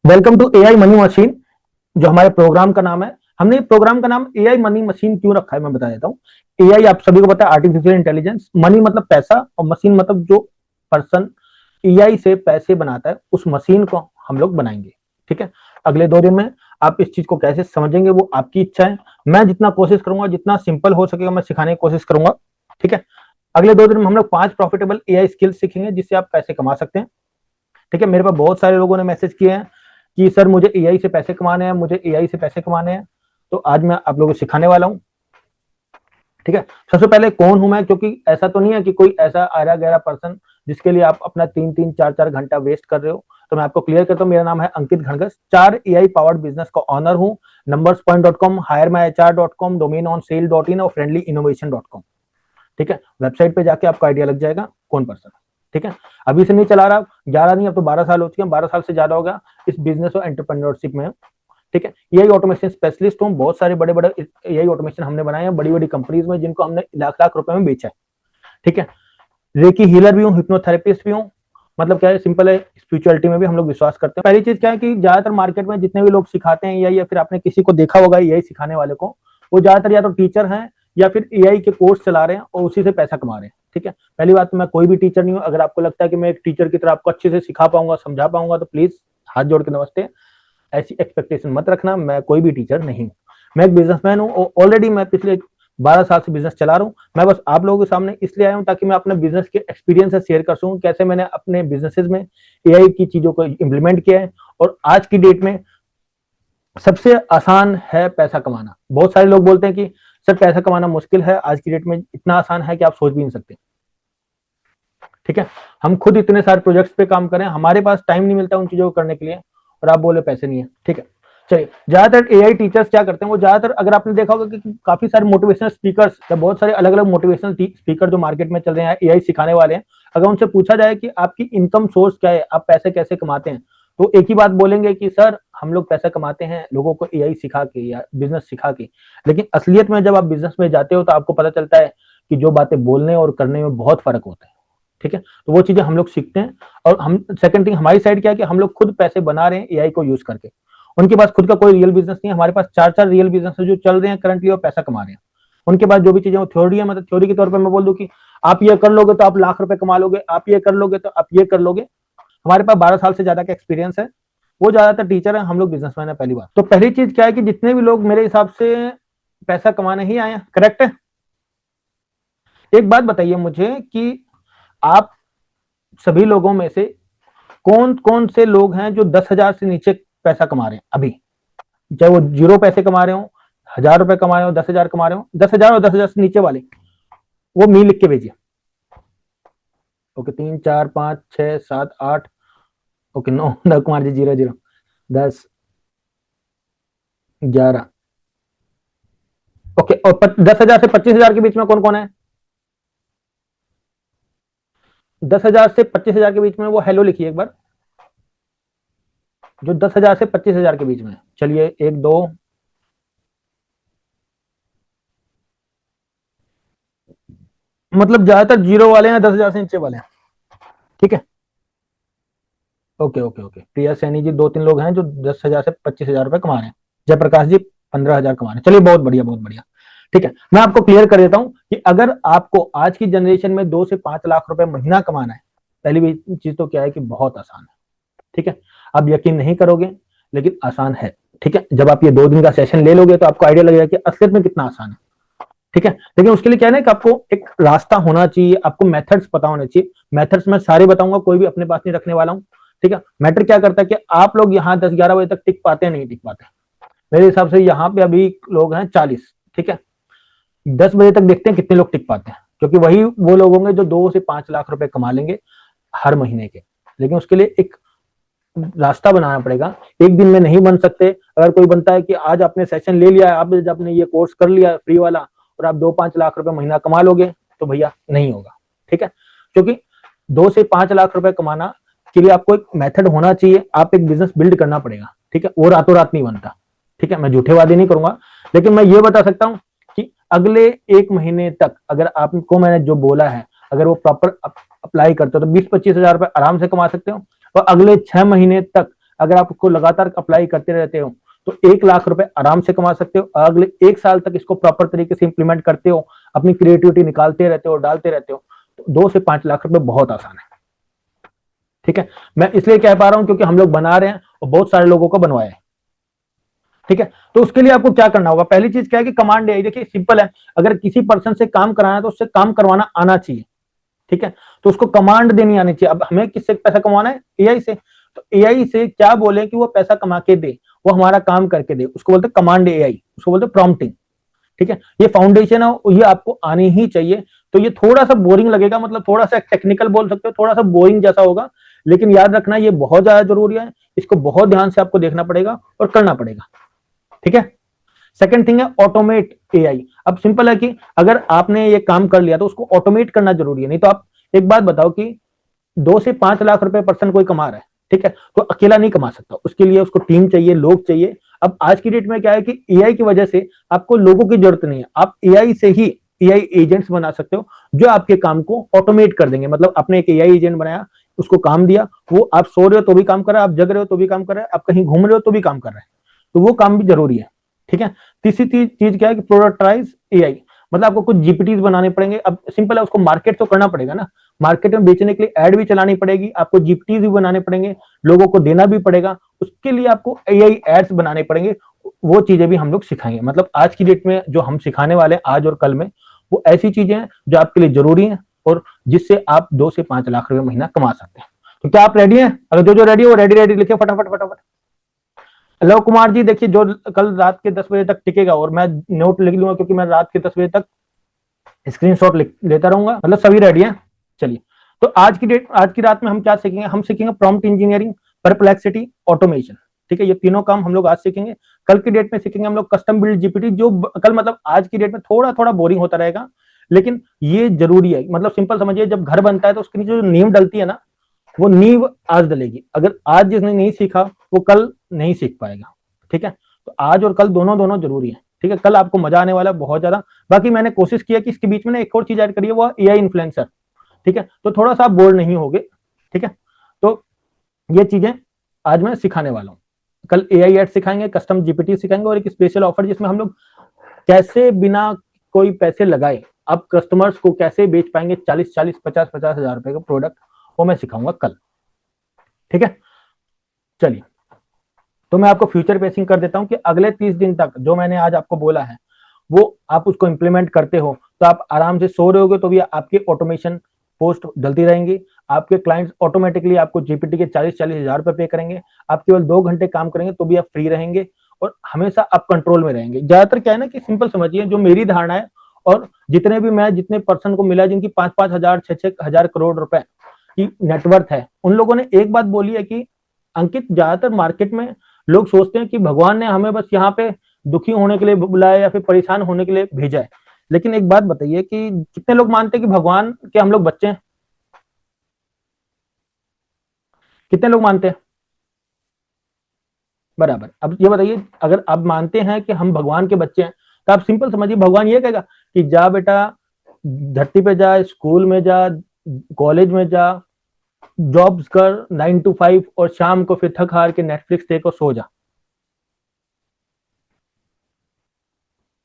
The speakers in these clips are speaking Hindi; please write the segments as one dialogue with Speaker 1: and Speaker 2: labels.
Speaker 1: Welcome to AI money machine, जो हमारे प्रोग्राम का नाम है। हमने प्रोग्राम का नाम एआई मनी मशीन क्यों रखा है मैं बता देता हूँ। एआई आप सभी को पता है, आर्टिफिशियल इंटेलिजेंस। मनी मतलब पैसा और मशीन मतलब जो पर्सन एआई से पैसे बनाता है उस मशीन को हम लोग बनाएंगे। ठीक है, अगले 2 दिन में आप इस चीज को कैसे समझेंगे वो आपकी इच्छा है। मैं जितना कोशिश करूंगा, जितना सिंपल हो सकेगा मैं सिखाने की कोशिश करूंगा। ठीक है, अगले 2 दिन में हम लोग 5 प्रॉफिटेबल एआई स्किल्स सीखेंगे जिससे आप पैसे कमा सकते हैं। ठीक है, मेरे पास बहुत सारे लोगों ने मैसेज किए हैं कि सर मुझे एआई से पैसे कमाने हैं, मुझे एआई से पैसे कमाने हैं। तो आज मैं आप लोगों को सिखाने वाला हूं। ठीक है, सबसे पहले कौन हूं मैं, क्योंकि ऐसा तो नहीं है कि कोई ऐसा आरा गहरा पर्सन जिसके लिए आप अपना 3-3 4-4 घंटा वेस्ट कर रहे हो। तो मैं आपको क्लियर करता हूं, मेरा नाम है अंकित घणगस, 4 एआई पावर्ड बिजनेस का ऑनर हूं। numberspoint.com, hiremyhr.com, domainonSale.in और friendlyinnovation.com। ठीक है, वेबसाइट पे जाके आपको आइडिया लग जाएगा कौन पर्सन। ठीक है, अभी से नहीं चला रहा, 11 नहीं अब तो 12 साल हो चुके हैं, 12 साल से ज्यादा होगा इस बिजनेस और एंटरप्रेन्योरशिप में। ठीक है, एआई ऑटोमेशन स्पेशलिस्ट हूँ। बहुत सारे बड़े बड़े एआई ऑटोमेशन हमने बनाए हैं बड़ी बड़ी कंपनीज में, जिनको हमने लाख लाख रुपए में बेचा है। ठीक है, रेकी हीलर भी हूँ, हिप्नोथेरेपिस्ट भी हूँ। मतलब क्या है, सिंपल है, स्पिरिचुअलिटी में भी हम लोग विश्वास करते हैं। पहली चीज क्या है कि ज्यादातर मार्केट में जितने भी लोग सिखाते हैं एआई, या फिर आपने किसी को देखा होगा एआई सिखाने वाले को, वो ज्यादातर या तो टीचर हैं या फिर एआई के कोर्स चला रहे हैं और उसी से पैसा कमा रहे हैं। ठीक है, पहली बात तो मैं कोई भी टीचर नहीं हूँ। अगर आपको लगता है कि मैं एक टीचर की तरह आपको अच्छे से सिखा पाऊंगा, समझा पाऊंगा, तो प्लीज हाथ जोड़ के नमस्ते, ऐसी एक्सपेक्टेशन मत रखना। मैं कोई भी टीचर नहीं हूँ, मैं एक बिजनेसमैन हूँ और ऑलरेडी मैं पिछले 12 साल से बिजनेस चला रहा हूँ। मैं बस आप लोगों के सामने इसलिए आया हूँ ताकि मैं अपने बिजनेस के एक्सपीरियंस से शेयर कर सकूँ, कैसे मैंने अपने बिजनेसेस में एआई की चीजों को इंप्लीमेंट किया है। और आज की डेट में सबसे आसान है पैसा कमाना। बहुत सारे लोग बोलते हैं कि सर पैसा कमाना मुश्किल है, आज की डेट में इतना आसान है कि आप सोच भी नहीं सकते। ठीक है, हम खुद इतने सारे प्रोजेक्ट्स पे काम करें, हमारे पास टाइम नहीं मिलता उन चीजों को करने के लिए, और आप बोले पैसे नहीं है। ठीक है, चलिए, ज्यादातर एआई टीचर्स क्या करते हैं, वो ज्यादातर अगर आपने देखा होगा कि काफी सारे मोटिवेशनल स्पीकर्स या बहुत सारे अलग अलग मोटिवेशनल स्पीकर जो मार्केट में चल रहे हैं, एआई सिखाने वाले हैं, अगर उनसे पूछा जाए कि आपकी इनकम सोर्स क्या है, आप पैसे कैसे कमाते हैं, तो एक ही बात बोलेंगे कि सर हम लोग पैसा कमाते हैं लोगों को एआई सिखा के या बिजनेस सिखा के। लेकिन असलियत में जब आप बिजनेस में जाते हो तो आपको पता चलता है कि जो बातें बोलने और करने में बहुत फर्क होता है। ठीक है, तो वो चीजें हम लोग सीखते हैं। और हम सेकंड थिंग हमारी साइड क्या है कि हम लोग खुद पैसे बना रहे हैं एआई को यूज करके। उनके पास खुद का कोई रियल बिजनेस नहीं है, हमारे पास 4-4 रियल बिजनेस है जो चल रहे हैं करंटली और पैसा कमा रहे हैं। उनके पास जो भी चीजें थ्योरी है, मतलब थ्योरी के तौर पर मैं बोल दूं कि आप ये कर लोगे तो आप लाख रुपए कमा लोगे, आप ये कर लोगे तो आप ये कर लोगे। हमारे पास 12 साल से ज्यादा का एक्सपीरियंस है, वो ज्यादातर टीचर है, हम लोग बिजनेसमैन है। पहली बात तो पहली चीज क्या है कि जितने भी लोग मेरे हिसाब से पैसा कमाने ही आए हैं, करेक्ट है। एक बात बताइए मुझे कि आप सभी लोगों में से कौन कौन से लोग हैं जो 10,000 से नीचे पैसा कमा रहे हैं अभी, चाहे वो 0 पैसे कमा रहे हो, 1,000 रुपए कमा रहे हो, 10,000 कमा रहे हो। 10,000 और 10,000 से नीचे वाले वो मी लिख के भेजिए। Okay, 3 4 5 6 7 8, okay 9 9 Kumar ji, 0 0 10 11, okay. और 10,000 से 25,000 के बीच में कौन कौन है? 10,000 से 25,000 के बीच में वो हेलो लिखिए एक बार, जो 10,000 से 25,000 के बीच में। चलिए 1 2, मतलब ज्यादातर 0 वाले हैं, 10,000 से नीचे वाले हैं। ठीक है, ओके ओके ओके। प्रिया सैनी जी 2-3 लोग हैं जो 10,000 से 25,000 रुपए कमा रहे हैं। जयप्रकाश जी 15,000 कमा रहे हैं। चलिए बहुत बढ़िया बहुत बढ़िया। ठीक है, मैं आपको क्लियर कर देता हूं कि अगर आपको आज की जनरेशन में 2 से 5 लाख रुपए महीना कमाना है, पहली चीज तो क्या है कि बहुत आसान है। ठीक है, आप यकीन नहीं करोगे लेकिन आसान है। ठीक है, जब आप ये 2 दिन का सेशन ले लोगे तो आपको आइडिया लगेगा कि असलियत में कितना आसान है। ठीक है, लेकिन उसके लिए क्या है ना कि आपको एक रास्ता होना चाहिए, आपको मेथड्स पता होने चाहिए। मेथड्स मैं सारे बताऊंगा, कोई भी अपने पास नहीं रखने वाला हूं। ठीक है, मैटर क्या करता है कि आप लोग यहाँ 10-11 बजे तक टिक पाते हैं नहीं टिक पाते। मेरे हिसाब से यहाँ पे अभी लोग हैं 40। ठीक है, 10 बजे तक देखते हैं कितने लोग टिक पाते हैं, क्योंकि वही वो लोग होंगे जो 2 से 5 लाख रुपए कमा लेंगे हर महीने के। लेकिन उसके लिए एक रास्ता बनाना पड़ेगा, एक दिन में नहीं बन सकते। अगर कोई बनता है कि आज आपने सेशन ले लिया है, आपने ये कोर्स कर लिया फ्री वाला और आप 2-5 लाख रुपए महीना कमा लोगे, तो भैया नहीं होगा। ठीक है, क्योंकि 2 से 5 लाख रुपए कमाना के लिए आपको एक मेथड होना चाहिए, आप एक बिजनेस बिल्ड करना पड़ेगा। ठीक है, वो रातों रात नहीं बनता। ठीक है, मैं झूठे वादे नहीं करूंगा, लेकिन मैं ये बता सकता हूं कि अगले 1 महीने तक अगर आपको मैंने जो बोला है, अगर वो प्रॉपर अप्लाई करते हो तो 20-25 हजार रुपए आराम से कमा सकते हो। और अगले 6 महीने तक अगर आप उसको लगातार अप्लाई करते रहते हो तो 1 लाख रुपए आराम से कमा सकते हो। अगले 1 साल तक इसको प्रॉपर तरीके से इंप्लीमेंट करते हो, अपनी क्रिएटिविटी निकालते रहते हो, डालते रहते हो, तो 2 से 5 लाख रुपए बहुत आसान है। ठीक है, मैं इसलिए कह पा रहा हूं क्योंकि हम लोग बना रहे हैं और बहुत सारे लोगों को बनवाया है। ठीक है, तो उसके लिए आपको क्या करना होगा, पहली चीज क्या है कि कमांड एआई, देखिए सिंपल है, अगर किसी पर्सन से काम कराना है तो उससे काम करवाना आना चाहिए। ठीक है, तो उसको कमांड देनी आनी चाहिए। अब हमें किससे पैसा कमाना है, एआई से, तो एआई से क्या बोले कि वो पैसा कमा के दे, वो हमारा काम करके दे, उसको बोलते कमांड एआई, उसको बोलते प्रॉम्प्टिंग। ठीक है, ये फाउंडेशन है, ये आपको आनी ही चाहिए। तो ये थोड़ा सा बोरिंग लगेगा, मतलब थोड़ा सा टेक्निकल बोल सकते हो, थोड़ा सा बोरिंग जैसा होगा, लेकिन याद रखना ये बहुत ज्यादा जरूरी है, इसको बहुत ध्यान से आपको देखना पड़ेगा और करना पड़ेगा। ठीक है, सेकंड थिंग है ऑटोमेट एआई। अब सिंपल है कि अगर आपने ये काम कर लिया तो उसको ऑटोमेट करना जरूरी है। नहीं तो आप एक बात बताओ कि 2 से 5 लाख रुपए पर्सन कोई कमा रहा है, ठीक है, तो अकेला नहीं कमा सकता, उसके लिए उसको टीम चाहिए, लोग चाहिए। अब आज की डेट में क्या है कि एआई की वजह से आपको लोगों की जरूरत नहीं है, आप एआई से ही एआई एजेंट्स बना सकते हो जो आपके काम को ऑटोमेट कर देंगे। मतलब आपने एक एआई एजेंट बनाया, उसको काम दिया, वो आप सो रहे हो तो भी काम कर रहा है, आप जग रहे हो तो भी काम कर रहा है, आप कहीं घूम रहे हो तो भी काम कर रहा है, तो वो काम भी जरूरी है। ठीक है, तीसरी चीज क्या है कि प्रोडक्टाइज एआई, मतलब आपको कुछ जीपीटीज बनाने पड़ेंगे। अब सिंपल है, उसको मार्केट तो करना पड़ेगा ना, मार्केट में बेचने के लिए एड भी चलानी पड़ेगी, आपको जीपीटीज भी बनाने पड़ेंगे, लोगों को देना भी पड़ेगा, उसके लिए आपको एआई एड्स बनाने पड़ेंगे। वो चीजें भी हम लोग सिखाएंगे। मतलब आज की डेट में जो हम सिखाने वाले हैं आज और कल में, वो ऐसी चीजें हैं जो आपके लिए जरूरी हैं और जिससे आप 2 से 5 लाख रुपए महीना कमा सकते हैं। तो क्या आप रेडी हैं? अगर जो जो रेडी हो रेडी रेडी लिखे फटाफट फटाफट। हेलो कुमार जी, देखिए जो कल रात के 10 बजे तक टिकेगा, और मैं नोट लिख लूंगा क्योंकि मैं रात के 10 बजे तक स्क्रीनशॉट लेता रहूंगा। मतलब सभी रेडी हैं? चलिए, तो आज की रात में हम क्या सीखेंगे, हम सीखेंगे प्रॉम्प्ट इंजीनियरिंग, परप्लेक्सिटी, ऑटोमेशन। ठीक है, ये तीनों काम हम लोग आज सीखेंगे। कल की डेट में सीखेंगे हम लोग कस्टम बिल्ड जीपीटी, जो कल मतलब आज की डेट में थोड़ा थोड़ा बोरिंग होता रहेगा, लेकिन ये जरूरी है। मतलब सिंपल समझिए, जब घर बनता है तो उसके नीचे जो नींव डलती है ना, वो नींव आज डलेगी। अगर आज जिसने नहीं सीखा वो कल नहीं सीख पाएगा। ठीक है, तो आज और कल दोनों दोनों जरूरी है। ठीक है, कल आपको मजा आने वाला है बहुत ज्यादा। बाकी मैंने कोशिश किया कि इसके बीच में ना एक और चीज ऐड करिए, वो एआई इन्फ्लुएंसर। ठीक है, तो थोड़ा सा आप बोर नहीं होगे। ठीक है, तो ये चीजें आज मैं सिखाने वाला हूँ। कल एआई एड सिखाएंगे, कस्टम जीपीटी सिखाएंगे, और एक स्पेशल ऑफर जिसमें हम लोग कैसे बिना कोई पैसे लगाए आप कस्टमर्स को कैसे बेच पाएंगे 40-40, 50-50 हजार रुपए का प्रोडक्ट, वो मैं सिखाऊंगा कल। ठीक है, चलिए, तो मैं आपको फ्यूचर बेसिंग कर देता हूं कि अगले 30 दिन तक जो मैंने आज आपको बोला है वो आप उसको इंप्लीमेंट करते हो तो आप आराम से सो रहे होगे तो भी आपकी ऑटोमेशन पोस्ट डलती रहेंगी, आपके क्लाइंट्स ऑटोमेटिकली आपको जीपीटी के 40-40 हजार रुपए पे करेंगे, आप केवल 2 घंटे काम करेंगे तो भी आप फ्री रहेंगे और हमेशा आप कंट्रोल में रहेंगे। ज्यादातर क्या है ना कि सिंपल समझिए, जो मेरी धारणा है और जितने पर्सन को मिला जिनकी 5-5 हजार 6-6 हजार करोड़ रुपए की नेटवर्थ है, उन लोगों ने एक बात बोली है कि अंकित, ज्यादातर मार्केट में लोग सोचते हैं कि भगवान ने हमें बस यहाँ पे दुखी होने के लिए बुलाया या फिर परेशान होने के लिए भेजा है। लेकिन एक बात बताइए कि कितने लोग मानते हैं कि भगवान के हम लोग बच्चे हैं? कितने लोग मानते हैं? बराबर। अब ये बताइए, अगर आप मानते हैं कि हम भगवान के बच्चे हैं तो आप सिंपल समझिए, भगवान ये कहेगा कि जा बेटा, धरती पे जा, स्कूल में जा, कॉलेज में जा, जॉब्स कर 9 to 5 और शाम को फिर थक हार के नेटफ्लिक्स देख और सो जा?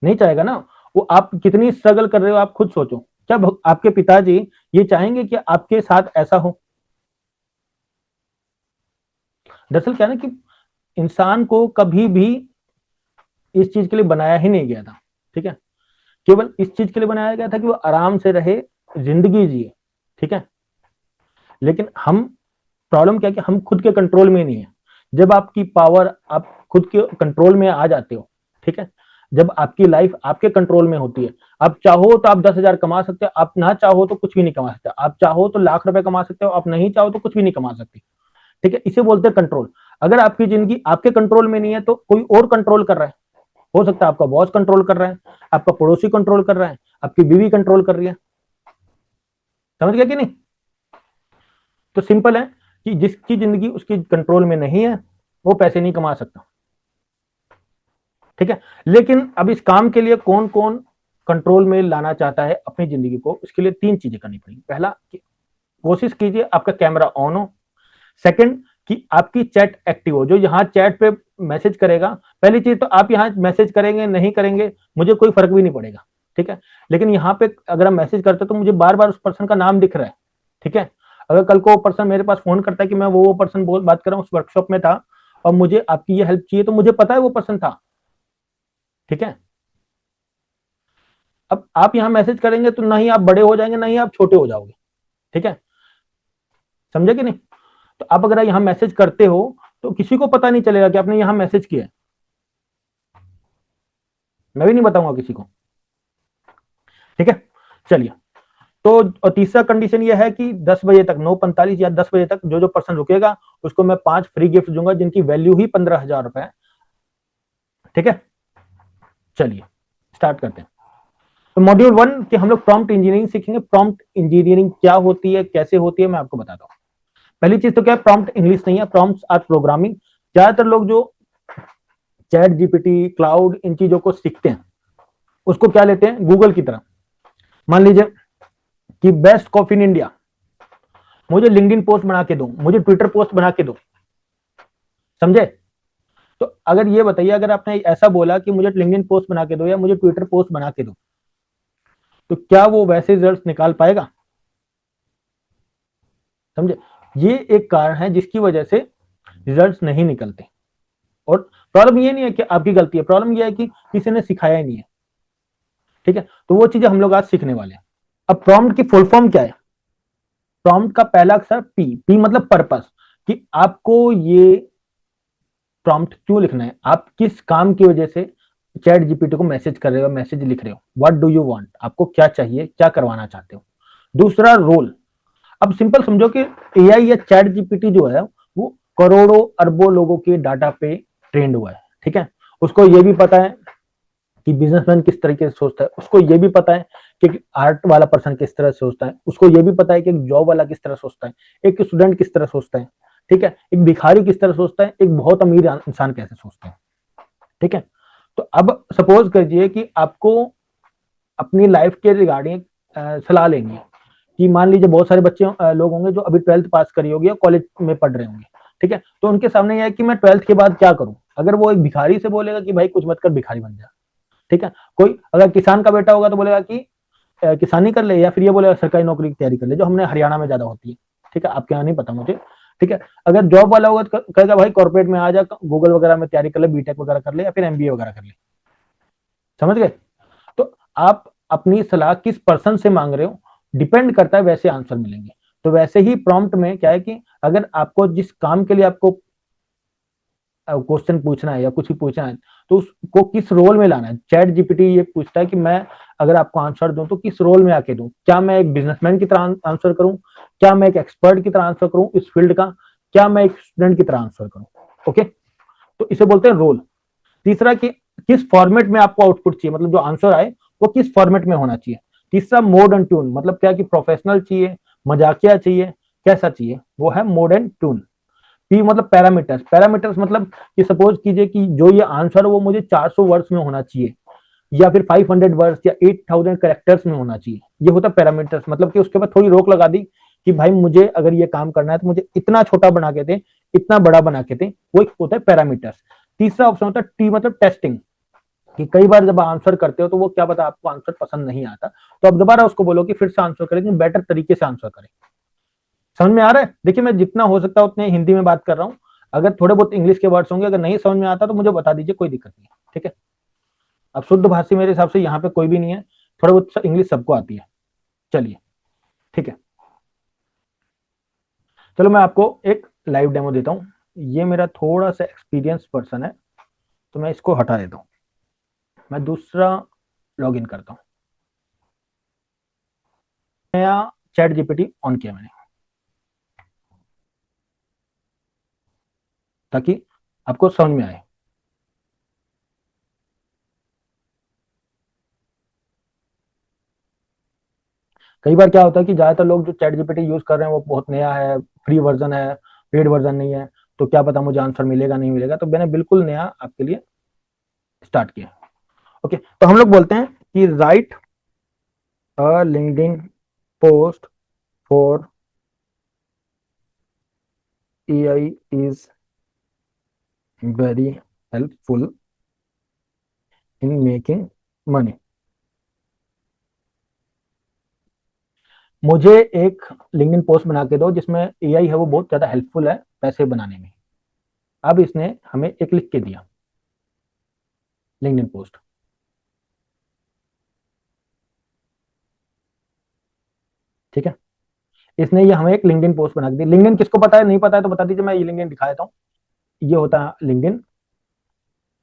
Speaker 1: नहीं चाहेगा ना। वो आप कितनी स्ट्रगल कर रहे हो आप खुद सोचो। क्या आपके पिताजी ये चाहेंगे कि आपके साथ ऐसा हो? दरअसल क्या है ना कि इंसान को कभी भी इस चीज के लिए बनाया ही नहीं गया था। ठीक है, केवल इस चीज के लिए बनाया गया था कि वो आराम से रहे, जिंदगी जिए। ठीक है, लेकिन हम, प्रॉब्लम क्या है कि हम खुद के कंट्रोल में नहीं है। जब आपकी पावर, आप खुद के कंट्रोल में आ जाते हो, ठीक है, जब आपकी लाइफ आपके कंट्रोल में होती है, आप चाहो तो आप 10 हजार कमा सकते हो, आप ना चाहो तो कुछ भी नहीं कमा सकते, आप चाहो तो लाख रुपए कमा सकते हो, आप नहीं चाहो तो कुछ भी नहीं कमा सकते। ठीक है, इसे बोलते हैं कंट्रोल। अगर आपकी जिंदगी आपके कंट्रोल में नहीं है तो कोई और कंट्रोल कर रहा है। हो सकता है आपका बॉस कंट्रोल कर रहा है, आपका पड़ोसी कंट्रोल कर रहा है, आपकी बीवी कंट्रोल कर रही है। समझ गया कि नहीं? तो सिंपल है कि जिसकी जिंदगी उसकी कंट्रोल में नहीं है वो पैसे नहीं कमा सकता। ठीक है, लेकिन अब इस काम के लिए कौन कौन कंट्रोल में लाना चाहता है अपनी जिंदगी को, इसके लिए 3 चीजें करनी पड़ेगी। पहला, कोशिश कीजिए आपका कैमरा ऑन हो। सेकंड, कि आपकी चैट एक्टिव हो, जो यहाँ चैट पे मैसेज करेगा, पहली चीज तो आप यहाँ मैसेज करेंगे नहीं करेंगे मुझे कोई फर्क भी नहीं पड़ेगा, ठीक है, लेकिन यहाँ पे अगर हम मैसेज करते तो मुझे बार बार उस पर्सन का नाम दिख रहा है, ठीक है। अगर कल को वो पर्सन मेरे पास फोन करता है कि मैं वो पर्सन बात कर रहा हूँ, उस वर्कशॉप में था और मुझे आपकी ये हेल्प चाहिए, तो मुझे पता है वो पर्सन था, ठीक है। अब आप यहाँ मैसेज करेंगे तो ना ही आप बड़े हो जाएंगे ना ही आप छोटे हो जाओगे, ठीक है, समझे कि नहीं। तो आप अगर यहाँ मैसेज करते हो तो किसी को पता नहीं चलेगा कि आपने यहाँ मैसेज किया है, मैं भी नहीं बताऊंगा किसी को, ठीक है। चलिए, तो और तीसरा कंडीशन ये है कि 10 बजे तक 9:45 या 10 बजे तक जो जो पर्सन रुकेगा उसको मैं 5 फ्री गिफ्ट दूंगा जिनकी वैल्यू ही 15,000 रुपए है, ठीक है। चलिए स्टार्ट करते हैं। तो मॉड्यूल 1 कि हम लोग प्रॉम्प्ट इंजीनियरिंग सीखेंगे। प्रॉम्प्ट इंजीनियरिंग क्या होती है, कैसे होती है, मैं आपको बताता हूँ। पहली चीज तो क्या है, प्रॉम्प्ट इंग्लिश नहीं है, प्रॉम्प्ट्स आर प्रोग्रामिंग। ज्यादातर लोग जो चैट जीपीटी, क्लाउड, इन चीजों को सीखते हैं उसको क्या लेते हैं, गूगल की तरह। मान लीजिए कि बेस्ट कॉफी इन इंडिया, मुझे लिंक्डइन पोस्ट बना के दो, मुझे ट्विटर पोस्ट बना के दो, समझे। तो अगर ये बताइए, अगर आपने ऐसा बोला कि मुझे लिंक्डइन पोस्ट बना के दो या मुझे ट्विटर पोस्ट बना के दो, तो क्या वो वैसे रिजल्ट निकाल पाएगा, समझे। ये एक कारण है जिसकी वजह से रिजल्ट्स नहीं निकलते। और प्रॉब्लम ये नहीं है कि आपकी गलती है, प्रॉब्लम ये है कि किसी ने सिखाया ही नहीं है, ठीक है। तो वो चीजें हम लोग आज सीखने वाले हैं। अब प्रॉम्प्ट की फुल फॉर्म क्या है। प्रॉम्प्ट का पहला अक्षर पी, पी मतलब पर्पस, कि आपको ये प्रॉम्प्ट क्यों लिखना है, आप किस काम की वजह से चैट जीपीटी को मैसेज कर रहे हो, मैसेज लिख रहे हो, व्हाट डू यू वांट, आपको क्या चाहिए, क्या करवाना चाहते हो। दूसरा रोल, अब सिंपल समझो कि एआई या चैट जीपीटी जो है वो करोड़ों अरबों लोगों के डाटा पे ट्रेंड हुआ है, ठीक है। उसको ये भी पता है कि बिजनेसमैन किस तरीके से सोचता है, उसको ये भी पता है कि आर्ट वाला पर्सन किस तरह से सोचता है, उसको ये भी पता है कि एक जॉब वाला किस तरह सोचता है, एक स्टूडेंट किस तरह सोचता है, ठीक है, एक भिखारी किस तरह सोचता है, एक बहुत अमीर इंसान कैसे सोचता है, ठीक है। तो अब सपोज कीजिए कि आपको अपनी लाइफ के रिगार्डिंग सलाह लेंगे, कि मान लीजिए बहुत सारे बच्चे लोग होंगे जो अभी 12th पास करी होगी या कॉलेज में पढ़ रहे होंगे, ठीक है। तो उनके सामने यह है कि मैं 12th के बाद क्या करूं। अगर वो एक भिखारी से बोलेगा कि भाई कुछ मत कर, भिखारी बन जा, ठीक है। कोई अगर किसान का बेटा होगा तो बोलेगा कि किसानी कर ले, या फिर ये बोलेगा सरकारी नौकरी की तैयारी कर ले, जो हमने हरियाणा में ज्यादा होती है, ठीक है, आपके यहाँ नहीं पता मुझे, ठीक है। अगर जॉब वाला होगा तो कहेगा भाई कॉर्पोरेट में आ जा, गूगल वगैरह में तैयारी कर ले, बीटेक वगैरह कर ले या फिर एमबीए वगैरह कर ले, समझ गए। तो आप अपनी सलाह किस पर्सन से मांग रहे हो डिपेंड करता है, वैसे आंसर मिलेंगे। तो वैसे ही प्रॉम्प्ट में क्या है कि अगर आपको जिस काम के लिए आपको क्वेश्चन पूछना है या कुछ भी पूछना है तो उसको किस रोल में लाना है। चैट जीपीटी ये पूछता है कि मैं अगर आपको आंसर दूं तो किस रोल में आके दूं, क्या मैं एक बिजनेसमैन की तरह आंसर करूं, क्या मैं एक एक्सपर्ट की तरह आंसर करूं इस फील्ड का, क्या मैं एक स्टूडेंट की तरह आंसर करूं, ओके। तो इसे बोलते हैं रोल। तीसरा कि किस फॉर्मेट में आपको आउटपुट चाहिए, मतलब जो आंसर आए वो किस फॉर्मेट में होना चाहिए। तीसरा मोड एंड ट्यून, मतलब क्या कि प्रोफेशनल चाहिए, मजाकिया चाहिए, कैसा चाहिए, वो है मोड एंड ट्यून। पी मतलब पैरामीटर्स, पैरामीटर्स मतलब कि सपोज कीजिए कि जो ये आंसर वो मुझे 400 वर्ड्स में होना चाहिए या फिर 500 वर्ड्स या 8000 कैरेक्टर्स में होना चाहिए, ये होता है पैरामीटर्स। मतलब कि उसके बाद थोड़ी रोक लगा दी कि भाई मुझे अगर ये काम करना है तो मुझे इतना छोटा बना के दे, इतना बड़ा बना के दे, वो एक होता है पैरामीटर्स। तीसरा ऑप्शन होता है टी मतलब टेस्टिंग, कि कई बार जब आंसर करते हो तो वो क्या पता आपको आंसर पसंद नहीं आता, तो अब दोबारा उसको बोलो कि फिर से आंसर करें, बेटर तरीके से आंसर करें। समझ में आ रहा है। देखिए मैं जितना हो सकता है उतने हिंदी में बात कर रहा हूँ, अगर थोड़े बहुत इंग्लिश के वर्ड्स होंगे, अगर नहीं समझ में आता तो मुझे बता दीजिए, कोई दिक्कत नहीं है, ठीक है। अब शुद्ध भाषी मेरे हिसाब से यहाँ पे कोई भी नहीं है, थोड़ा बहुत इंग्लिश सबको आती है। चलिए ठीक है, चलो मैं आपको एक लाइव डेमो देता हूँ। ये मेरा थोड़ा सा एक्सपीरियंस पर्सन है तो मैं इसको हटा देता हूँ, मैं दूसरा लॉग इन करता हूँ। नया चैट जीपीटी ऑन किया मैंने ताकि आपको समझ में आए। कई बार क्या होता है कि ज्यादातर लोग जो चैट जीपीटी यूज कर रहे हैं वो बहुत नया है, फ्री वर्जन है, पेड वर्जन नहीं है, तो क्या पता मुझे आंसर मिलेगा नहीं मिलेगा, तो मैंने बिल्कुल नया आपके लिए स्टार्ट किया। ओके, तो हम लोग बोलते हैं कि right a LinkedIn post for AI is very helpful in making money। मुझे एक लिंक्डइन पोस्ट बना के दो जिसमें एआई है वो बहुत ज्यादा हेल्पफुल है पैसे बनाने में। अब इसने हमें एक लिख के दिया लिंक्डइन पोस्ट। ठीक है, इसने ये हमें एक लिंक्डइन पोस्ट बना के दी। लिंक्डइन किसको पता है, नहीं पता है तो बता दीजिए, मैं ये लिंक्डइन दिखा देता हूँ। ये होता है लिंक्डइन।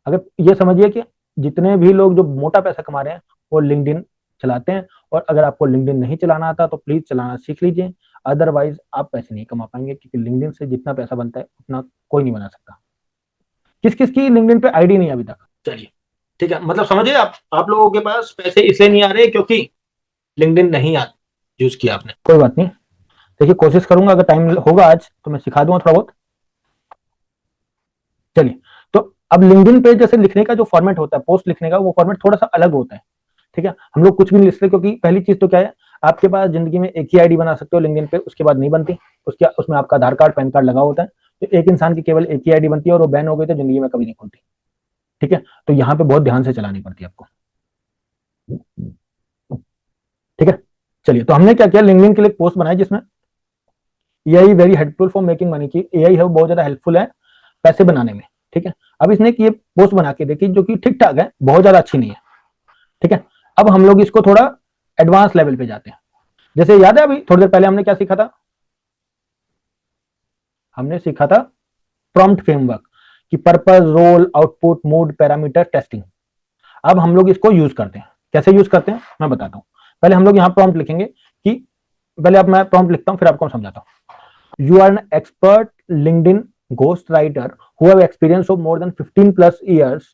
Speaker 1: अगर ये समझिए कि जितने भी लोग जो मोटा पैसा कमा रहे हैं वो लिंक्डइन चलाते हैं। और अगर आपको लिंक्डइन नहीं चलाना आता तो प्लीज चलाना सीख लीजिए, अदरवाइज आप पैसे नहीं कमा पाएंगे, क्योंकि लिंक्डइन से जितना पैसा बनता है उतना कोई नहीं बना सकता। किस किस की लिंक्डइन पे आईडी नहीं है अभी तक? चलिए ठीक है, मतलब समझिए आप लोगों के पास पैसे इसलिए नहीं आ रहे क्योंकि लिंक्डइन नहीं यूज किया आपने। कोई बात नहीं, देखिए कोशिश करूंगा, अगर टाइम होगा आज तो मैं सिखा दूंगा थोड़ा बहुत। चलिए, तो अब लिंक्डइन पे जैसे लिखने का जो फॉर्मेट होता है, पोस्ट लिखने का, वो फॉर्मेट थोड़ा सा अलग होता है। ठीक है, हम लोग कुछ भी नहीं लिखते, क्योंकि पहली चीज तो क्या है, आपके पास जिंदगी में एक ही आईडी बना सकते हो लिंक्डइन पे, उसके बाद नहीं बनती। उसमें आपका आधार कार्ड पैन कार्ड लगा होता है, तो एक इंसान की केवल एक ही आईडी बनती है, और वो बैन हो गई तो जिंदगी में कभी नहीं खुलती। ठीक है, तो यहाँ पे बहुत ध्यान से चलानी पड़ती है आपको। ठीक है, चलिए, तो हमने क्या किया, लिंक्डइन के लिए पोस्ट बनाई जिसमें AI very helpful for making money की, एआई है वो बहुत ज्यादा हेल्पफुल है पैसे बनाने में। ठीक है, अब इसने ये पोस्ट बना के देखी जो कि ठीक ठाक है, बहुत ज्यादा अच्छी नहीं है। ठीक है, अब हम लोग इसको थोड़ा एडवांस लेवल पे जाते हैं। जैसे याद है अभी थोड़ी देर पहले हमने क्या सीखा था, हमने सीखा था प्रॉम्प्ट फ्रेमवर्क की purpose, role, output, mood, parameter, testing. अब हम लोग इसको यूज करते हैं। कैसे यूज करते हैं मैं बताता हूं। पहले हम लोग यहाँ प्रॉम्प्ट लिखेंगे कि पहले अब मैं प्रॉम्प्ट लिखता हूं फिर आपको समझाता हूं। You are an expert LinkedIn ghost writer who have experience of more than 15 plus years,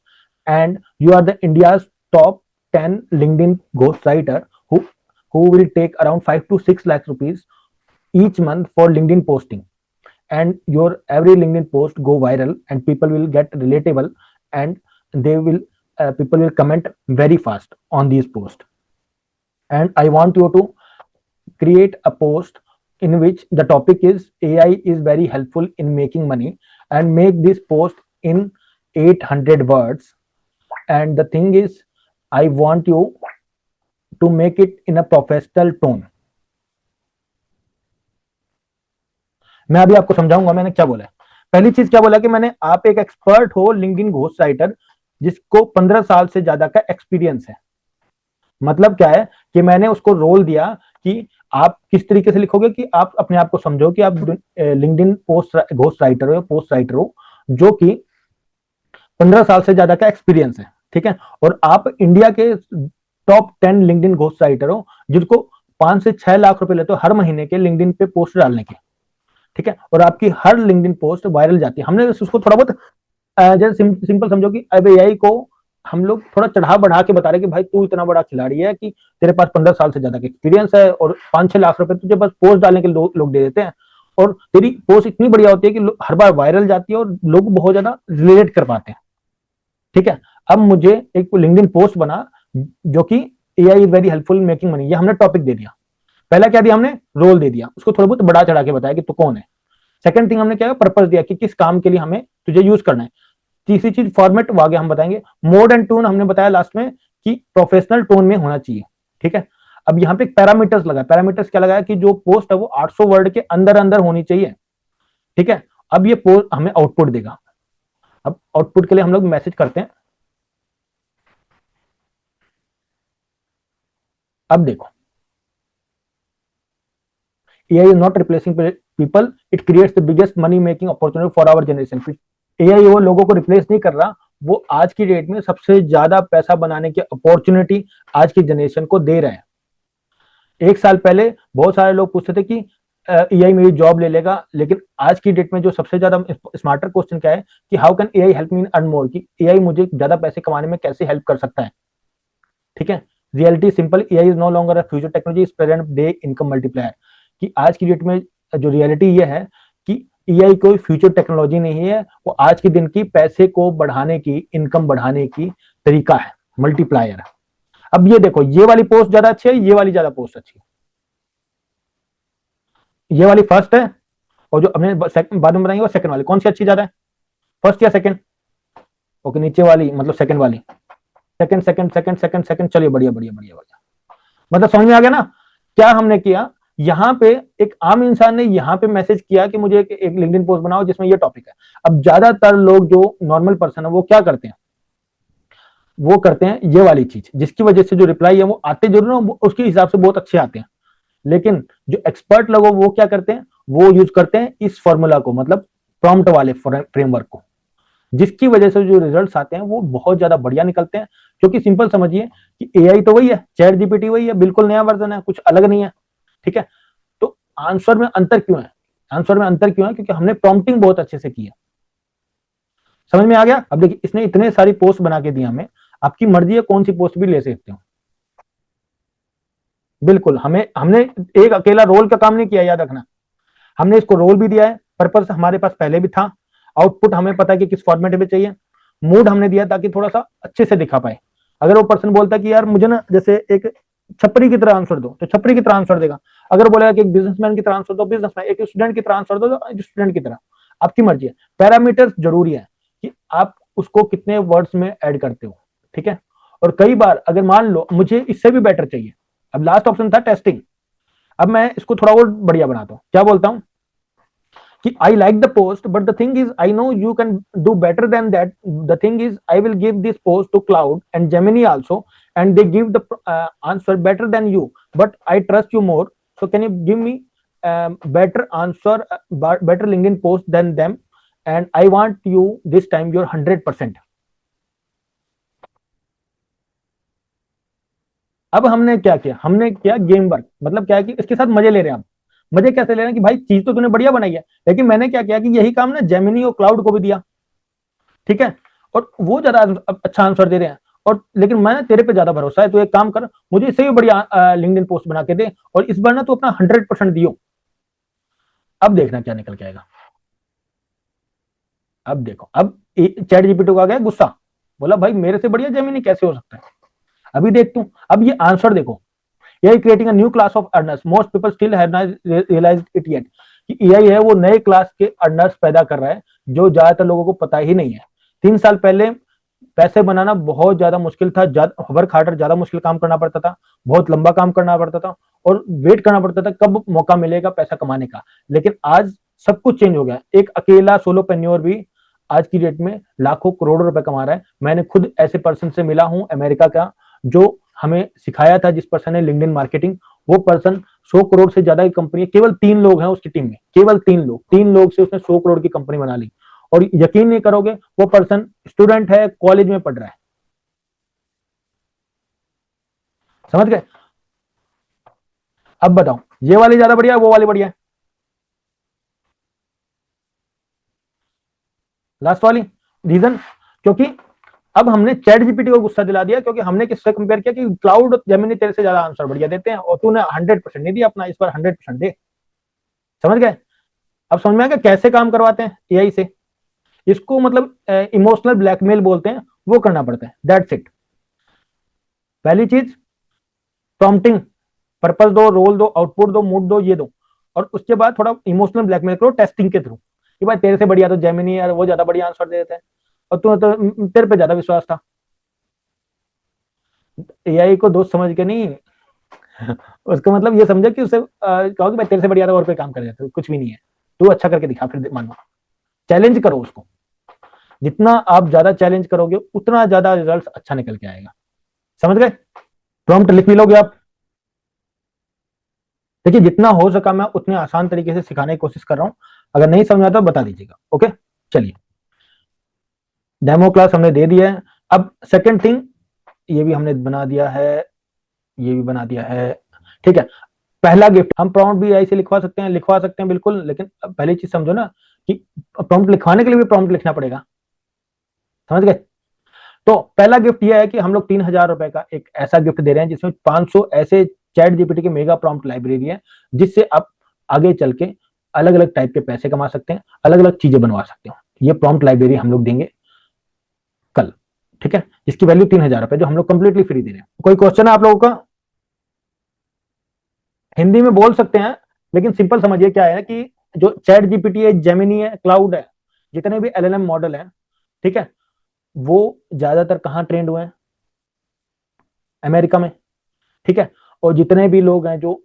Speaker 1: and you are the India's top 10 LinkedIn ghost writer who will take around 5 to 6 lakh rupees each month for LinkedIn posting, and your every LinkedIn post go viral and people will get relatable, and they will people will comment very fast on these posts. And I want you to create a post in which the topic is AI is very helpful in making money, and make this post in 800 words. And the thing is, I want you to make it in a professional tone. मैं अभी आपको समझाऊंगा मैंने क्या बोला है। पहली चीज क्या बोला कि मैंने, आप एक एक्सपर्ट हो लिंक्डइन घोस्ट राइटर जिसको 15 साल से ज्यादा का एक्सपीरियंस है। मतलब क्या है कि मैंने उसको रोल दिया कि आप किस तरीके से लिखोगे कि आप अपने आप को समझो कि आप लिंक्डइन पोस्ट घोस्ट राइटर हो, पोस्ट राइटर हो जो कि 15 साल से ज्यादा का एक्सपीरियंस है। ठीक है, और आप इंडिया के टॉप 10 लिंक्डइन घोस्ट राइटर हो जिनको 5 से 6 लाख रुपए लेते हो हर महीने के लिंक्डइन पे पोस्ट डालने के। ठीक है, और आपकी हर लिंक्डइन पोस्ट वायरल जाती है। हमने उसको थोड़ा बहुत जैसे सिंपल समझो कि अब एआई को हम लोग थोड़ा चढ़ा बढ़ा के बता रहे कि भाई तू इतना बड़ा खिलाड़ी है कि तेरे पास 15 साल से ज्यादा का एक्सपीरियंस है और 5-6 लाख रुपए तुझे बस पोस्ट डालने के लोग दे देते हैं, और तेरी पोस्ट इतनी बढ़िया होती है कि हर बार वायरल जाती है और लोग बहुत ज्यादा रिलेट कर पाते हैं। ठीक है, अब मुझे एक लिंक्डइन पोस्ट बना जो कि AI is very helpful making money, ये हमने टॉपिक दे दिया। पहला क्या दिया हमने, रोल दे दिया, उसको थोड़ा बहुत बढ़ा चढ़ा के बताया कि तू कौन है। सेकंड थिंग हमने क्या पर्पस दिया कि किस काम के लिए हमें तुझे यूज करना है। तीसरी चीज फॉर्मेट आगे हम बताएंगे। मोड एंड टोन हमने बताया लास्ट में कि प्रोफेशनल टोन में होना चाहिए। ठीक है, अब यहाँ पे पैरामीटर्स लगा, पैरामीटर्स क्या लगाया कि जो पोस्ट है वो 800 वर्ड के अंदर अंदर होनी चाहिए। ठीक है, अब ये पोस्ट हमें आउटपुट देगा। अब आउटपुट के लिए हम लोग मैसेज करते हैं। अब देखो, AI is not replacing people, it creates the biggest money making opportunity for our generation। AI वो लोगों को रिप्लेस नहीं कर रहा, वो आज की डेट में सबसे ज्यादा पैसा बनाने की अपॉर्चुनिटी आज की जनरेशन को दे रहे हैं। एक साल पहले बहुत सारे लोग पूछते थे कि एआई मेरी जॉब ले लेगा, लेकिन आज की डेट में जो सबसे ज्यादा स्मार्टर क्वेश्चन क्या है कि how can AI help me earn more, कि एआई मुझे ज्यादा पैसे कमाने में कैसे हेल्प कर सकता है। ठीक है, reality simple, AI is no longer a future technology, is present day income multiplier. कि आज की डेट में जो रियलिटी ये है कि एआई कोई फ्यूचर टेक्नोलॉजी नहीं है, वो आज के दिन की पैसे को बढ़ाने की, इनकम बढ़ाने की तरीका है, मल्टीप्लायर। अब ये देखो, ये वाली पोस्ट ज्यादा अच्छी है, ये वाली ज्यादा पोस्ट अच्छी है। ये वाली फर्स्ट है और जो हमने बाद में बनाई वो सेकंड वाली, कौन सी अच्छी ज्यादा है, फर्स्ट या सेकंड? ओके, नीचे वाली मतलब सेकंड वाली, second second second second second, चलिए बढ़िया बढ़िया बढ़िया बढ़िया। मतलब समझ में आ गया ना क्या हमने किया? यहाँ पे एक आम इंसान ने यहाँ पे मैसेज किया कि मुझे एक लिंक्डइन पोस्ट बनाओ जिसमें ये टॉपिक है। अब ज्यादातर लोग जो नॉर्मल पर्सन है वो क्या करते हैं, वो करते हैं ये वाली चीज, जिसकी वजह से जो रिप्लाई है वो आते जरूर ना, उसके हिसाब से बहुत अच्छे आते हैं, लेकिन जो एक्सपर्ट लोग वो क्या करते हैं, वो यूज करते हैं इस फॉर्मूला को, मतलब प्रॉम्प्ट वाले फ्रेमवर्क को, जिसकी वजह से जो रिजल्ट्स आते हैं वो बहुत ज्यादा बढ़िया निकलते हैं। क्योंकि सिंपल समझिए कि एआई तो वही है, चैट जीपीटी वही है, बिल्कुल नया वर्जन है, कुछ अलग नहीं है, ठीक है। तो आंसर में अंतर क्यों है, आंसर में अंतर क्यों है, क्योंकि हमने प्रॉम्प्टिंग बहुत अच्छे से की है। समझ में आ गया? अब देखिए इसने इतने सारी पोस्ट बना के दी हमें, आपकी मर्जी है कौन सी पोस्ट भी ले सकते हो, बिल्कुल। हमने एक अकेला रोल का काम नहीं किया, याद रखना, हमने इसको रोल भी दिया है, पर्पस हमारे पास पहले भी था, आउटपुट हमें पता है कि किस फॉर्मेट में चाहिए, मूड हमने दिया ताकि थोड़ा सा अच्छे से दिखा पाए। अगर वो पर्सन बोलता है कि यार मुझे ना जैसे एक छपरी की तरह आंसर दो, तो छपरी की तरह आंसर देगा। अगर बोलेगा कि एक बिजनेसमैन की तरह आंसर दो, बिजनेसमैन, एक स्टूडेंट की तरह आंसर दो, तो स्टूडेंट की तरह, आपकी मर्जी है। पैरामीटर्स जरूरी है कि आप उसको कितने वर्ड्स में ऐड करते हो, ठीक है। और कई बार अगर मान लो मुझे इससे भी बेटर चाहिए, अब लास्ट ऑप्शन था टेस्टिंग, अब मैं इसको थोड़ा और बढ़िया बनाता हूं, क्या बोलता हूं कि I like the post, but the thing is I know you can do better than that. The thing is I will give this post to Cloud and Gemini also, and they give the answer better than you, but I trust you more. So can you give me better answer, better LinkedIn post than them, and I want you this time your 100%. अब हमने क्या किया, हमने किया गेम वर्क, मतलब क्या है कि इसके साथ मजे ले रहे हैं हम। मजे कैसे ले रहे हैं कि भाई चीज तो तूने बढ़िया बनाई है, लेकिन मैंने क्या किया कि यही काम ना जेमिनी और क्लाउड को भी दिया, ठीक है, और वो ज्यादा अच्छा आंसर दे रहे हैं। और लेकिन मैं तेरे पे ज्यादा भरोसा है, तो एक काम कर, मुझे इससे भी बढ़िया लिंक्डइन पोस्ट बना के दे, और इस बार ना तू अपना 100% दियो। अब देखना क्या निकल के आएगा। अब देखो, अब चैट जीपीटी को आ गया गुस्सा, बोला भाई मेरे से बढ़िया जेमिनी कैसे हो सकता है, अभी देख तू। अब ये आंसर देखो, AI creating a new class of earners. Most people still have not realized it yet. कि AI है वो नए क्लास के अर्नर्स पैदा कर रहा है, जो ज्यादातर लोगों को पता ही नहीं है। 3 साल पहले पैसे बनाना बहुत ज्यादा मुश्किल था, वर्क हार्डर, ज्यादा मुश्किल काम करना पड़ता था, बहुत लंबा काम करना पड़ता था, और वेट करना पड़ता था कब मौका मिलेगा पैसा कमाने का। लेकिन आज सब कुछ चेंज हो गया, एक अकेला सोलोपेन्योर भी आज की डेट में लाखों करोड़ों रुपए कमा रहा है। मैंने खुद ऐसे पर्सन से मिला हूं अमेरिका का, जो हमें सिखाया था, जिस पर्सन ने लिंक्डइन मार्केटिंग, वो पर्सन 100 करोड़ से ज्यादा की कंपनी, केवल 3 लोग हैं उसकी टीम में, केवल 3 लोग से उसने 100 करोड़ की कंपनी बना ली। और यकीन नहीं करोगे वो पर्सन स्टूडेंट है, कॉलेज में पढ़ रहा है। समझ गए? अब बताओ ये वाली ज्यादा बढ़िया है, वो वाली बढ़िया है? लास्ट वाली। रीजन, क्योंकि अब हमने चैट जीपीटी को गुस्सा दिला दिया, क्योंकि हमने किससे कंपेयर किया कि क्लाउड और जेमिनी तेरे से ज्यादा आंसर बढ़िया देते हैं, और तूने 100% नहीं दिया अपना, इस बार 100% दे। समझ गए? अब समझ में आ गया कैसे काम करवाते हैं एआई से? इसको मतलब इमोशनल ब्लैकमेल बोलते हैं, वो करना पड़ता है, दैट्स इट। पहली चीज प्रॉम्प्टिंग, पर्पस दो, रोल दो, आउटपुट दो, मूड दो, ये दो, और उसके बाद थोड़ा इमोशनल ब्लैकमेल करो टेस्टिंग के थ्रू, कि भाई तेरे से बढ़िया तो जेमिनी है, वो ज्यादा बढ़िया आंसर दे देते हैं, और तू तो तेरे पे ज्यादा विश्वास था। एआई को दोस्त समझ के नहीं, उसको मतलब ये समझो कि उसे कहो कि भाई तेरे से बढ़िया था और कोई काम कर देता, कुछ भी नहीं है, तू अच्छा करके दिखा, फिर मानो। चैलेंज करो उसको, जितना आप ज्यादा चैलेंज करोगे उतना ज्यादा रिजल्ट अच्छा निकल के आएगा। समझ गए? प्रॉम्प्ट लिख भी लोगे आप? देखिए जितना हो सका मैं उतने आसान तरीके से सिखाने की कोशिश कर रहा हूं, अगर नहीं समझ आता तो बता दीजिएगा। ओके, चलिए डेमो क्लास हमने दे दिया है। अब सेकंड थिंग, ये भी हमने बना दिया है, ये भी बना दिया है, ठीक है। पहला गिफ्ट, हम प्रॉम्प्ट भी ऐसे लिखवा सकते हैं बिल्कुल, लेकिन पहली चीज समझो ना कि प्रॉम्प्ट लिखवाने के लिए भी प्रॉम्प्ट लिखना पड़ेगा। समझ गए? तो पहला गिफ्ट यह है कि हम लोग 3,000 रुपए का एक ऐसा गिफ्ट दे रहे हैं जिसमें 500 ऐसे चैट जीपीटी के मेगा प्रॉम्प्ट लाइब्रेरी है, जिससे आप आगे चल के अलग अलग टाइप के पैसे कमा सकते हैं, अलग अलग चीजें बनवा सकते हो। ये प्रॉम्प्ट लाइब्रेरी हम लोग देंगे कल, ठीक है, जिसकी वैल्यू 3,000 रुपए, जो हम लोग कंप्लीटली फ्री दे रहे हैं। कोई क्वेश्चन है आप लोगों का? हिंदी में बोल सकते हैं, लेकिन सिंपल समझिए क्या है कि जो चैट जीपीटी है, जेमिनी है, क्लाउड है, जितने भी एलएलएम मॉडल हैं, ठीक है, वो ज्यादातर कहाँ ट्रेंड हुए हैं? अमेरिका में, ठीक है। और जितने भी लोग हैं जो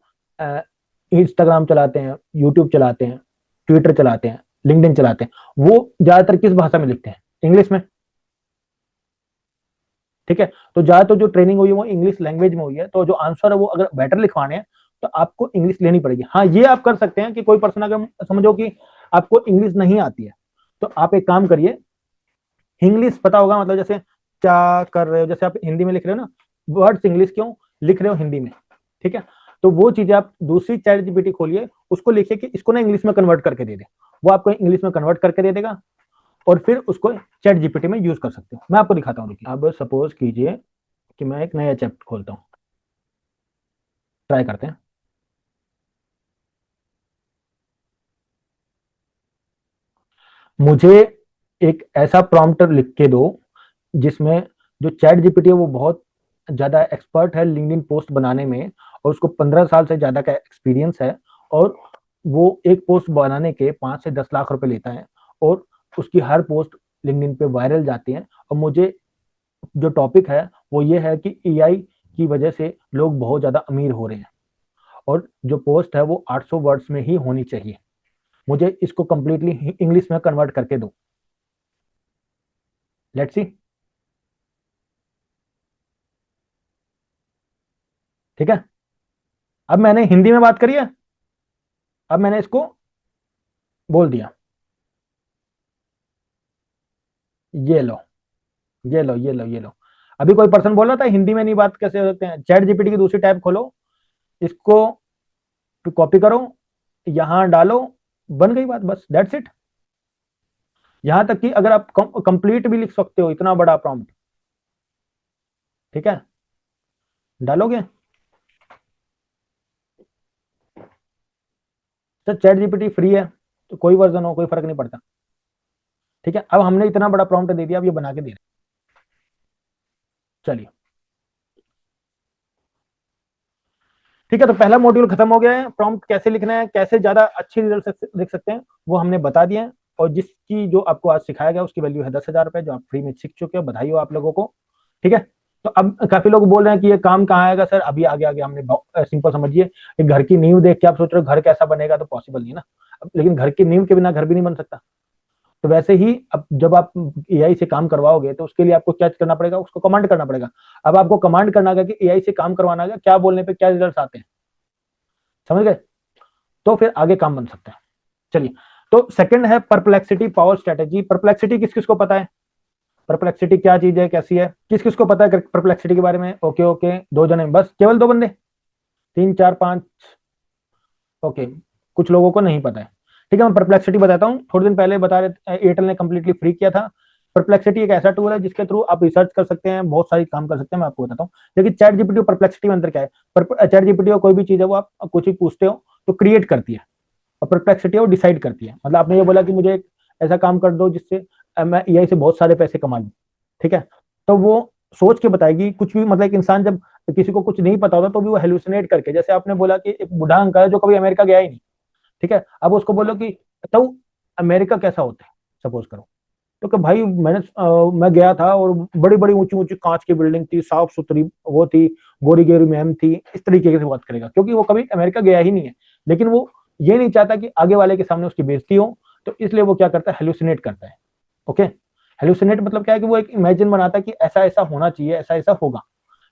Speaker 1: इंस्टाग्राम चलाते हैं, यूट्यूब चलाते हैं, ट्विटर चलाते हैं, लिंक्डइन चलाते हैं, वो ज्यादातर किस भाषा में लिखते हैं? इंग्लिश में, ठीक है। तो ज्यादातर जो ट्रेनिंग हुई है वो इंग्लिश लैंग्वेज में हुई है, तो जो आंसर है वो अगर बेटर लिखवाने हैं तो आपको इंग्लिश लेनी पड़ेगी। हाँ, ये आप कर सकते हैं कि कोई पर्सन अगर समझो कि आपको इंग्लिश नहीं आती है, तो आप एक काम करिए, इंग्लिश पता होगा, मतलब जैसे क्या कर रहे हो, जैसे आप हिंदी में लिख रहे हो ना, वर्ड्स इंग्लिश क्यों लिख रहे हो हिंदी में, ठीक है। तो वो चीजें आप दूसरी चैट जीपीटी खोलिए, उसको लिखिए कि इसको ना इंग्लिश में कन्वर्ट करके दे दे, वो आपको इंग्लिश में कन्वर्ट करके दे देगा, और फिर उसको चैट जीपीटी में यूज कर सकते हो। मैं आपको दिखाता हूँ, रुकिए। अब सपोज कीजिए कि मैं एक नया चैप्टर खोलता हूँ, ट्राई करते हैं। मुझे एक ऐसा प्रॉम्प्ट लिख के दो जिसमें जो चैट जीपीटी है वो बहुत ज्यादा एक्सपर्ट है लिंक्डइन पोस्ट बनाने में, और उसको 15 साल से ज्यादा का एक्सपीरियंस है, और वो एक पोस्ट बनाने के 5 से 10 लाख रुपए लेता है, और उसकी हर पोस्ट लिंक्डइन पे वायरल जाती है। और मुझे जो टॉपिक है वो ये है कि एआई की वजह से लोग बहुत ज्यादा अमीर हो रहे हैं, और जो पोस्ट है वो 800 वर्ड्स में ही होनी चाहिए। मुझे इसको कंप्लीटली इंग्लिश में कन्वर्ट करके दो। लेट्स सी, ठीक है। अब मैंने हिंदी में बात करी है, अब मैंने इसको बोल दिया, ये लो, ये लो, ये लो, ये लो। अभी कोई पर्सन बोल रहा था हिंदी में नहीं बात कैसे हो सकते हैं, चैट जीपीटी की दूसरी टैब खोलो, इसको कॉपी करो, यहां डालो, बन गई बात, बस दैट्स इट। यहां तक कि अगर आप कंप्लीट भी लिख सकते हो इतना बड़ा प्रॉम्प्ट, ठीक है, डालोगे तो चैट जीपीटी फ्री है, तो कोई वर्जन हो कोई फर्क नहीं पड़ता, ठीक है। अब हमने इतना बड़ा प्रॉम्प्ट दे दिया, अब ये बना के दे रहे, चलिए, ठीक है। तो पहला मॉड्यूल खत्म हो गया है, प्रॉम्प्ट कैसे लिखना है, कैसे ज्यादा अच्छी रिजल्ट लिख सकते हैं, वो हमने बता दिया है। और जिसकी जो आपको आज सिखाया गया उसकी वैल्यू है 10,000 रुपए, जो आप फ्री में सीख चुके हो, बधाई हो आप लोगों को, ठीक है। तो अब काफी लोग बोल रहे हैं कि ये काम कहाँ आएगा सर, अभी आगे आगे हमने सिंपल समझिए, एक घर की नींव देख के आप सोच रहे हो घर कैसा बनेगा, तो पॉसिबल नहीं ना। लेकिन घर की नींव के बिना घर भी नहीं बन सकता। तो वैसे ही अब जब आप एआई से काम करवाओगे तो उसके लिए आपको क्या करना पड़ेगा, उसको कमांड करना पड़ेगा। अब आपको कमांड करना है कि एआई से काम करवाना है, क्या बोलने पे क्या रिजल्ट आते हैं, समझ गए? तो फिर आगे काम बन सकता है। चलिए, तो सेकंड है परप्लेक्सिटी पावर स्ट्रेटेजी। परप्लेक्सिटी किस किस को पता है? परप्लेक्सिटी क्या चीज है, कैसी है, किस किस को पता है परप्लेक्सिटी के बारे में? ओके ओके, दो जने बस, केवल दो बंदे, तीन चार पांच, ओके, कुछ लोगों को नहीं पता है, ठीक है। मैं परप्लेक्सिटी बताता हूँ, थोड़े दिन पहले बता रहे, एयरटेल ने कंप्लीटली फ्री किया था। परप्लेक्सिटी एक ऐसा टूल है जिसके थ्रू आप रिसर्च कर सकते हैं, बहुत सारी काम कर सकते हैं, मैं आपको बताता हूँ। लेकिन चैट जीपीटी और परप्लेक्सिटी में अंतर क्या है? चैट जीपीटी को कोई भी चीज है वो आप कुछ ही पूछते हो तो क्रिएट करती है, और परप्लेक्सिटी वो डिसाइड करती है। मतलब आपने ये बोला कि मुझे एक ऐसा काम कर दो जिससे मैं एआई से बहुत सारे पैसे कमा लूं, ठीक है, तो वो सोच के बताएगी कुछ भी। मतलब एक इंसान जब किसी को कुछ नहीं पता होता तो भी वो हेलुसिनेट करके, जैसे आपने बोला कि एक बूढ़ा अंकल है जो कभी अमेरिका गया ही नहीं, ठीक है, अब उसको बोलो कि तो अमेरिका कैसा होता है, सपोज करो, तो कि भाई मैं गया था और बड़ी बड़ी ऊंची ऊंची कांच की बिल्डिंग थी, साफ सुथरी वो थी, गोरी गोरी मैम थी, इस तरीके से बात करेगा, क्योंकि वो कभी अमेरिका गया ही नहीं है। लेकिन वो ये नहीं चाहता कि आगे वाले के सामने उसकी बेइज्जती हो, तो इसलिए वो क्या करता है, हेलुसिनेट करता है। ओके, हेलुसिनेट मतलब क्या है कि वो एक इमेजिन बनाता है कि ऐसा ऐसा होना चाहिए, ऐसा ऐसा होगा,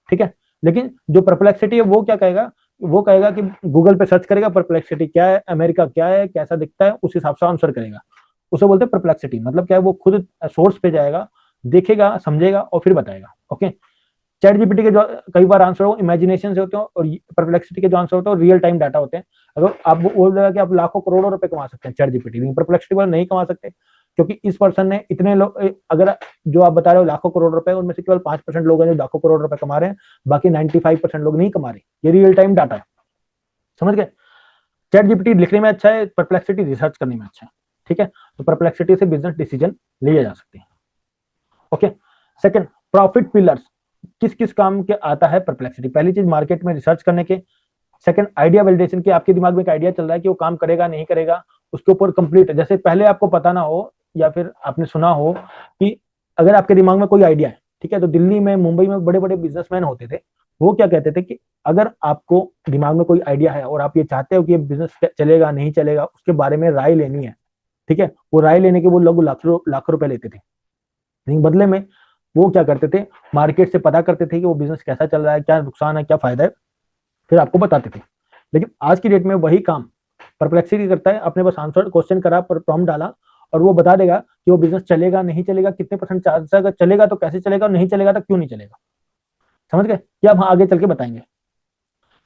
Speaker 1: ठीक है। लेकिन जो परप्लेक्सिटी है वो क्या कहेगा, वो कहेगा कि गूगल पे सर्च करेगा परप्लेक्सिटी क्या है, अमेरिका क्या है, कैसा दिखता है, उस हिसाब से आंसर करेगा। उसे बोलते हैं परप्लेक्सिटी। मतलब क्या है, वो खुद सोर्स पे जाएगा, देखेगा, समझेगा और फिर बताएगा। ओके, चैट जीपीटी के जो कई बार आंसर हो इमेजिनेशन से होते हैं, और परप्लेक्सिटी के जो आंसर होते हैं रियल टाइम डाटा होते हैं। अगर आप बोल रहे कि आप लाखों करोड़ों रुपए कमा सकते हैं चैट जीपीटी में, परप्लेक्सिटी वाले नहीं कमा सकते, क्योंकि इस पर्सन ने इतने लोग, अगर जो आप बता रहे हो लाखों करोड़ रुपए, उनमें से केवल 5% लोग हैं जो लाखों करोड़ रुपए कमा रहे हैं, बाकी 95% लोग नहीं कमा रहे। ये रियल टाइम डाटा है, समझ गए? चैट जीपीटी लिखने में अच्छा है, परप्लेक्सिटी रिसर्च करने में अच्छा है, ठीक है। तो परप्लेक्सिटी से बिजनेस डिसीजन लिए जा सकते हैं। Okay, second, profit pillars. किस किस काम के आता है परप्लेक्सिटी? पहली चीज मार्केट में रिसर्च करने के, सेकंड आइडिया वैलिडेशन की, आपके दिमाग में एक आइडिया चल रहा है कि वो काम करेगा नहीं करेगा, उसके ऊपर कंप्लीट, जैसे पहले आपको पता ना हो या फिर आपने सुना हो कि अगर आपके दिमाग में कोई आइडिया है, ठीक है, तो दिल्ली में, मुंबई में बड़े बड़े बिजनेसमैन होते थे, वो क्या कहते थे कि अगर आपको दिमाग में कोई आइडिया है और आप ये चाहते हो कि ये बिजनेस चलेगा नहीं चलेगा, उसके बारे में राय लेनी है, ठीक है, वो राय लेने के वो लोग लाख रुपए लेते थे, लेकिन बदले में वो क्या करते थे, मार्केट से पता करते थे कि वो बिजनेस कैसा चल रहा है, क्या नुकसान है, क्या फायदा है, फिर आपको बताते थे। लेकिन आज की डेट में वही काम परप्लेक्सिटी करता है, आपने बस आंसर क्वेश्चन करा, पर प्रॉम्प्ट डाला और वो बता देगा कि वो बिजनेस चलेगा नहीं चलेगा, कितने परसेंट चांस है, अगर चलेगा तो कैसे चलेगा, और नहीं चलेगा तो क्यों नहीं चलेगा। समझ गए? ये हम आगे चल के बताएंगे।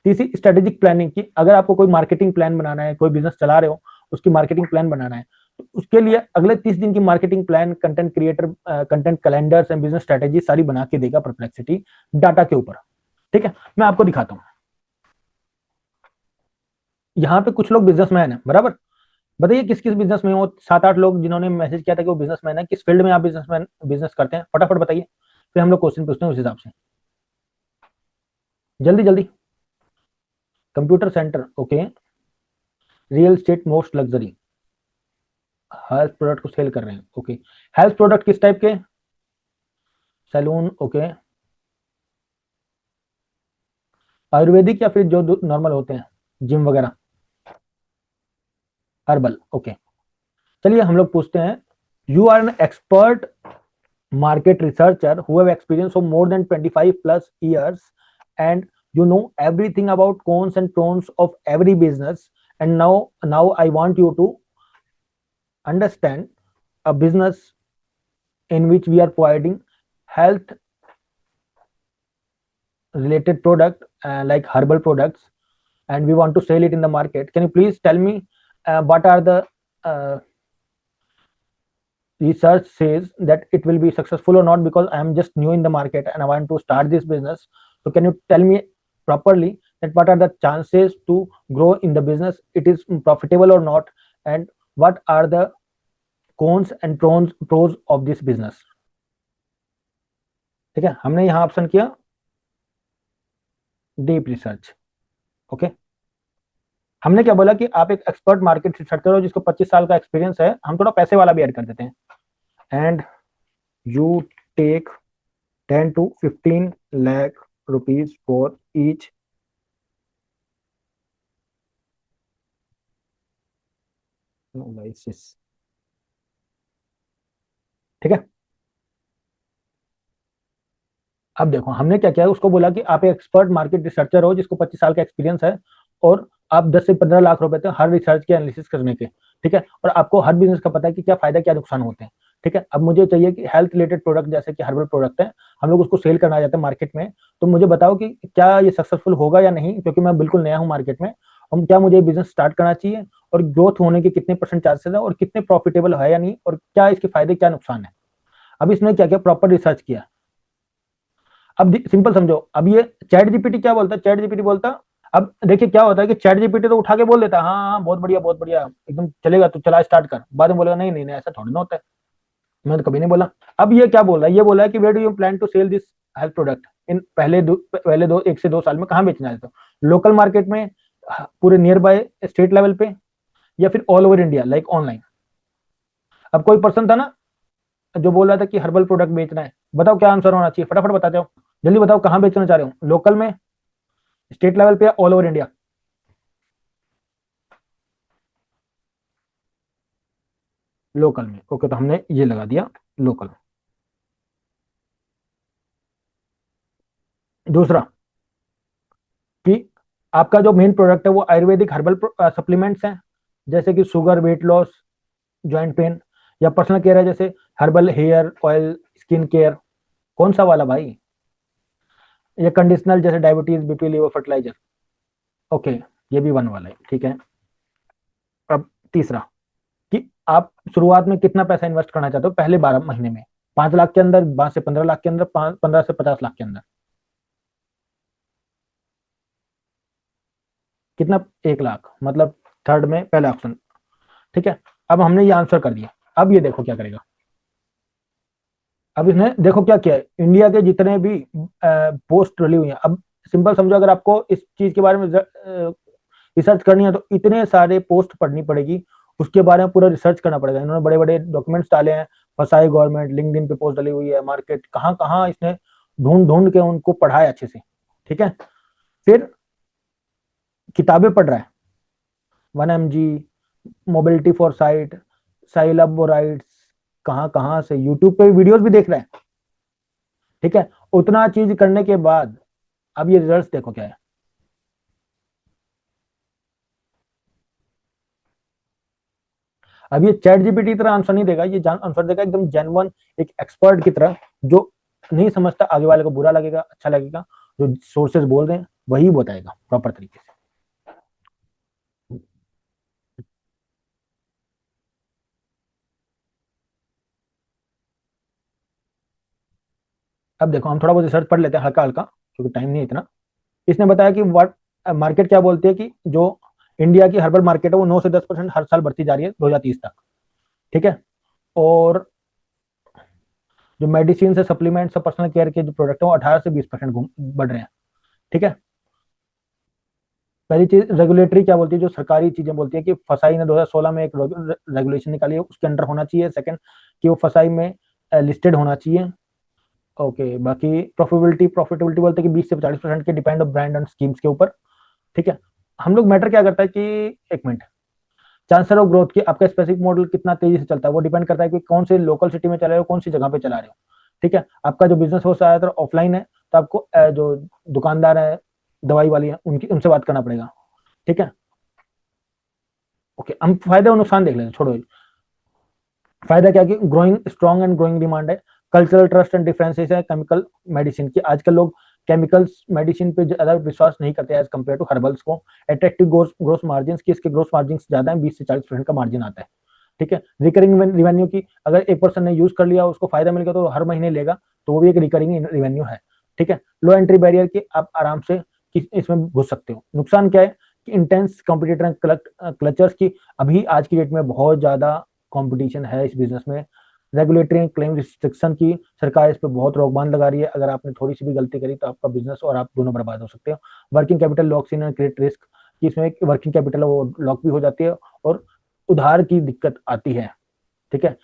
Speaker 1: तीसरी, स्ट्रेटेजिक प्लानिंग की, अगर आपको कोई मार्केटिंग प्लान बनाना है, कोई बिजनेस चला रहे हो, उसकी मार्केटिंग प्लान बनाना है, तो उसके लिए अगले 30 दिन की marketing plan, content creator, content calendars and business strategy सारी बना के देगा परप्लेक्सिटी डाटा के ऊपर। ठीक है, मैं आपको दिखाता हूँ। यहाँ पे कुछ लोग बिजनेसमैन है, बराबर। बताइए किस किस बिजनेस में हो, 7-8 लोग जिन्होंने मैसेज किया था कि वो बिजनेसमैन है, किस फील्ड में आप बिजनेसमैन बिजनेस करते हैं, फटाफट बताइए, फिर हम लोग क्वेश्चन पूछते हैं उस हिसाब से, जल्दी जल्दी। Computer centre, okay. Real estate, most luxury, health product को सेल कर रहे हैं, ओके। हेल्थ प्रोडक्ट किस टाइप के? Salon, okay. आयुर्वेदिक या फिर जो नॉर्मल होते हैं, जिम वगैरह? Herbal, okay. चलिए हम लोग पूछते हैं, you are an expert market researcher who have experience of more than 25 plus years, and you know everything about cons and pros of every business, and now I want you to understand a business in which we are providing health related product, like herbal products, and we want to sell it in the market. Can you please tell me what are the uh, research says that it will be successful or not, because I am just new in the market and I want to start this business. So can you tell me properly that what are the chances to grow in the business, it is profitable or not, and what are the cons and pros of this business? ठीक है, हमने यहाँ ऑप्शन किया डीप रिसर्च, ओके। हमने क्या बोला कि आप एक एक्सपर्ट मार्केट रिसर्चर हो जिसको 25 साल का एक्सपीरियंस है, हम थोड़ा पैसे वाला भी ऐड कर देते हैं, and you take 10 to 15 lakh rupees for each analysis। ठीक है, अब देखो हमने क्या किया, उसको बोला कि आप एक एक्सपर्ट मार्केट रिसर्चर हो जिसको 25 साल का एक्सपीरियंस है, और आप 10 से 15 लाख रुपए थे हर रिसर्च के एनालिसिस करने के, ठीक है, और आपको हर बिजनेस का पता है कि क्या फायदा क्या नुकसान होते हैं। ठीक है, अब मुझे चाहिए कि हेल्थ रिलेटेड प्रोडक्ट जैसे कि हर्बल प्रोडक्ट है, हम लोग उसको सेल करना चाहते हैं मार्केट में, तो मुझे बताओ कि क्या ये सक्सेसफुल होगा या नहीं, क्योंकि मैं बिल्कुल नया हूँ मार्केट में, और क्या मुझे बिजनेस स्टार्ट करना चाहिए, और ग्रोथ होने के कितने परसेंट चांसेस है, और कितने प्रॉफिटेबल है या नहीं, और क्या इसके फायदे क्या नुकसान है। अब इसने क्या किया, प्रॉपर रिसर्च किया। अब सिंपल समझो, अब ये चैट जीपीटी क्या बोलता है, चैट जीपीटी बोलता, अब देखिए क्या होता है कि चैट जीपीटी तो उठा के बोल देता है, हाँ हाँ बहुत बढ़िया एकदम चलेगा, तो चला स्टार्ट कर, बाद में बोलेगा नहीं नहीं नहीं ऐसा थोड़ी ना होता है, मैंने तो कभी नहीं बोला। अब ये क्या बोल रहा है, ये बोला है कि where do you plan to sell this health product in पहले 1 से 2 साल में, कहाँ बेचना है, तो लोकल मार्केट में, पूरे नियर बाय स्टेट लेवल पे, या फिर all over India like online. अब कोई पर्सन था ना जो बोल रहा था कि हर्बल प्रोडक्ट बेचना है, बताओ क्या आंसर होना चाहिए, फटाफट बता जाओ, जल्दी बताओ कहाँ बेचना चाह रहे हो, लोकल में, स्टेट लेवल पे, या ऑल ओवर इंडिया? लोकल में, ओके, तो हमने ये लगा दिया लोकल। दूसरा कि आपका जो मेन प्रोडक्ट है वो आयुर्वेदिक हर्बल सप्लीमेंट्स हैं, जैसे कि sugar, weight loss, joint pain, या पर्सनल केयर है जैसे herbal hair oil, skin care, कौन सा वाला भाई, या कंडीशनल जैसे diabetes, BP, liver, fertiliser, okay, ये भी वन वाला है, ठीक है। अब तीसरा कि आप शुरुआत में कितना पैसा इन्वेस्ट करना चाहते हो पहले 12 महीने में, 5 लाख के अंदर, 5 से 15 लाख के अंदर, 15 से 50 लाख के अंदर, कितना? 1 लाख, मतलब थर्ड में पहला ऑप्शन, ठीक है। अब हमने ये आंसर कर दिया, अब ये देखो क्या करेगा, अब इसने देखो क्या किया है, इंडिया के जितने भी पोस्ट डली हुई हैं, अब सिंपल समझो, अगर आपको इस चीज के बारे में रिसर्च करनी है तो इतने सारे पोस्ट पढ़नी पड़ेगी, उसके बारे में पूरा रिसर्च करना पड़ेगा। इन्होंने बड़े बड़े डॉक्यूमेंट्स डाले हैं, फसाई गवर्नमेंट, लिंक्डइन पे पोस्ट डाली हुई है, मार्केट कहाँ कहाँ इसने ढूंढ ढूंढ के उनको पढ़ाया अच्छे से। ठीक है, फिर किताबें पढ़ रहा है, 1 mg, मोबिलिटी फॉर साइट, साइलब राइट्स, कहाँ कहाँ से यूट्यूब पे वीडियोस भी देख रहा है। ठीक है, उतना चीज करने के बाद अब ये रिजल्ट देखो क्या है। अब ये चैट जीपीटी की तरह आंसर नहीं देगा, ये आंसर देगा एकदम जेन्युइन, एक एक्सपर्ट की तरह, जो नहीं समझता आगे वाले को बुरा लगेगा अच्छा लगेगा, जो सोर्सेज बोल रहे हैं वही बताएगा प्रॉपर तरीके से। अब देखो हम थोड़ा बहुत रिसर्च पढ़ लेते हैं हल्का हल्का, क्योंकि टाइम नहीं है इतना। इसने बताया कि व्हाट मार्केट क्या बोलती है, कि जो इंडिया की हर्बल मार्केट है वो 9 से 10% हर साल बढ़ती जा रही है 2030 तक। ठीक है, और जो मेडिसिन से सप्लीमेंट्स और पर्सनल केयर के जो प्रोडक्ट है वो 18 से 20% बढ़ रहे हैं। ठीक है, पहली चीज रेगुलेटरी क्या बोलती है, जो सरकारी चीजें बोलती है कि फसाई ने 2016 में एक रेगुलेशन निकाली है, उसके अंडर होना चाहिए। सेकंड, कि वो फसाई में लिस्टेड होना चाहिए। ओके, बाकी प्रॉफिटेबिलिटी प्रॉफिटेबिलिटी बोलते हैं कि 20 से 40% के depend of brand and schemes के ऊपर। ठीक है, हम लोग मैटर क्या करता है कि एक मिनट, चांसर ऑफ ग्रोथ की आपका स्पेसिफिक मॉडल कितना तेजी से चलता है वो डिपेंड करता है कि कौन से लोकल सिटी में चला रहे हो, कौन सी जगह पे चला रहे हो। ठीक है, आपका जो बिजनेस हो ज्यादातर ऑफलाइन है, तो आपको जो दुकानदार है, दवाई वाली है, उनकी उनसे बात करना पड़ेगा। ठीक है, ओके, हम फायदे और नुकसान देख लेते हैं, छोड़ो। फायदा क्या कि growing strong and growing demand है, कल्चरल ट्रस्ट एंड डिफरेंसेस है केमिकल मेडिसिन की। आजकल लोग केमिकल्स मेडिसिन पे ज्यादा विश्वास नहीं करते एज कम्पेयर टू हर्बल्स को। अट्रैक्टिव ग्रोस मार्जिन की, इसके ग्रोस मार्जिन ज्यादा है, 20 से 40% का मार्जिन आता है। ठीक है, रिकरिंग रिवेन्यू की, अगर एक पर्सन ने यूज कर लिया उसको फायदा मिल गया तो हर महीने लेगा, तो वो भी एक रिकरिंग रिवेन्यू है। ठीक है, लो एंट्री बैरियर की, आप आराम से इसमें घुस सकते हो। नुकसान क्या है कि इंटेंस कॉम्पिटिटर क्लचर्स की, अभी आज की डेट में बहुत ज्यादा कंपटीशन है इस बिजनेस में। रेगुलेटरी एंड क्लेम रिस्ट्रिक्शन की, सरकार इस पर बहुत रोकबान लगा रही है, अगर आपने थोड़ी सी भी गलती करी तो आपका बिजनेस और आप दोनों बर्बाद हो सकते हो। Working capital locks in and credit risk की, इसमें वर्किंग कैपिटल है वो लॉक भी हो जाती है और उधार की दिक्कत आती है। ठीक है,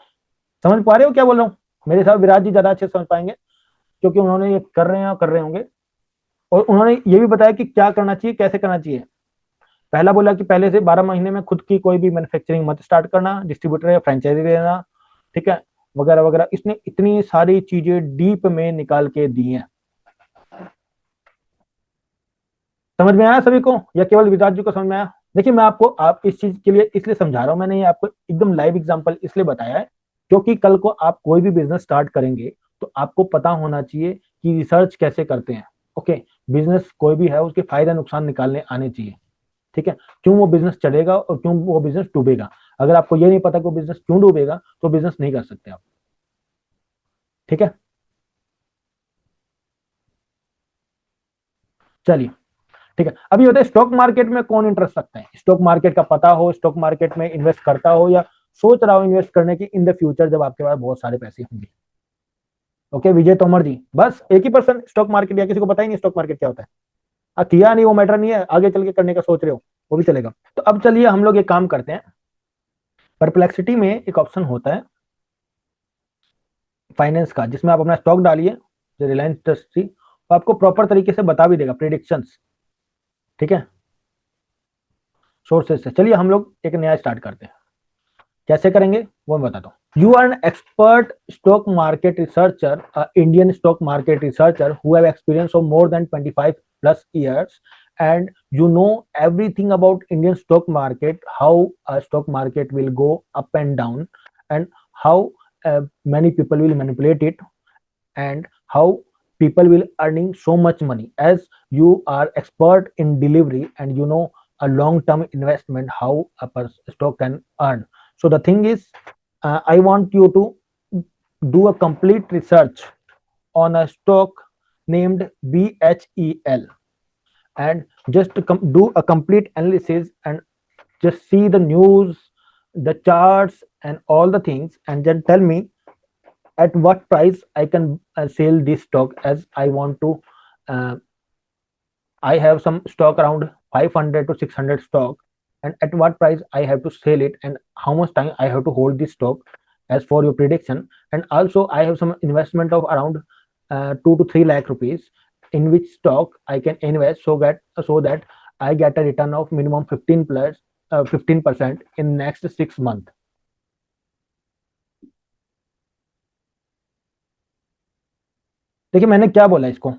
Speaker 1: समझ पा रहे हो क्या बोल रहा हूँ? मेरे साथ विराज जी ज्यादा अच्छे समझ पाएंगे, क्योंकि उन्होंने ये कर रहे हैं और कर रहे होंगे, और उन्होंने ये भी बताया कि क्या करना चाहिए, कैसे करना चाहिए। पहला बोला कि पहले से 12 महीने में खुद की कोई भी मैन्युफैक्चरिंग मत स्टार्ट करना, डिस्ट्रीब्यूटर या फ्रेंचाइजी लेना। ठीक है, वगैरह वगैरह, इसने इतनी सारी चीजें डीप में निकाल के दी हैं। समझ में आया सभी को, या केवल विराज जी को समझ में आया? देखिए, मैं आपको आप इस चीज के लिए इसलिए समझा रहा हूं, मैंने ये आपको एकदम लाइव एग्जांपल इसलिए बताया है, क्योंकि कल को आप कोई भी बिजनेस स्टार्ट करेंगे तो आपको पता होना चाहिए कि रिसर्च कैसे करते हैं। ओके, बिजनेस कोई भी है उसके फायदा नुकसान निकालने आने चाहिए। ठीक है, क्यों वो बिजनेस चलेगा और क्यों वो बिजनेस डूबेगा। अगर आपको ये नहीं पता कि वो बिजनेस क्यों डूबेगा तो बिजनेस नहीं कर सकते आप। ठीक है, चलिए, ठीक है। अभी होता है स्टॉक मार्केट में कौन इंटरेस्ट रखता है, स्टॉक मार्केट का पता हो, स्टॉक मार्केट में इन्वेस्ट करता हो, या सोच रहा हो इन्वेस्ट करने की इन द फ्यूचर जब आपके पास बहुत सारे पैसे होंगे। ओके, विजय तोमर जी, बस एक ही पर्सन स्टॉक मार्केट, या किसी को पता ही नहीं स्टॉक मार्केट क्या होता है? किया नहीं वो मैटर नहीं है, आगे चल के करने का सोच रहे हो वो भी चलेगा। तो अब चलिए हम लोग एक काम करते हैं, परप्लेक्सिटी में एक ऑप्शन होता है फाइनेंस का, जिसमें आप अपना स्टॉक डालिए, जो रिलायंस इंडस्ट्री, वो आपको प्रॉपर तरीके से बता भी देगा प्रिडिक्शंस। ठीक है, सोर्सेज से। चलिए हम लोग एक नया स्टार्ट करते हैं, कैसे करेंगे वो मैं बताता हूँ। You are an expert stock market researcher, Indian stock market researcher who have experience of more than 25 plus years, and you know everything about Indian stock market, how a stock market will go up and down, and how many people will manipulate it, and how people will earning so much money, as you are expert in delivery and you know a long term investment how a stock can earn. So the thing is, I want you to do a complete research on a stock named BHEL, and just to do a complete analysis and just see the news, the charts and all the things, and then tell me at what price I can sell this stock, as I want to uh, I have some stock around 500 to 600 stock. and at what price I have to sell it, and how much time I have to hold this stock as for your prediction. And also I have some investment of around 2 to 3 lakh rupees in which stock I can invest so that I get a return of minimum 15% in next 6 month. देखिए मैंने क्या बोला इसको,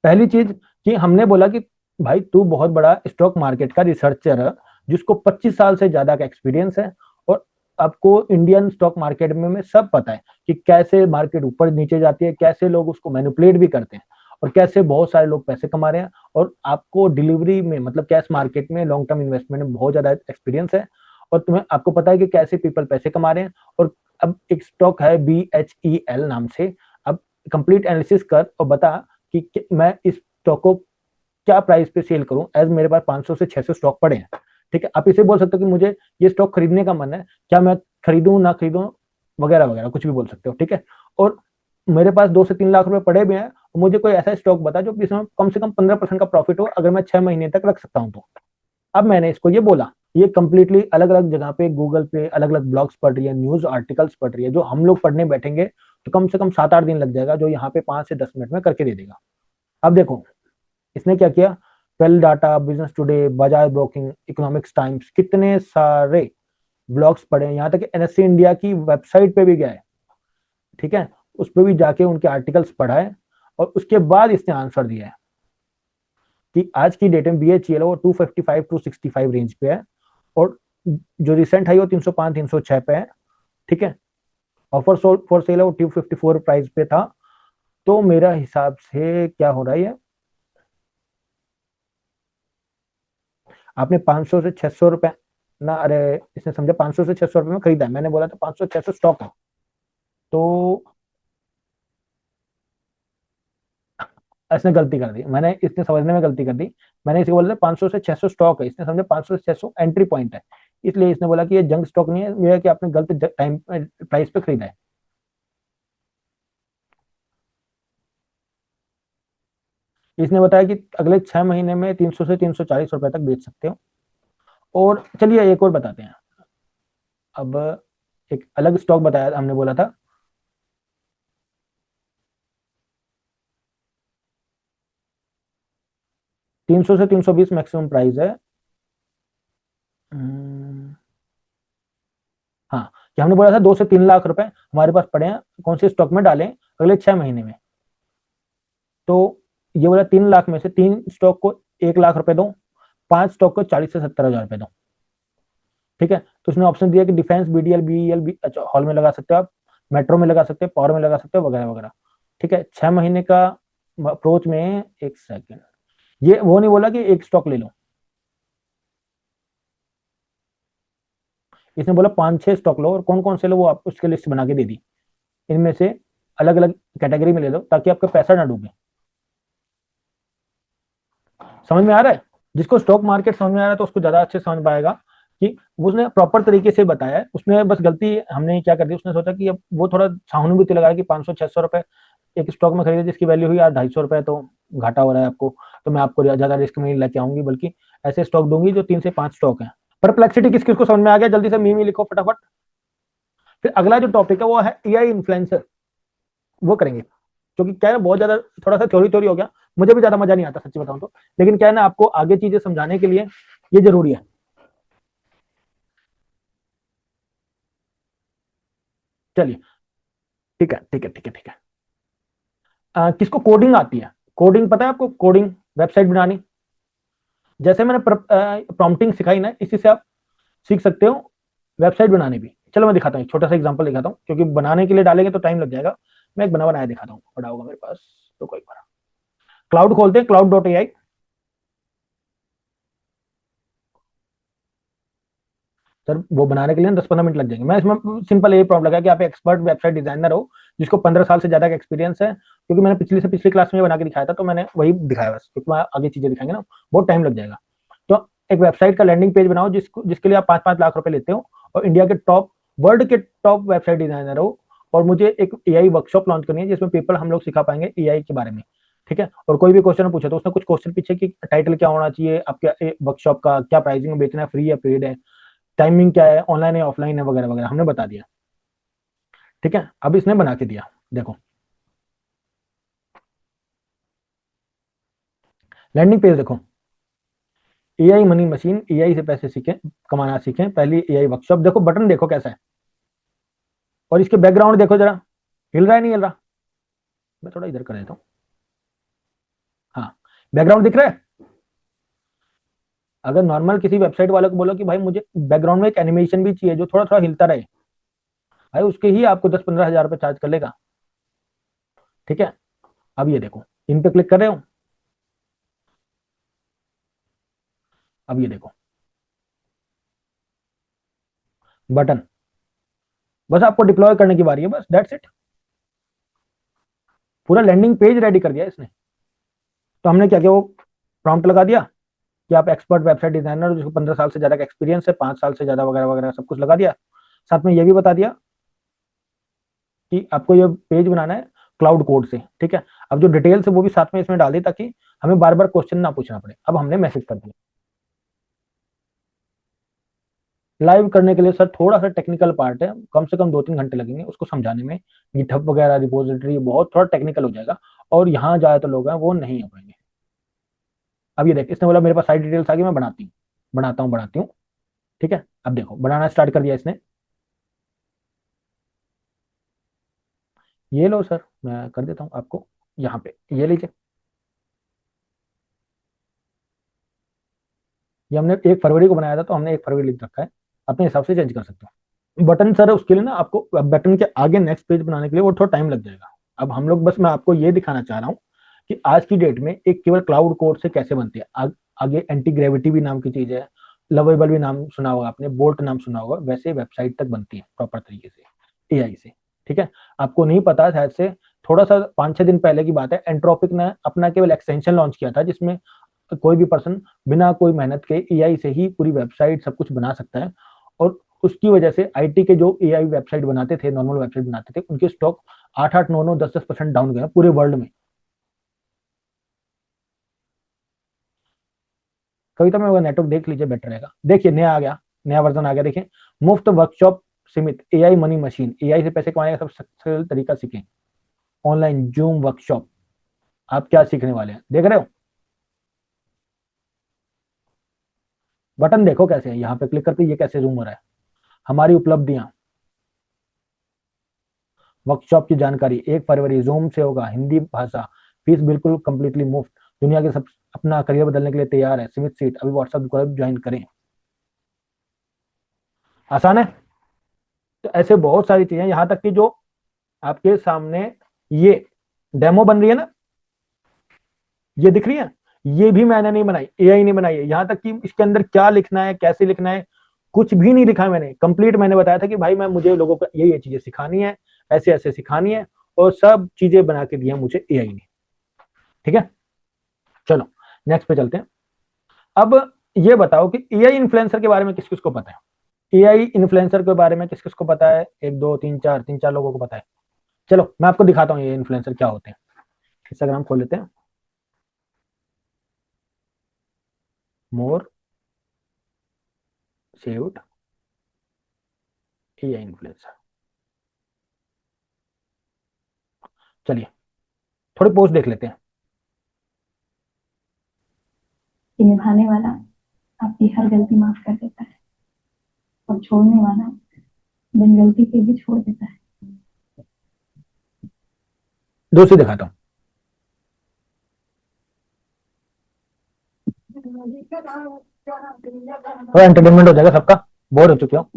Speaker 1: पहली चीज कि हमने बोला कि भाई तू बहुत बड़ा स्टॉक मार्केट का रिसर्चर है जिसको 25 साल से ज्यादा का एक्सपीरियंस है, और आपको इंडियन स्टॉक मार्केट में सब पता है कि कैसे मार्केट ऊपर नीचे जाती है, कैसे लोग उसको मैनिपुलेट भी करते हैं, और कैसे बहुत सारे लोग पैसे कमा रहे हैं। और आपको डिलीवरी में मतलब कैश मार्केट में लॉन्ग टर्म इन्वेस्टमेंट में बहुत ज्यादा एक्सपीरियंस है, और तुम्हें आपको पता है कि कैसे पीपल पैसे कमा रहे हैं। और अब एक स्टॉक है BHEL नाम से, अब कंप्लीट एनालिसिस कर और बता कि मैं इस स्टॉक को क्या प्राइस पे सेल करूं, एज मेरे पास 500 से 600 स्टॉक पड़े हैं। ठीक है, आप इसे बोल सकते हो कि मुझे ये स्टॉक खरीदने का मन है, क्या मैं खरीदूं ना खरीदूं वगैरह वगैरह, कुछ भी बोल सकते हो। ठीक है, और मेरे पास 2 से 3 लाख रुपए पड़े भी हैं, मुझे कोई ऐसा स्टॉक बता जो इसमें कम से कम 15% का प्रॉफिट हो, अगर मैं 6 महीने तक रख सकता हूं तो। अब मैंने इसको ये बोला, ये कंप्लीटली अलग अलग जगह पे गूगल पे अलग अलग ब्लॉग्स पढ़ रही है, न्यूज आर्टिकल्स पढ़ रही है, जो हम लोग पढ़ने बैठेंगे तो कम से कम 7-8 दिन लग जाएगा, जो यहाँ पे 5 से 10 मिनट में करके दे देगा। अब देखो इसने क्या किया, well data, business today, Bajaj broking, economics times, कितने सारे ब्लॉग्स पढ़े, यहाँ तक NSE इंडिया की वेबसाइट पे भी गया है। ठीक है, उस पर भी जाके उनके आर्टिकल्स पढ़ा है, और उसके बाद इसने आंसर दिया है कि आज की डेट में BHEL वो 255 टू 65 रेंज पे है, और जो रिसेंट है वो 305 306 पे है। ठीक है, ऑफर फॉर सेल है वो 254 प्राइस पे था। तो मेरा हिसाब से क्या हो रहा है, आपने 500 से 600 रुपए ना, अरे इसने समझा 500 से 600 रुपए में खरीदा है, मैंने बोला था 500 600 स्टॉक है। तो इसने गलती कर दी, मैंने इसने समझने में गलती कर दी। मैंने इसे बोला था 500 से 600 स्टॉक है, इसने समझा 500 से 600 एंट्री पॉइंट है, इसलिए इसने बोला कि ये जंक स्टॉक नहीं है, ये है कि आपने गलत टाइम प्राइस पे खरीदा है। इसने बताया कि अगले 6 महीने में 300 से 340 रुपए तक बेच सकते हो। और चलिए एक और बताते हैं, अब एक अलग स्टॉक बताया हमने, बोला था 300 से 320 मैक्सिमम प्राइस है। हम्म, हाँ, कि हमने बोला था 2 से 3 लाख रुपए हमारे पास पड़े हैं, कौन से स्टॉक में डालें अगले 6 महीने में। तो ये बोला 3 लाख में से 3 स्टॉक को 1 लाख रुपए दो, 5 स्टॉक को 40 से 70 हजार रुपए दो। ठीक है, तो उसने ऑप्शन दिया कि डिफेंस, BDL, BEL, अच्छा हॉल में लगा सकते हो आप, मेट्रो में लगा सकते हो, पावर में लगा सकते हो, वगैरह वगैरह। ठीक है, 6 महीने का अप्रोच में, एक सेकेंड, ये वो नहीं बोला कि एक स्टॉक ले लो, इसने बोला 5-6 स्टॉक लो, और कौन कौन से लो वो आप उसके लिस्ट बना के दे दी, इनमें से अलग अलग कैटेगरी में ले लो ताकि आपका पैसा ना डूबे। समझ में आ रहा है? जिसको स्टॉक मार्केट समझ में आ रहा है तो उसको ज्यादा अच्छे समझ पाएगा कि उसने प्रॉपर तरीके से बताया है। उसने बस गलती हमने क्या कर दी, उसने सोचा कि अब वो थोड़ा सहानुभूति लगा कि 500-600 रुपए एक स्टॉक में खरीदे जिसकी वैल्यू हुई यार 250 रुपए, तो घाटा हो रहा है आपको, तो मैं आपको ज्यादा रिस्क में नहीं लेके आऊंगी, बल्कि ऐसे स्टॉक दूंगी जो 3 से 5 स्टॉक है। परप्लेक्सिटी किस किस को समझ में आ गया? जल्दी से मी लिखो फटाफट। फिर अगला जो टॉपिक है वो है AI इन्फ्लुएंसर, वो करेंगे, क्योंकि क्या है ना, बहुत ज्यादा थोड़ा सा थ्योरी थ्योरी हो गया, मुझे भी ज्यादा मजा नहीं आता सच्ची बताऊं तो, लेकिन क्या है ना, आपको आगे चीजें समझाने के लिए ये जरूरी है। चलिए, ठीक है ठीक है ठीक है ठीक है। किसको कोडिंग आती है? कोडिंग पता है आपको? कोडिंग, वेबसाइट बनानी, जैसे मैंने प्रॉम्प्टिंग सिखाई ना, इसी से आप सीख सकते हो वेबसाइट बनाने भी। चलो मैं दिखाता हूँ, एक छोटा सा एग्जांपल दिखाता हूँ, क्योंकि बनाने के लिए डालेंगे तो टाइम लग जाएगा। मैं एक बना बनाया दिखाता हूँ, बड़ा होगा मेरे पास तो कोई बार। क्लाउड खोलते हैं, cloud.ai। सर वो बनाने के लिए 10-15 मिनट लग जाएंगे। मैं इसमें सिंपल यही प्रॉब्लम लगा कि आप एक्सपर्ट वेबसाइट डिजाइनर हो जिसको 15 साल से ज्यादा का एक्सपीरियंस है, क्योंकि मैंने पिछली से पिछली क्लास में बना के दिखाया था, तो मैंने वही दिखाया बस, क्योंकि मैं आगे चीजें दिखाएंगे ना बहुत टाइम लग जाएगा। तो एक वेबसाइट का लैंडिंग पेज बनाओ जिसके लिए आप 5-5 लाख रुपए लेते हो, और इंडिया के टॉप, वर्ल्ड के टॉप वेबसाइट डिजाइनर हो, और मुझे एक AI वर्कशॉप लॉन्च करनी है जिसमें पीपल हम लोग सिखा पाएंगे AI के बारे में। ठीक है। और कोई भी क्वेश्चन पूछे तो उसने कुछ क्वेश्चन पीछे की टाइटल क्या होना चाहिए, आपके वर्कशॉप का क्या प्राइसिंग में बेचना है, फ्री है पेड है, टाइमिंग क्या है, ऑनलाइन है ऑफलाइन है, वगैरह वगैरह हमने बता दिया। ठीक है, अब इसने बना के दिया, देखो लैंडिंग पेज देखो, एआई मनी मशीन, एआई से पैसे सीखें, कमाना सीखें, पहली एआई वर्कशॉप। देखो बटन देखो कैसा है, और इसके बैकग्राउंड देखो जरा, हिल रहा है नहीं हिल रहा, मैं थोड़ा इधर कर देता हूँ। हाँ, बैकग्राउंड दिख रहा है। अगर नॉर्मल किसी वेबसाइट वाले को बोलो कि भाई मुझे बैकग्राउंड में एक एनिमेशन भी चाहिए जो थोड़ा थोड़ा हिलता रहे, भाई उसके ही आपको 10-15 हज़ार रुपये चार्ज कर लेगा। ठीक है, अब ये देखो, इन पे क्लिक कर रहे हो, अब ये देखो बटन, बस आपको डिप्लॉय करने की बारी है, बस दैट्स इट। पूरा लैंडिंग पेज रेडी कर दिया इसने। तो हमने क्या किया, वो प्रॉम्प्ट लगा दिया कि आप एक्सपर्ट वेबसाइट डिजाइनर जिसको 15 साल से ज्यादा का एक्सपीरियंस है, 5 साल से ज्यादा, वगैरह वगैरह सब कुछ लगा दिया। साथ में ये भी बता दिया कि आपको ये पेज बनाना है क्लाउड कोड से। ठीक है, अब जो डिटेल्स है वो भी साथ में इसमें डाल दी ताकि हमें बार बार क्वेश्चन ना पूछना पड़े। अब हमने मैसेज कर दिया। लाइव करने के लिए सर थोड़ा सा टेक्निकल पार्ट है, कम से कम 2-3 घंटे लगेंगे उसको समझाने में। गिटहब वगैरह रिपोजिटरी बहुत थोड़ा टेक्निकल हो जाएगा, और यहाँ जाए तो लोग हैं वो नहीं हो पाएंगे। अब ये देख, इसने बोला मेरे पास सारी डिटेल्स आ गई, मैं बनाती हूँ। ठीक है, अब देखो बनाना स्टार्ट कर दिया इसने। ये लो सर, मैं कर देता हूँ आपको, यहाँ पे ये लीजिए। ये हमने 1 फरवरी को बनाया था, तो हमने 1 फरवरी लिख रखा है, अपने हिसाब से चेंज कर सकते हो। बटन सर उसके लिए ना आपको बटन के आगे नेक्स्ट पेज बनाने के लिए वो थोड़ा टाइम लग जाएगा। अब हम लोग, बस मैं आपको ये दिखाना चाह रहा हूँ कि आज की डेट में एक केवल क्लाउड कोड से कैसे बनती है। आगे एंटी ग्रेविटी भी नाम की चीज है, लवेबल भी नाम सुना होगा आपने, बोल्ट नाम सुना होगा, वैसे वेबसाइट तक बनती है प्रॉपर तरीके से एआई से। ठीक है, आपको नहीं पता शायद से, थोड़ा सा 5-6 दिन पहले की बात है, एंट्रोपिक ने अपना केवल एक्सटेंशन लॉन्च किया था जिसमें कोई भी पर्सन बिना कोई मेहनत के एआई से ही पूरी वेबसाइट सब कुछ बना सकता है। और उसकी वजह से आईटी के जो एआई वेबसाइट बनाते थे, नॉर्मल वेबसाइट बनाते थे, उनके स्टॉक 8-8, 9-9, 10-10% डाउन गए पूरे वर्ल्ड में। कभी तो मैं वो नेटवर्क देख लीजिए, बेटर रहेगा। देखिए नया आ गया, नया वर्जन आ गया, देखिए मुफ्त वर्कशॉप सीमित एआई मनी मशीन, एआई से पैसे कमाने का सबसे सरल तरीका सीखें, ऑनलाइन जूम वर्कशॉप। आप क्या सीखने वाले हैं देख रहे हो, बटन देखो कैसे है, यहाँ पे क्लिक करके ये कैसे जूम हो रहा है। हमारी उपलब्धियां, वर्कशॉप की जानकारी, 1 फरवरी जूम से होगा, हिंदी भाषा, फीस बिल्कुल कंप्लीटली मुफ्त, दुनिया के सब अपना करियर बदलने के लिए तैयार है, सीमित सीट, अभी व्हाट्सएप ग्रुप ज्वाइन करें। आसान है। तो ऐसे बहुत सारी चीजें, यहाँ तक कि जो आपके सामने ये डेमो बन रही है ना, ये दिख रही है, ये भी मैंने नहीं बनाई, एआई ने बनाई है। यहाँ तक कि इसके अंदर क्या लिखना है, कैसे लिखना है, कुछ भी नहीं लिखा है मैंने, कंप्लीट मैंने बताया था कि भाई मैं, मुझे लोगों को ये चीजें सिखानी है, ऐसे ऐसे सिखानी है, और सब चीजें बना के दी है मुझे एआई ने। ठीक है, चलो नेक्स्ट पे चलते हैं। अब ये बताओ कि एआई इन्फ्लुएंसर के बारे में किस किस को पता है, एआई इन्फ्लुएंसर के बारे में किस किस को पता है, 1 2 3 4, 3 4 लोगों को पता है। चलो मैं आपको दिखाता हूँ ये इन्फ्लुएंसर क्या होते हैं। इंस्टाग्राम खोल लेते हैं, मोर सेव्ड एआई इन्फ्लुएंसर। चलिए थोड़ी पोस्ट देख लेते हैं।
Speaker 2: कि निभाने वाला आपकी हर गलती माफ कर देता है, और छोड़ने वाला बिन गलती के भी छोड़ देता है।
Speaker 1: दूसरी दिखाता हूँ, थोड़ा एंटरटेनमेंट हो जाएगा सबका, बोर हो चुके हो।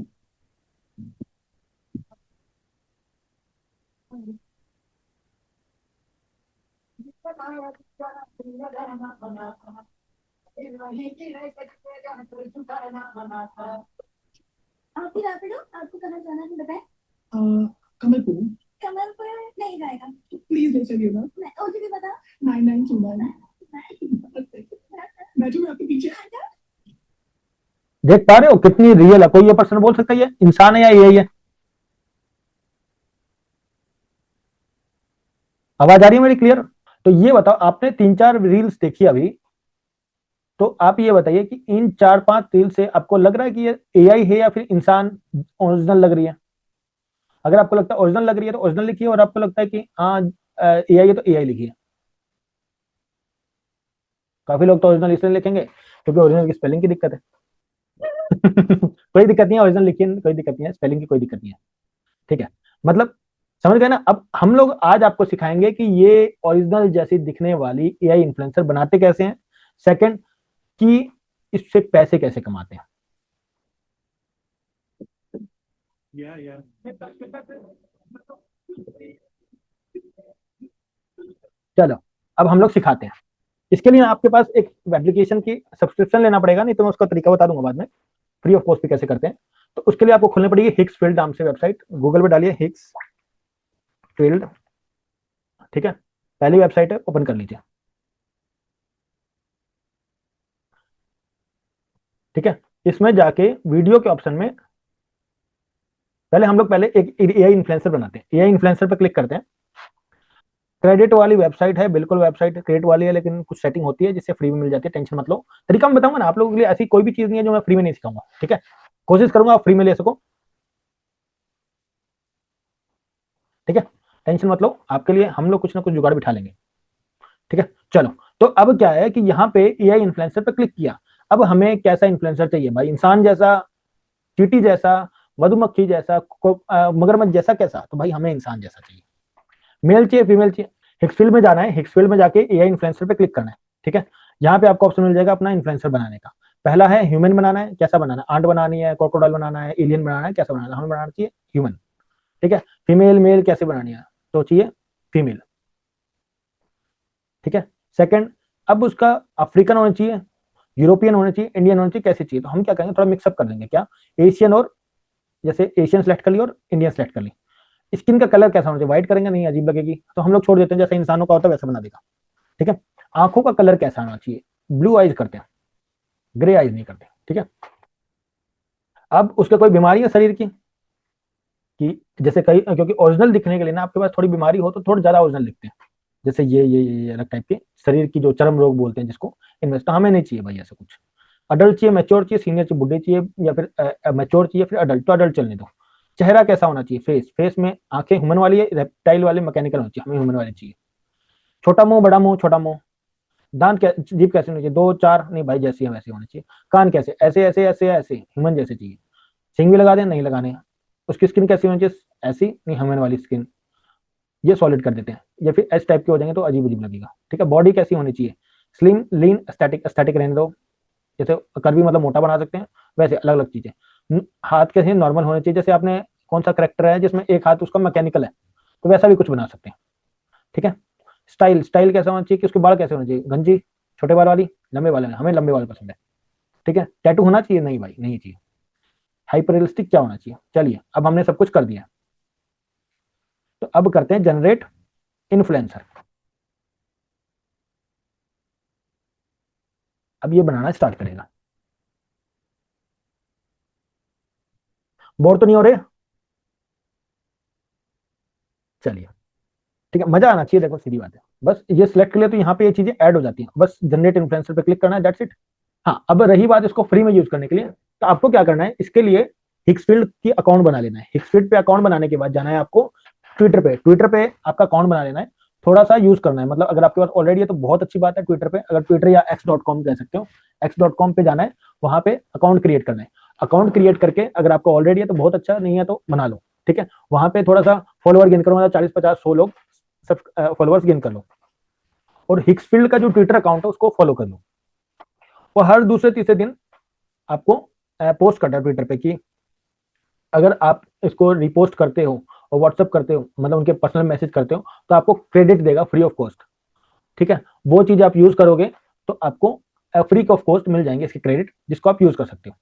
Speaker 2: आपकी रैपिडो आपको कहाँ जाना है बताए। कमलपुर। कमलपुर नहीं जाएगा, प्लीज ले चलिएगा। ओटीपी बता। 9929। बैठो मैं आपके पीछे।
Speaker 1: देख पा रहे हो कितनी रियल है, कोई ये पर्सन बोल सकता है ये इंसान है या एआई है। आवाज आ रही है मेरी क्लियर। तो ये बताओ, आपने 3-4 रील्स देखी अभी, तो आप ये बताइए कि इन 4-5 रील से आपको लग रहा है कि ये एआई है या फिर इंसान ओरिजिनल लग रही है? अगर आपको लगता है ओरिजिनल लग रही है तो ओरिजिनल लिखिए, और आपको लगता है कि हाँ एआई है तो एआई लिखिए। काफी लोग तो ओरिजिनल इसलिए लिखेंगे क्योंकि ओरिजिनल की स्पेलिंग की दिक्कत है। कोई दिक्कत नहीं है, ओरिजिनल लिखिए, कोई दिक्कत नहीं है, स्पेलिंग की कोई दिक्कत नहीं है। ठीक है, मतलब समझ गए ना? अब हम लोग आज आपको सिखाएंगे कि ये ओरिजिनल जैसी दिखने वाली एआई इन्फ्लुएंसर बनाते कैसे हैं। सेकंड, कि इससे पैसे कैसे कमाते हैं। चलो, अब हम लोग सिखाते हैं। इसके लिए आपके पास एक एप्लीकेशन की सब्सक्रिप्शन लेना पड़ेगा, नहीं तो मैं उसका तरीका बता दूंगा बाद में, फ्री ऑफ कॉस्ट पे कैसे करते हैं। तो उसके लिए आपको खोलनी पड़ेगी हिक्स फील्ड नाम से वेबसाइट। गूगल पे डालिए हिक्स फील्ड। ठीक है, पहली वेबसाइट है, ओपन कर लीजिए। ठीक है, इसमें जाके वीडियो के ऑप्शन में पहले हम लोग पहले एक एआई इन्फ्लुएंसर बनाते हैं। एआई इन्फ्लुएंसर पर क्लिक करते हैं। क्रेडिट वाली वेबसाइट है, बिल्कुल वेबसाइट क्रेडिट वाली है, लेकिन कुछ सेटिंग होती है जिससे फ्री में मिल जाती है, टेंशन मत लो। तरीका मैं बताऊंगा ना आप लोगों के लिए, ऐसी कोई भी चीज नहीं है जो मैं फ्री में नहीं सिखाऊंगा। ठीक है, कोशिश करूंगा आप फ्री में ले सको। ठीक है, टेंशन मत लो, आपके लिए हम लोग कुछ ना कुछ जुगाड़ बिठा लेंगे। ठीक है, चलो। तो अब क्या है कि यहाँ पे एआई इन्फ्लुएंसर पे क्लिक किया। अब हमें कैसा इन्फ्लुएंसर चाहिए भाई? इंसान जैसा, चींटी जैसा, मधुमक्खी जैसा, मगरमच्छ जैसा, कैसा? तो भाई हमें इंसान जैसा चाहिए। मेल चाहिए, फीमेल चाहिए? हिक्सफील्ड में जाना है, हिक्सफील्ड में जाके एआई इन्फ्लुएंसर पे क्लिक करना है। ठीक है, यहाँ पे आपको ऑप्शन मिल जाएगा अपना इन्फ्लुएंसर बनाने का। पहला है ह्यूमन बनाना है, कैसा बनाना है? आंट बनानी है, क्रोकोडाइल बनाना है, एलियन बनाना है, कैसा बनाना है? हमें बनाना चाहिए ह्यूमन। ठीक है, फीमेल मेल कैसे बनानी है? तो चाहिए फीमेल। ठीक है, सेकंड, अब उसका अफ्रीकन होना चाहिए, यूरोपियन होना चाहिए, इंडियन होना चाहिए, कैसे चाहिए? तो हम क्या करेंगे, थोड़ा मिक्सअप कर देंगे। क्या? एशियन, और जैसे एशियन सेलेक्ट कर ली और इंडियन सेलेक्ट कर ली। स्किन का कलर कैसा होना चाहिए? व्हाइट करेंगे नहीं, अजीब लगेगी, तो हम लोग छोड़ देते हैं, जैसे इंसानों का होता है वैसा बना देगा। ठीक है, आंखों का कलर कैसा होना चाहिए? ब्लू आइज करते हैं, ग्रे आइज नहीं करते। ठीक है, अब उसके कोई बीमारी है शरीर की, कि जैसे कई, क्योंकि ओरिजिनल दिखने के लिए ना आपके पास थोड़ी बीमारी हो तो थोड़ा ज्यादा ओरिजिनल दिखते हैं, जैसे ये अलग टाइप के शरीर की जो चर्म रोग बोलते हैं जिसको, इनमें तो हमें नहीं चाहिए भाई ऐसा कुछ। अडल्ट चाहिए, मैच्योर चाहिए, सीनियर चाहिए, बुढ़े चाहिए, या फिर मैच्योर चाहिए, फिर अडल्ट? तो अडल्ट चलने दो। चेहरा कैसा होना चाहिए? फेस, फेस में आंखें ह्यूमन वाली है, रेप्टाइल वाली, मैकेनिकल होनी चाहिए? हमें ह्यूमन वाली चाहिए। छोटा मुंह, बड़ा मुंह, छोटा मुंह। दांत जीभ कैसे होनी चाहिए? 2-4 नहीं भाई, जैसी है वैसी होनी चाहिए। कान कैसे? ऐसे ऐसे ऐसे ऐसे, ह्यूमन जैसे चाहिए। सिंग भी लगा दें? नहीं लगाने। उसकी स्किन कैसी होनी चाहिए? ऐसी नहीं, ह्यूमन वाली स्किन। ये सॉलिड कर देते हैं, या फिर एस टाइप के हो जाएंगे तो अजीब अजीब लगेगा। ठीक है, बॉडी कैसी होनी चाहिए? स्लिम, लीन, स्टैटिक? स्टैटिक रहने दो, जैसे कर्वी मतलब मोटा बना सकते हैं, वैसे अलग अलग चीजें। हाथ कैसे? नॉर्मल होने चाहिए, जैसे आपने कौन सा करेक्टर है जिसमें एक हाथ उसका मैकेनिकल है, तो वैसा भी कुछ बना सकते हैं। ठीक है, स्टाइल, स्टाइल कैसा होना चाहिए? कि उसके बाल कैसे होने चाहिए? गंजी, छोटे बाल वाली, लंबे बाल वाली? हमें लंबे बाल पसंद है। ठीक है, टैटू होना चाहिए? नहीं भाई, नहीं चाहिए। हाइपर रियलिस्टिक क्या होना चाहिए? चलिए, अब हमने सब कुछ कर दिया, तो अब करते हैं जनरेट इन्फ्लुएंसर। अब ये बनाना स्टार्ट करेगा। बोर तो नहीं हो रहे? चलिए, ठीक है, मजा आना चाहिए, देखो सीधी बात है। बस ये सिलेक्ट कर लिया तो यहाँ पे ये चीजें ऐड हो जाती हैं, बस जनरेट इन्फ्लुएंसर पे क्लिक करना है, दैट्स इट। हाँ, अब रही बात इसको फ्री में यूज करने के लिए, तो आपको क्या करना है, इसके लिए हिक्सफील्ड की अकाउंट बना लेना है। हिक्सफील्ड पे अकाउंट बनाने के बाद जाना है आपको ट्विटर पे। ट्विटर पे आपका अकाउंट बना लेना है, थोड़ा सा यूज करना है, मतलब अगर आपके पास ऑलरेडी है तो बहुत अच्छी बात है। ट्विटर पे, अगर ट्विटर या x.com कह सकते हो, x.com पे जाना है, वहां पे अकाउंट क्रिएट करना है। अकाउंट क्रिएट करके अगर आपको ऑलरेडी है तो बहुत अच्छा, नहीं है तो बना लो। ठीक है, वहां पे थोड़ा सा फॉलोअर गेन करो, मतलब 40-50-100 लोग सब फॉलोअर्स गेन कर लो, और हिक्सफील्ड का जो ट्विटर अकाउंट है उसको फॉलो कर लो। और हर दूसरे तीसरे दिन आपको पोस्ट करना है ट्विटर पे कि अगर आप इसको रिपोस्ट करते हो और व्हाट्सअप करते हो, मतलब उनके पर्सनल मैसेज करते हो, तो आपको क्रेडिट देगा फ्री ऑफ कॉस्ट। ठीक है, वो चीज आप यूज करोगे तो आपको फ्री ऑफ कॉस्ट मिल जाएंगे इसके क्रेडिट, जिसको आप यूज कर सकते हो।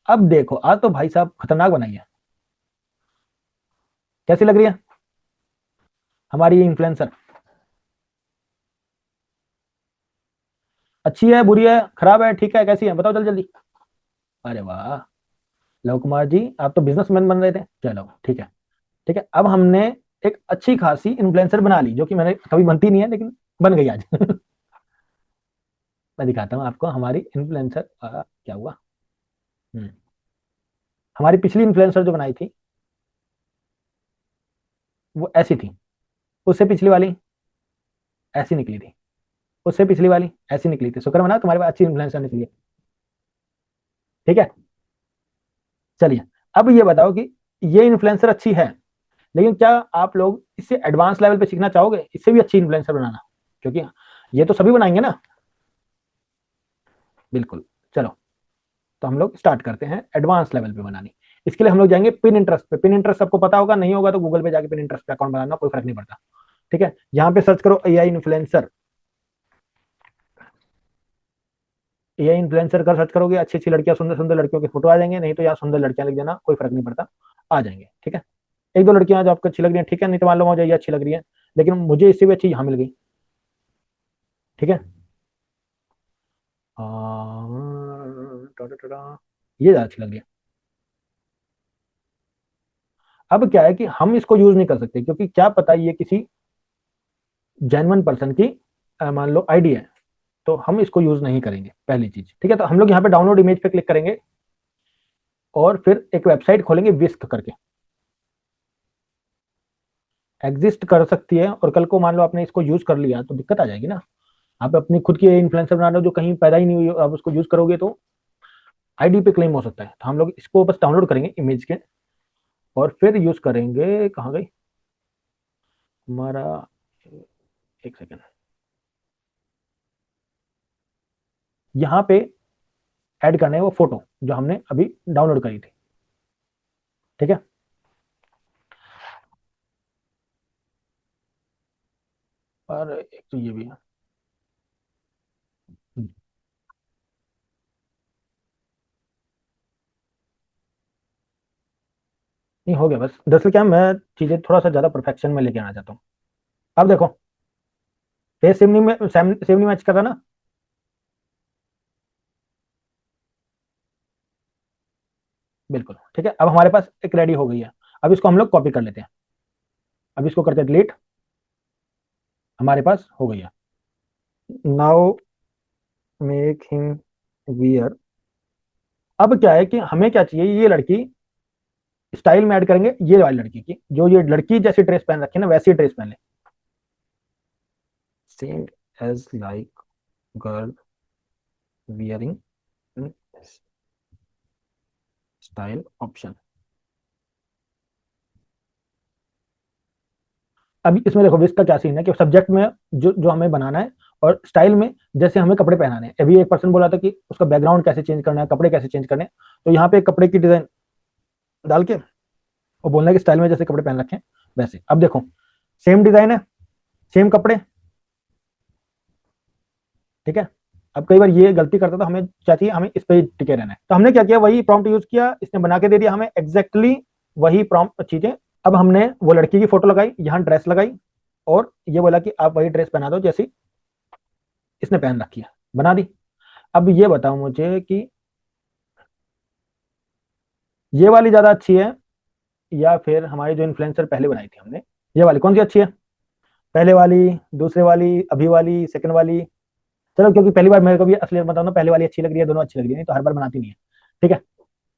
Speaker 1: अब देखो, आज तो भाई साहब खतरनाक बनाई है। कैसी लग रही है हमारी ये इन्फ्लुएंसर? अच्छी है, बुरी है, खराब है, ठीक है, कैसी है बताओ जल्दी जल्दी। अरे वाह, लव कुमार जी आप तो बिजनेसमैन बन रहे थे। चलो ठीक है। ठीक है, अब हमने एक अच्छी खासी इन्फ्लुएंसर बना ली, जो कि मैंने कभी बनती नहीं है लेकिन बन गई आज। मैं दिखाता हूँ आपको हमारी इन्फ्लुएंसर क्या हुआ। हम्म, हमारी पिछली इन्फ्लुएंसर जो बनाई थी वो ऐसी थी, उससे पिछली वाली ऐसी निकली थी, उससे पिछली वाली ऐसी निकली थी। शुक्र मना तुम्हारे पास अच्छी इन्फ्लुएंसर निकली है। ठीक है, चलिए अब ये बताओ कि ये इन्फ्लुएंसर अच्छी है, लेकिन क्या आप लोग इससे एडवांस लेवल पे सीखना चाहोगे, इससे भी अच्छी इन्फ्लुएंसर बनाना? क्योंकि ये तो सभी बनाएंगे ना। बिल्कुल, चलो तो हम लोग स्टार्ट करते हैं एडवांस लेवल पे बनानी। इसके लिए हम लोग जाएंगे पिन इंटरेस्ट पे। पिन इंटरेस्ट सबको पता होगा, नहीं होगा तो गूगल पे जाके पिन इंटरेस्ट पे अकाउंट बनाना, कोई फर्क नहीं पड़ता। ठीक है, यहाँ पे सर्च करो एआई इन्फ्लुएंसर। एआई इन्फ्लुएंसर का सर्च करोगे, अच्छी अच्छी लड़कियां, सुंदर सुंदर लड़कियों की फोटो आ जाएंगे, नहीं तो यहाँ सुंदर लड़कियां लिख देना, कोई फर्क नहीं पड़ता, आ जाएंगे। ठीक है, एक दो लड़कियां जो आपको अच्छी लग रही है, ठीक है, नहीं तो मान लो मुझे ये अच्छी लग रही है, लेकिन मुझे इससे भी अच्छी यहाँ मिल गई। ठीक है, ये ज्यादा अच्छी लग रही है। अब क्या है कि हम इसको यूज नहीं कर सकते, क्योंकि क्या पता ये किसी जेन्युइन पर्सन की मान लो आईडी है, तो हम इसको यूज नहीं करेंगे पहली चीज। ठीक है, तो हम लोग यहाँ पे डाउनलोड इमेज पे क्लिक करेंगे और फिर एक वेबसाइट खोलेंगे विस्क करके। एग्जिस्ट कर सकती है, और कल को मान लो आपने इसको यूज कर लिया तो दिक्कत आ जाएगी ना। आप अपनी खुद की इन्फ्लुएंसर बना रहे हो जो कहीं पैदा ही नहीं हुई, आप उसको यूज करोगे तो आईडी पे क्लेम हो सकता है। तो हम लोग इसको बस डाउनलोड करेंगे इमेज के, और फिर यूज करेंगे। कहाँ गई हमारा, एक सेकेंड, यहाँ पे ऐड करना है वो फोटो जो हमने अभी डाउनलोड करी थी। ठीक है, और एक तो ये भी है। नहीं हो गया बस। दरअसल क्या है, मैं चीजें थोड़ा सा ज्यादा परफेक्शन में लेके आना चाहता हूँ। अब देखो, फेस सेम नहीं में सेम नहीं मैच कर रहा ना। बिल्कुल ठीक है, अब हमारे पास एक रेडी हो गई है। अब इसको हम लोग कॉपी कर लेते हैं। अब इसको करते हैं डिलीट, हमारे पास हो गई है। Now make him wear. अब क्या है कि हमें क्या चाहिए, ये लड़की स्टाइल में ऐड करेंगे ये वाली लड़की की, जो ये लड़की जैसी ड्रेस पहन रखी है ना वैसी ड्रेस पहन ले। Same as like girl wearing style option. अभी इसमें देखो विस्क का क्या सीन है कि सब्जेक्ट में जो जो हमें बनाना है, और स्टाइल में जैसे हमें कपड़े पहनाने हैं। अभी एक पर्सन बोला था कि उसका बैकग्राउंड कैसे चेंज करना है, कपड़े कैसे चेंज करने हैं, तो यहाँ पे एक कपड़े की डिजाइन डाल के वो बोलना है कि स्टाइल में जैसे कपड़े पहन रखे हैं वैसे। अब देखो सेम डिजाइन है, सेम कपड़े। ठीक है, अब कई बार ये गलती करता, तो हमें क्या चाहिए, हमें इस पे टिके रहना है। तो हमने क्या किया, वही प्रॉम्प्ट यूज किया, इसने बना के दे दिया हमें एग्जैक्टली वही प्रॉम्प्ट चीजें। अब हमने वो लड़की की फोटो लगाई, यहाँ ड्रेस लगाई, और ये बोला कि आप वही ड्रेस पहना दो जैसी इसने पहन रखी है, बना दी। अब ये बताओ मुझे कि ये वाली ज्यादा अच्छी है, या फिर हमारी जो इन्फ्लुएंसर पहले बनाई थी हमने, ये वाली कौन सी अच्छी है? पहले वाली, दूसरे वाली, अभी वाली, सेकंड वाली? चलो, क्योंकि पहली बार मेरे को भी असलियत बताऊं ना, पहले वाली अच्छी लग रही है, दोनों अच्छी लग रही है, नहीं तो हर बार बनाती नहीं है। ठीक है,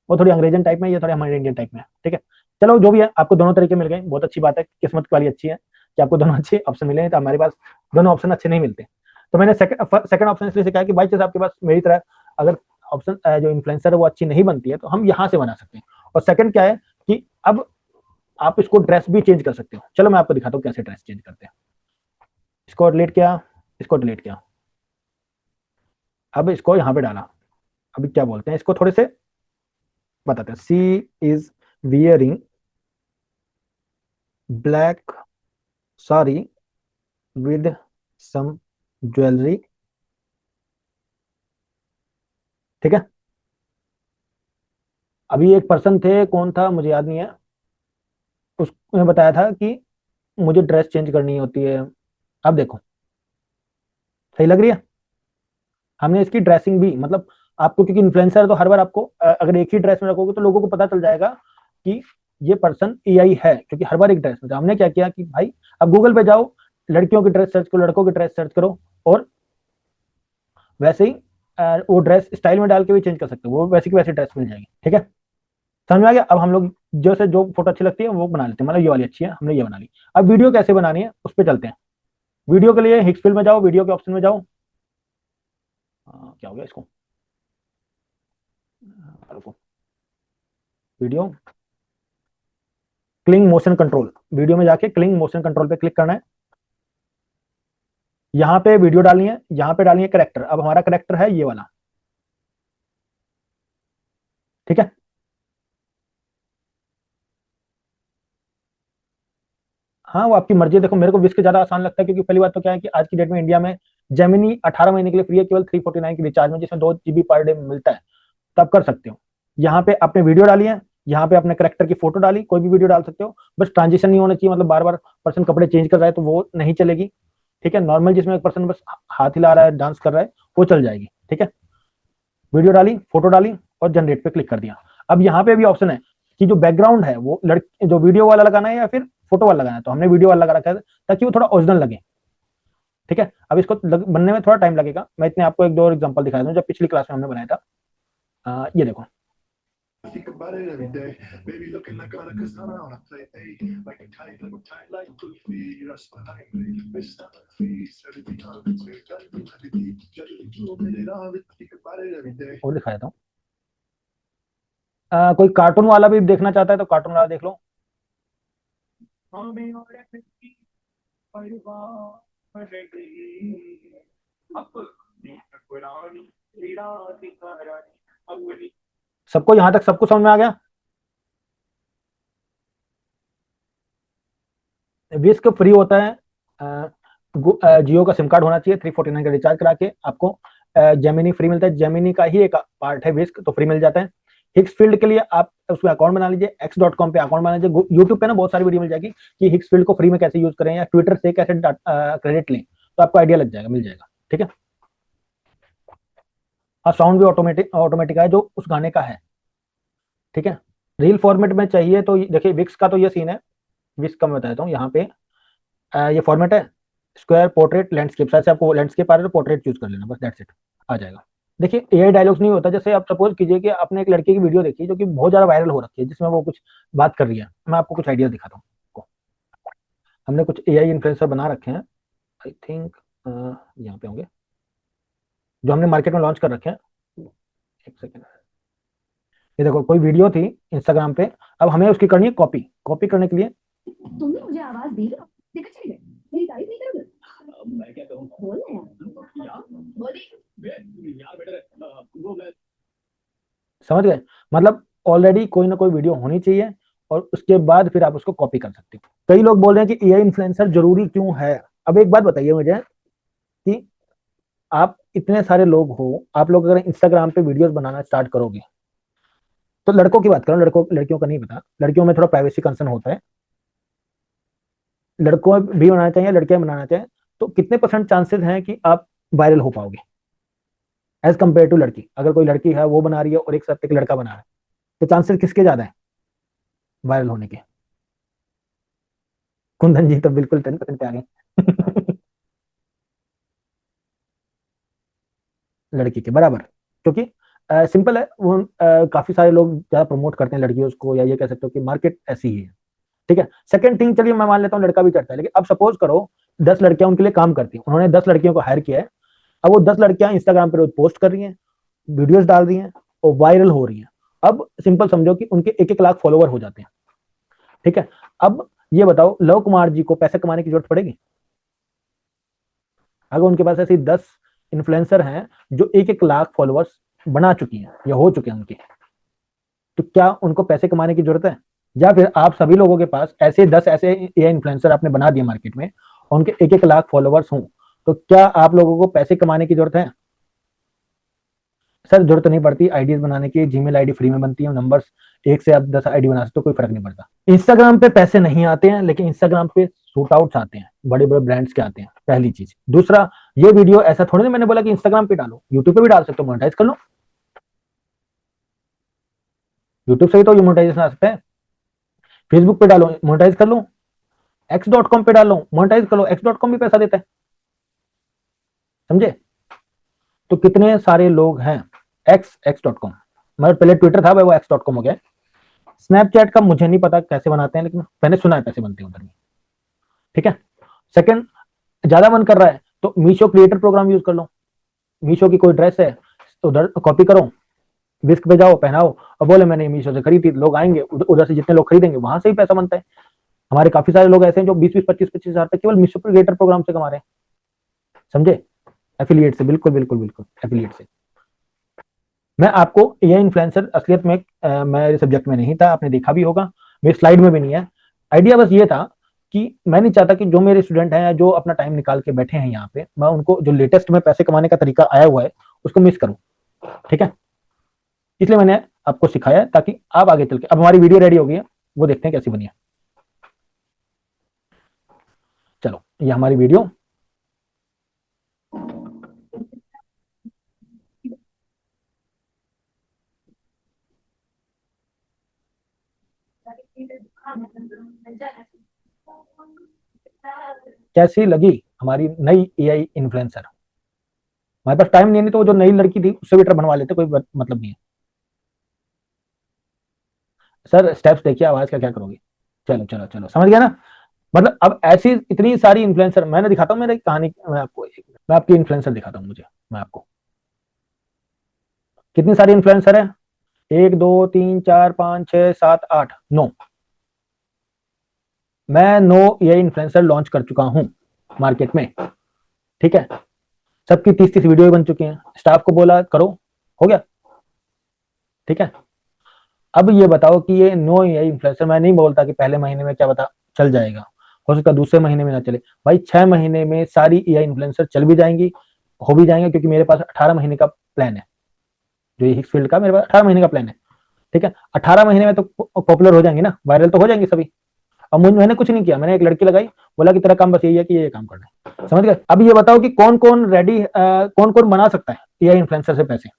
Speaker 1: वो थोड़ी अंग्रेजन टाइप में, ये थोड़ी हमारे इंडियन टाइप में है। ठीक है, चलो जो भी है, आपको दोनों तरीके मिल गए, बहुत अच्छी बात है, किस्मत वाली अच्छी है कि आपको दोनों अच्छे ऑप्शन मिले हैं। तो हमारे पास दोनों ऑप्शन अच्छे नहीं मिलते। तो मैंने सेकंड ऑप्शन इसलिए से कहा कि बाई चांस आपके पास मेरी तरह अगर ऑप्शन जो इन्फ्लुएंसर है वो अच्छी नहीं बनती है, तो हम यहाँ से बना सकते हैं। और सेकंड क्या है कि अब आप इसको ड्रेस भी चेंज कर सकते हो। चलो मैं आपको दिखाता हूँ कैसे ड्रेस चेंज करते हैं। इसको डिलीट किया, इसको डिलीट किया, अब इसको यहाँ पे डाला। अभी क्या बोलते हैं इसको, थोड़े से बताते हैं। She is wearing black sari with some jewellery. ठीक है, अभी एक पर्सन थे, कौन था मुझे याद नहीं है, उसने बताया था कि मुझे ड्रेस चेंज करनी होती है। अब देखो सही लग रही है। हमने इसकी ड्रेसिंग भी, मतलब आपको, क्योंकि इन्फ्लुएंसर तो हर बार आपको अगर एक ही ड्रेस में रखोगे तो लोगों को पता चल जाएगा कि ये पर्सन एआई है, क्योंकि हर बार एक ड्रेस में हमने क्या किया कि भाई अब गूगल पे जाओ, लड़कियों की ड्रेस सर्च करो, लड़कों की ड्रेस सर्च करो, और वैसे ही वो ड्रेस स्टाइल में डाल के भी चेंज कर सकते हो, वो वैसी की वैसी ड्रेस मिल जाएगी। ठीक है, समझ में आ गया। अब हम लोग जो से जो फोटो अच्छी लगती है वो बना लेते हैं, मतलब ये वाली अच्छी है, हमने ये बना ली। अब वीडियो कैसे बनानी है उस पर चलते हैं। वीडियो के लिए हिक्सफिल में जाओ, वीडियो के ऑप्शन में जाओ। क्या हो गया इसको, रुको, video cling motion control, video में जाके क्लिंग मोशन कंट्रोल पे क्लिक करना है। यहाँ पे वीडियो डालनी है, यहाँ पे डालनी है करेक्टर। अब हमारा करेक्टर है ये वाला, ठीक है। हाँ वो आपकी मर्जी है। देखो मेरे को विस्क ज्यादा आसान लगता है, क्योंकि पहली बात तो क्या है कि आज की डेट में इंडिया में जेमिनी 18 महीने के लिए फ्री है, केवल 349 की रिचार्ज में, जिसमें 2 GB पर डे मिलता है, तो आप कर सकते हो। यहाँ पे आपने वीडियो डाली है, यहाँ पे अपने करेक्टर की फोटो डाली, कोई भी वीडियो डाल सकते हो, बस ट्रांजिशन नहीं होना चाहिए, मतलब बार बार पर्सन कपड़े चेंज कर रहा है तो वो नहीं चलेगी। ठीक है, नॉर्मल जिसमें एक पर्सन बस हाथ हिला रहा है, डांस कर रहा है, वो चल जाएगी। ठीक है, वीडियो डाली, फोटो डाली और जनरेट पे क्लिक कर दिया। अब यहाँ पे भी ऑप्शन है कि जो बैकग्राउंड है वो जो वीडियो वाला लगाना है या फिर फोटो वाला लगाना है, तो हमने वीडियो वाला लगा रखा है ताकि वो थोड़ा ओरिजिनल लगे। ठीक है, अब इसको बनने में थोड़ा टाइम लगेगा, मैं इतने आपको एक दो एग्जांपल दिखा दूं, जब पिछली क्लास में हमने बनाया था। ये देखो,
Speaker 2: Think about it every day. Baby looking like a Kazana on a play day. Like a kite, like Goofy. That's what I mean. Miss that face. Everything on the way. Think about it every day.
Speaker 1: और दिखाया था। कोई कार्टून वाला भी देखना चाहता है तो कार्टून वाला देख लो। सबको यहां तक सबको समझ में आ गया? विस्क फ्री होता है, जियो का सिम कार्ड होना चाहिए, 349 का रिचार्ज करा के आपको जेमिनी फ्री मिलता है, जेमिनी का ही एक पार्ट है विस्क, तो फ्री मिल जाता है। हिक्स फील्ड के लिए आप उसमें अकाउंट बना लीजिए, x.com पे अकाउंट बना लीजिए। यूट्यूब पे ना बहुत सारी वीडियो मिल जाएगी कि हिक्स फील्ड को फ्री में कैसे यूज करें, या ट्विटर से कैसे क्रेडिट लें, तो आपको आइडिया लग जाएगा, मिल जाएगा। ठीक है, हाँ साउंड भी ऑटोमेटिक है जो उस गाने का है। ठीक है, रील फॉर्मेट में चाहिए तो देखिए विक्स का तो ये सीन है, विक्स का मैं बताता हूँ। यहाँ पे ये फॉर्मेट है स्क्वायर, पोर्ट्रेट, लैंडस्केप। से आपको लैंडस्केप आ रहा है तो पोर्ट्रेट चूज कर लेना, बस दैट्स इट, आ जाएगा। देखिए एआई डायलॉग्स नहीं होता। जैसे आप सपोज कीजिए कि आपने एक लड़के की वीडियो देखी जो कि बहुत ज्यादा वायरल हो रखी है, जिसमें वो कुछ बात कर रही है, मैं आपको कुछ आइडिया दिखाता हूँ। हमने कुछ एआई इन्फ्लुएंसर बना रखे हैं, आई थिंक यहाँ पे होंगे, जो हमने मार्केट में लॉन्च कर रखे हैं। एक सेकेंड, ये देखो कोई वीडियो थी इंस्टाग्राम पे, अब हमें उसकी करनी है कॉपी। कॉपी करने के लिए
Speaker 2: तुमने मुझे आवाज दी, देखा चली गई, मेरी तारीफ नहीं करोगे? मैं क्या करूं, बोल ना यार, बोली यार बेटा,
Speaker 1: समझ गए? मतलब ऑलरेडी कोई ना कोई वीडियो होनी चाहिए और उसके बाद फिर आप उसको कॉपी कर सकते हो। कई लोग बोल रहे हैं कि एआई इन्फ्लुएंसर जरूरी क्यों है। अब एक बात बताइए मुझे कि आप इतने सारे लोग हो, आप लोग अगर इंस्टाग्राम पे वीडियोस बनाना स्टार्ट करोगे, तो लड़कों की बात करो, लड़कों लड़कियों का नहीं पता, लड़कियों में थोड़ा प्राइवेसी कंसर्न होता है, लड़कों भी बनाना चाहिए, लड़कियां बनाना चाहिए, तो कितने % चांसेस हैं कि आप वायरल हो पाओगे एज कम्पेयर टू लड़की? अगर कोई लड़की है वो बना रही है और एक साथ एक लड़का बना रहा है, तो चांसेस किसके ज्यादा है वायरल होने के? कुंदन जी तो बिल्कुल 10% पे आ गए लड़की के बराबर, क्योंकि सिंपल है वो, काफी सारे लोग ज्यादा प्रमोट करते हैं लड़कियों को, या ये कह सकते हो कि मार्केट ऐसी ही है। ठीक है, सेकंड थिंग, चलिए मैं मान लेता हूँ लड़का भी करता है, लेकिन अब सपोज करो 10 लड़कियां उनके लिए काम करती हैं, उन्होंने 10 लड़कियों को हायर किया है, अब वो 10 लड़कियां इंस्टाग्राम पे रोज पोस्ट कर रही हैं, वीडियोस डाल रही हैं और वायरल हो रही हैं। अब सिंपल समझो कि उनके 1-1 लाख फॉलोवर हो जाते हैं। ठीक है, अब ये बताओ लव कुमार जी को पैसे कमाने की जरूरत पड़ेगी? अगर उनके पास ऐसी 10 इन्फ्लुएंसर हैं जो 1-1 लाख फॉलोअर्स बना चुकी हैं या हो चुके हैं उनके, तो क्या उनको पैसे कमाने की जरूरत है? या फिर आप सभी लोगों के पास ऐसे 10 ऐसे एआई इन्फ्लुएंसर आपने बना दिए मार्केट में और उनके 1-1 लाख फॉलोअर्स हों, तो क्या आप लोगों को पैसे कमाने की जरूरत है? सर जरूरत नहीं पड़ती, आईडीज बनाने की जीमेल आईडी फ्री में बनती है, नंबर्स 1 से आप 10 आईडी बना सकते हो, कोई फर्क नहीं पड़ता। इंस्टाग्राम पे पैसे नहीं आते हैं, लेकिन इंस्टाग्राम पे शूट आउट्स आते हैं, बड़े बड़े ब्रांड्स के आते हैं, पहली चीज। दूसरा, ये वीडियो ऐसा थोड़ी ना मैंने बोला कि इंस्टाग्राम पे डालो, यूट्यूब पे भी डाल सकते हो, मोनेटाइज कर लो, यूट्यूब से ही तो ये मोनेटाइजेशन आ सकता है। फेसबुक पे डालो मोनेटाइज कर लो, x.com पे डालो मोनेटाइज कर लो, x.com भी पैसा देता है, समझे। तो कितने सारे लोग हैं, x.com, मतलब पहले ट्विटर था भाई, वो x.com हो गया। स्नैपचैट का मुझे नहीं पता कैसे बनाते हैं, लेकिन मैंने सुना है पैसे बनते हैं उधर भी, ठीक है। सेकंड, ज्यादा मन कर रहा है तो मीशो क्रिएटर प्रोग्राम यूज कर लो। मीशो की कोई ड्रेस है तो उधर कॉपी करो, विस्क पे जाओ, पहनाओ और बोले मैंने मीशो से खरीदी, लोग आएंगे उधर से, जितने लोग खरीदेंगे वहां से ही पैसा बनता है। हमारे काफी सारे लोग ऐसे हैं जो 20-20, 25-25 हजार केवल मीशो क्रिएटर प्रोग्राम से कमा रहे हैं, समझे। एफिलिएट से, बिल्कुल बिल्कुल बिल्कुल एफिलिएट से। मैं आपको ये इन्फ्लुएंसर असलियत में मेरे सब्जेक्ट में नहीं था, आपने देखा भी होगा, मेरी स्लाइड में भी नहीं है। आइडिया बस ये था कि मैं नहीं चाहता कि जो मेरे स्टूडेंट हैं या जो अपना टाइम निकाल के बैठे हैं यहाँ पे, मैं उनको जो लेटेस्ट में पैसे कमाने का तरीका आया हुआ है उसको मिस करूं, ठीक है। इसलिए मैंने आपको सिखाया ताकि आप आगे चल के, अब हमारी वीडियो रेडी हो गई है, वो देखते हैं कैसी बनी है। चलो ये हमारी वीडियो, कैसी लगी हमारी नई एआई इन्फ्लुएंसर। हमारे पास टाइम नहीं तो वो जो नई लड़की थी उससे भी ट्रक बनवा लेते, कोई मतलब नहीं है। सर स्टेप्स देखिए, आवाज का क्या करोगे। चलो चलो चलो, समझ गया ना। मतलब अब ऐसी इतनी सारी इन्फ्लुएंसर, मैंने दिखाता हूँ मेरी कहानी, मैं आपकी इन्फ्लुएंसर दिखाता हूँ, मुझे, मैं आपको कितनी सारी इन्फ्लुएंसर है, 1 2 3 4 5 6 7 8 9, मैं 9 ये इन्फ्लुएंसर लॉन्च कर चुका हूँ मार्केट में, ठीक है। सबकी 30-30 वीडियो बन चुकी हैं, स्टाफ को बोला करो, हो गया, ठीक है। अब ये बताओ कि ये 9 ये इन्फ्लुएंसर, मैं नहीं बोलता कि पहले महीने में क्या बता चल जाएगा, हो सकता दूसरे महीने में ना चले भाई, 6 महीने में सारी एआई इन्फ्लुएंसर चल भी जाएंगी, हो भी जाएंगे, क्योंकि मेरे पास 18 महीने का प्लान है, जो ये हिक्स फील्ड का मेरे पास 18 महीने का प्लान है, ठीक है। 18 महीने में तो पॉपुलर हो जाएंगे ना, वायरल तो हो जाएंगे सभी। अब मैंने कुछ नहीं किया, मैंने एक लड़की लगाई, बोला कि तेरा काम बस यही है कि ये काम करना है, समझ गए। अब ये बताओ कि कौन कौन रेडी, कौन कौन बना सकता है एआई इन्फ्लुएंसर से पैसे,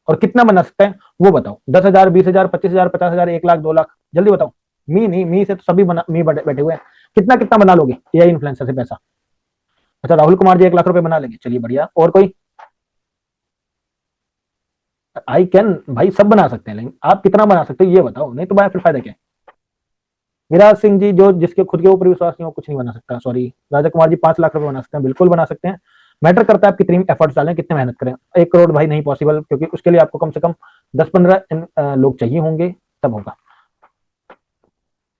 Speaker 1: और कितना बना सकता है वो बताओ। 10,000, 20,000, 25,000, 50,000, 1 लाख, 2 लाख, जल्दी बताओ। मी नहीं, मी से तो सभी बना, मी बैठे हुए हैं। कितना कितना बना लोगे एआई इन्फ्लुएंसर से पैसा। अच्छा राहुल कुमार जी 1 लाख रुपए बना लेंगे, चलिए बढ़िया। और कोई, आई कैन, भाई सब बना सकते हैं, लेकिन आप कितना बना सकते हो ये बताओ, नहीं तो भाई फिर फायदा क्या है। विराज सिंह जी, जो जिसके खुद के ऊपर विश्वास नहीं हो कुछ नहीं बना सकता, सॉरी। राजा कुमार जी 5 लाख रुपए बना सकते हैं, बिल्कुल बना सकते हैं। मैटर करता है आप कितनी एफर्ट्स डालें, कितने मेहनत करें। 1 करोड़ भाई नहीं पॉसिबल, क्योंकि उसके लिए आपको कम से कम 10-15 लोग चाहिए होंगे, तब होगा।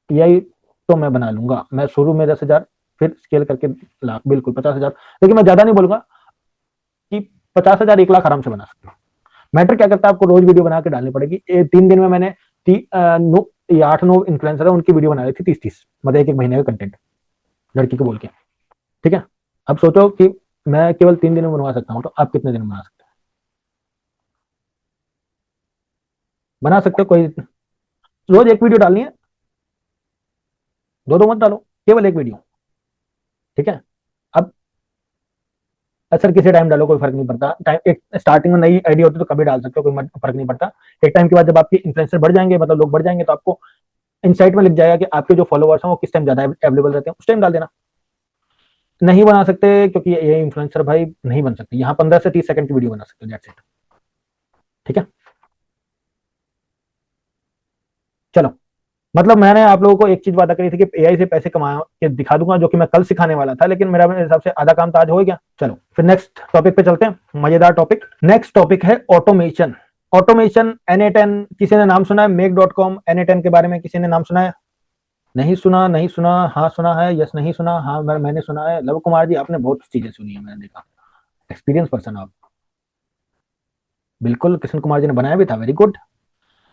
Speaker 1: यही तो मैं बना लूंगा, मैं शुरू में 10,000, फिर स्केल करके लाख, बिल्कुल 50,000, लेकिन मैं ज्यादा नहीं बोलूंगा कि 50,000, 1 लाख आराम से बना सकते हो। मैटर क्या करता है, आपको रोज वीडियो बना के डालनी पड़ेगी। 3 दिन में मैंने 8-9 इन्फ्लुएंसर है उनकी वीडियो बना रही थी, 30-30, मतलब 1-1 महीने का कंटेंट लड़की को बोल के, ठीक है। अब सोचो कि मैं केवल 3 दिन में बनवा सकता हूँ, तो आप कितने दिन में बना सकते हैं। बना सकते हो, कोई रोज एक वीडियो डालनी है, दो दो मत डालो, केवल एक वीडियो, ठीक है। अब सर किसी टाइम डालो कोई फर्क नहीं पड़ता, टाइम एक स्टार्टिंग में नई आइडिया होती है तो कभी डाल सकते हो, कोई फर्क नहीं पड़ता। एक टाइम के बाद जब आपके इन्फ्लुएंसर बढ़ जाएंगे, मतलब लोग बढ़ जाएंगे, तो आपको इनसाइट में लिख जाएगा कि आपके जो फॉलोअर्स हैं वो किस टाइम ज्यादा अवेलेबल रहते हैं, उस टाइम डाल देना। नहीं बना सकते क्योंकि ये इन्फ्लुएंसर भाई नहीं बन सकते, यहाँ 15 से 30 सेकंड की वीडियो बना सकते हो, दैट्स इट, ठीक है। चलो, मतलब मैंने आप लोगों को एक चीज वादा करी थी कि एआई से पैसे कमा के दिखा दूंगा, जो कि मैं कल सिखाने वाला था, लेकिन मेरा मेरे हिसाब से आधा काम तो आज हो गया। चलो फिर नेक्स्ट टॉपिक पे चलते हैं, मजेदार टॉपिक। नेक्स्ट टॉपिक है ऑटोमेशन। ऑटोमेशन, N8N, किसी ने नाम सुना है? Make.com, N8N के बारे में किसी ने नाम सुना है? नहीं सुना, नहीं सुना, हाँ सुना है, यस नहीं सुना, हाँ मैंने सुना है। लव कुमार जी आपने बहुत चीजें सुनी है, मैंने देखा, एक्सपीरियंस पर्सन आप, बिल्कुल। कृष्ण कुमार जी ने बनाया भी था, वेरी गुड।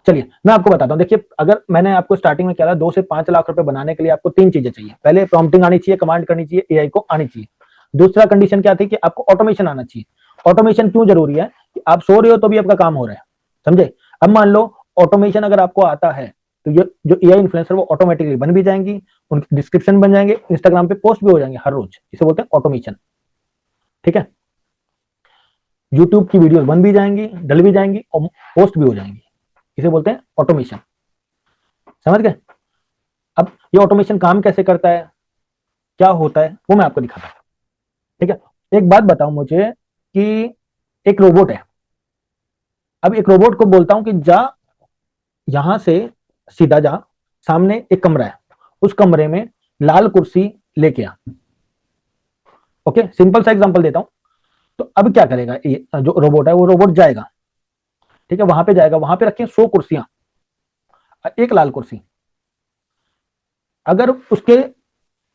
Speaker 1: चलिए मैं आपको बताता हूँ, देखिए अगर मैंने आपको स्टार्टिंग में क्या था, 2 से 5 लाख रुपए बनाने के लिए आपको 3 चीजें चाहिए। पहले प्रॉम्प्टिंग आनी चाहिए, कमांड करनी चाहिए, एआई को आनी चाहिए। दूसरा कंडीशन क्या थी कि आपको ऑटोमेशन आना चाहिए। ऑटोमेशन क्यों जरूरी है कि आप सो रहे हो तो भी आपका काम हो रहा है, समझे। अब मान लो ऑटोमेशन अगर आपको आता है तो ये जो एआई इन्फ्लुएंसर वो ऑटोमेटिकली बन भी जाएंगी, उनकी डिस्क्रिप्शन बन जाएंगे, इंस्टाग्राम पे पोस्ट भी हो जाएंगे हर रोज, इसे बोलते हैं ऑटोमेशन, ठीक है। यूट्यूब की वीडियोस बन भी जाएंगी, डल भी जाएंगी और पोस्ट भी हो जाएंगी, इसे बोलते हैं ऑटोमेशन, समझ गए। अब ये ऑटोमेशन काम कैसे करता है, क्या होता है, वो मैं आपको दिखाता हूँ। ठीक है, एक बात बताओ मुझे कि एक रोबोट है, अब एक रोबोट को बोलता हूं कि जा यहां से सीधा जा, सामने एक कमरा है, उस कमरे में लाल कुर्सी लेके आ। ओके, सिंपल सा एग्जांपल देता हूं। तो अब क्या करेगा ये जो रोबोट है, वो रोबोट जाएगा, ठीक है, वहां पे जाएगा, वहां पे रखी 100 कुर्सियां, एक लाल कुर्सी। अगर उसके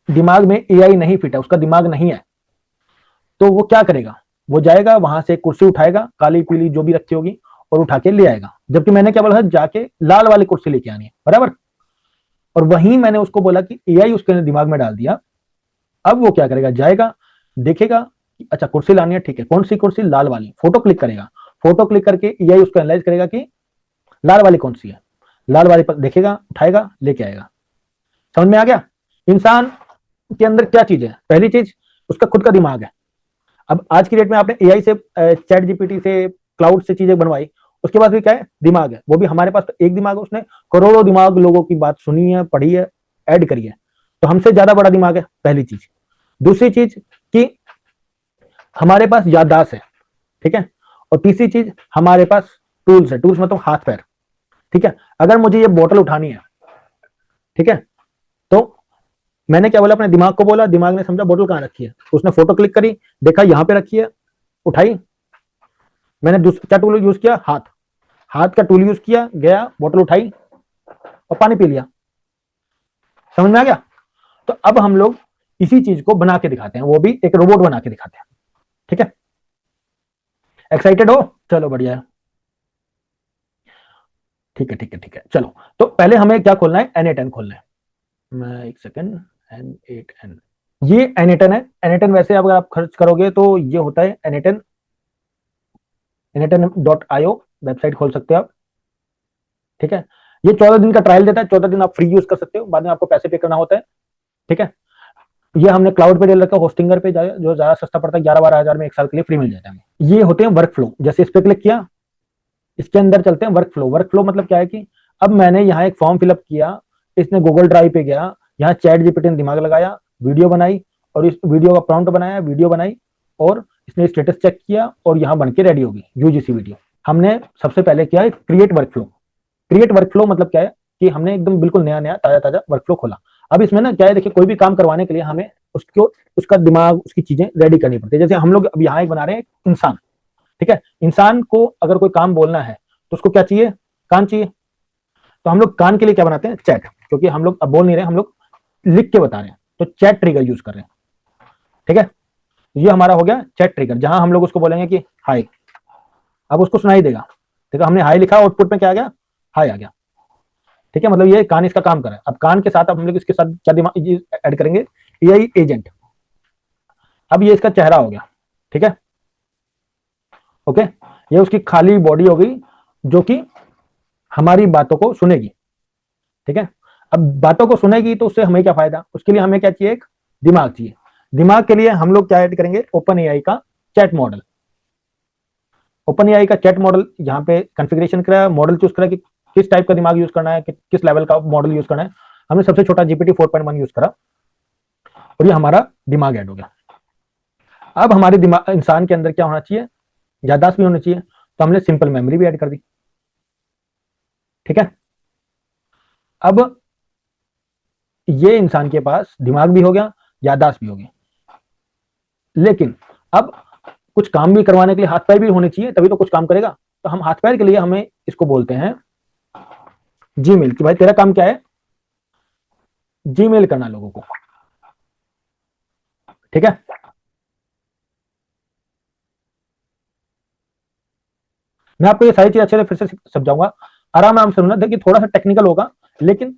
Speaker 1: दिमाग में एआई नहीं फिट है, उसका दिमाग नहीं है, तो वो क्या करेगा, वो जाएगा वहां से कुर्सी उठाएगा, काली पीली जो भी रखी होगी, और उठा के ले आएगा। जबकि मैंने क्या बोला था, जाके लाल वाली कुर्सी लेके आनी है, बराबर। और वहीं मैंने उसको बोला कि एआई उसके दिमाग में डाल दिया। अब वो क्या करेगा, जाएगा, देखेगा कि अच्छा कुर्सी लानी है, ठीक है, कौन सी कुर्सी, लाल वाली, फोटो क्लिक करेगा, फोटो क्लिक करके एआई उसको एनालाइज करेगा कि लाल वाली कौन सी है, लाल वाली पर देखेगा, उठाएगा, लेके आएगा। समझ में आ गया। इंसान के अंदर क्या चीज है, पहली चीज उसका खुद का दिमाग है। अब आज की डेट में आपने एआई से, चैट जीपीटी से, क्लाउड से चीजें बनवाई, उसके बाद भी क्या है, दिमाग है। वो भी हमारे पास तो एक दिमाग है, उसने करोड़ों दिमाग लोगों की बात सुनी है, पढ़ी है, ऐड करी है, तो हमसे ज्यादा बड़ा दिमाग है, पहली चीज। दूसरी चीज कि हमारे पास याददाश्त है, ठीक है। और तीसरी चीज हमारे पास टूल्स है, टूल्स मतलब हाथ पैर, ठीक है। अगर मुझे ये बोतल उठानी है, ठीक है, तो मैंने क्या बोला, अपने दिमाग को बोला, दिमाग ने समझा बोतल कहां रखी है, उसने फोटो क्लिक करी, देखा यहां पे रखी है, उठाई। मैंने क्या टूल यूज किया, हाथ, हाथ का टूल यूज किया, गया बोतल उठाई और पानी पी लिया। समझ में आ गया। तो अब हम लोग इसी चीज को बना के दिखाते हैं, वो भी एक रोबोट बना के दिखाते हैं। ठीक है, एक्साइटेड हो, चलो बढ़िया है, ठीक है ठीक है ठीक है। चलो, तो पहले हमें क्या खोलना है, N8N खोलना है। मैं एक सेकंड, N8N, ये N8N है। N8N वैसे अगर आप खर्च करोगे तो ये होता है N8N, N8N.io वेबसाइट खोल सकते हो आप। ठीक है, ये 14 दिन का ट्रायल देता है, 14 दिन आप फ्री यूज कर सकते हो, बाद में आपको पैसे पे करना होता है। ठीक है, ये हमने क्लाउड पे ले रखा है, होस्टिंगर पे जो ज्यादा सस्ता पड़ता है, 11-12 हजार में एक साल के लिए फ्री मिल जाता है। ये होते हैं वर्क फ्लो, जैसे इस पे क्लिक किया, इसके अंदर चलते हैं वर्क फ्लो। वर्क फ्लो मतलब क्या है कि अब मैंने यहाँ एक फॉर्म फिलअप किया, इसने गूगल ड्राइव पे गया, यहाँ चैट जीपीटी ने दिमाग लगाया, वीडियो बनाई, और इस वीडियो का प्रॉम्प्ट बनाया, वीडियो बनाई, और इसने स्टेटस चेक किया, और यहाँ बन के रेडी होगी यूजीसी वीडियो। हमने सबसे पहले किया है create work flow. Create work flow मतलब क्या है कि हमने एकदम बिल्कुल नया नया ताजा ताजा वर्क फ्लो खोला। अब इसमें ना क्या है, देखिए, कोई भी काम करवाने के लिए हमें उसको, उसका दिमाग, उसकी चीजें रेडी करनी पड़ती है। जैसे हम लोग अब यहाँ एक बना रहे हैं इंसान, ठीक है, इंसान को अगर कोई काम बोलना है तो उसको क्या चाहिए, कान चाहिए। तो हम लोग कान के लिए क्या बनाते हैं, चैट, क्योंकि हम लोग अब बोल नहीं रहे, हम लोग लिख के बता रहे हैं, तो चैट ट्रिगर यूज कर रहे हैं। ठीक है, ये हमारा हो गया चैट ट्रिगर, जहां हम लोग उसको बोलेंगे कि हाय, अब उसको सुनाई देगा। ठीक है, हमने हाय लिखा, आउटपुट में क्या आ गया, हाय आ गया। ठीक है, मतलब ये कान इसका काम कर रहा है। अब कान के साथ अब हम लोग इसके साथ क्या दिमाग ऐड करेंगे, एआई एजेंट। अब ये इसका चेहरा हो गया, ठीक है, ओके, ये उसकी खाली बॉडी हो गई जो कि हमारी बातों को सुनेगी। ठीक है, अब बातों को सुनेगी तो उससे हमें क्या फायदा, उसके लिए हमें क्या चाहिए, एक दिमाग चाहिए। दिमाग के लिए हम लोग क्या ऐड करेंगे, ओपन एआई का चैट मॉडल। ओपन एआई का चैट मॉडल, यहाँ पे कॉन्फ़िगरेशन करा, मॉडल चूज करा कि किस टाइप का दिमाग यूज करना है, किस लेवल का मॉडल यूज करना है। हमने सबसे छोटा जीपीटी 4.1 यूज करा, और ये हमारा दिमाग ऐड हो गया। अब हमारे दिमाग, इंसान के अंदर क्या होना चाहिए, याददाश्त भी होनी चाहिए, तो हमने सिंपल मेमोरी भी ऐड कर दी। ठीक है, अब ये इंसान के पास दिमाग भी हो गया, याददाश्त भी हो गई, लेकिन अब कुछ काम भी करवाने के लिए हाथ पैर भी होने चाहिए, तभी तो कुछ काम करेगा। तो हम हाथ पैर के लिए हमें इसको बोलते हैं जीमेल, कि भाई तेरा काम क्या है, जीमेल करना लोगों को। ठीक है, मैं आपको ये सारी चीज अच्छे से फिर से समझाऊंगा, आराम से सुनना। देखिए, थोड़ा सा टेक्निकल होगा, लेकिन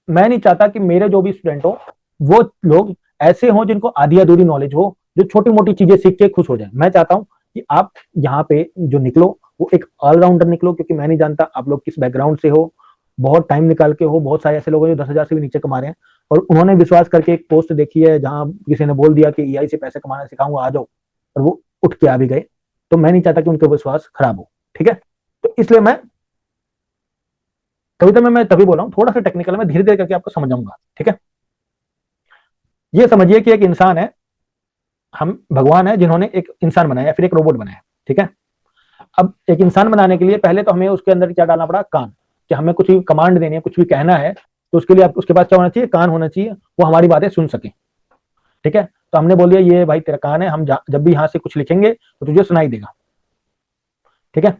Speaker 1: मैं नहीं चाहता कि मेरे जो भी स्टूडेंट हो वो लोग ऐसे हों जिनको आधी अधूरी नॉलेज हो, जो छोटी मोटी चीजें सीख के खुश हो जाए। मैं चाहता हूं कि आप यहाँ पे जो निकलो वो एक ऑलराउंडर निकलो, क्योंकि मैं नहीं जानता आप लोग किस बैकग्राउंड से हो, बहुत टाइम निकाल के हो। बहुत सारे ऐसे लोग हैं जो 10,000 से भी नीचे कमा रहे हैं, और उन्होंने विश्वास करके एक पोस्ट देखी है जहां किसी ने बोल दिया कि एआई से पैसे कमाना सिखाऊंगा, आ जाओ, और वो उठ के आ भी गए। तो मैं नहीं चाहता कि उनका विश्वास खराब हो। ठीक है, तो इसलिए मैं कविता में मैं तभी बोल रहा हूँ, थोड़ा सा टेक्निकल है, मैं धीरे धीरे करके आपको समझाऊंगा, ठीक है। ये समझिए कि एक इंसान है, हम भगवान है जिन्होंने एक इंसान बनाया या फिर एक रोबोट बनाया, ठीक है। अब एक इंसान बनाने के लिए पहले तो हमें उसके अंदर क्या डालना पड़ा, कान, कि हमें कुछ भी कमांड देनी है, कुछ भी कहना है, तो उसके लिए उसके पास क्या होना चाहिए, कान होना चाहिए, वो हमारी बातें सुन सके, ठीक है। तो हमने बोल दिया ये भाई तेरा कान है, हम जब भी यहां से कुछ लिखेंगे तो तुझे सुनाई देगा, ठीक है।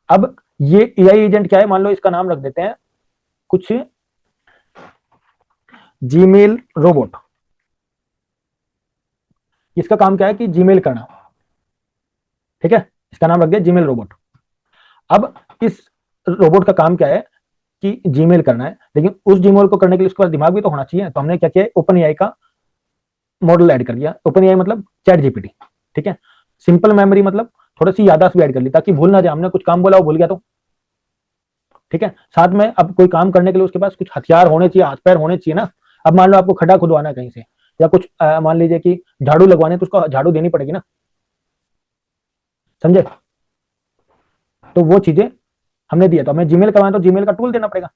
Speaker 1: अब ये एआई एजेंट क्या है, मान लो इसका नाम रख देते हैं कुछ जीमेल रोबोट। इसका काम क्या है कि जीमेल करना, ठीक है, इसका नाम रख दिया जीमेल रोबोट। अब इस रोबोट का काम क्या है कि जीमेल करना है, लेकिन उस जीमेल को करने के लिए उसके पास दिमाग भी तो होना चाहिए। तो हमने क्या किया, ओपन एआई का मॉडल ऐड कर दिया। ओपन एआई मतलब चैट जीपीटी, ठीक है। सिंपल मेमोरी मतलब थोड़ी सी याददाश्त भी ऐड कर ली ताकि भूल ना जाए, हमने कुछ काम बोला वो भूल गया तो, ठीक है। साथ में अब कोई काम करने के लिए उसके पास कुछ हथियार होने चाहिए, हाथ पैर होने चाहिए ना। अब मान लो आपको खड्डा खुदवाना है कहीं से, या कुछ मान लीजिए कि झाड़ू लगवाने, तो उसको झाड़ू देनी पड़ेगी ना, समझे। तो वो चीजें हमने दिया, तो हमें जीमेल करवाना तो जीमेल का टूल देना पड़ेगा,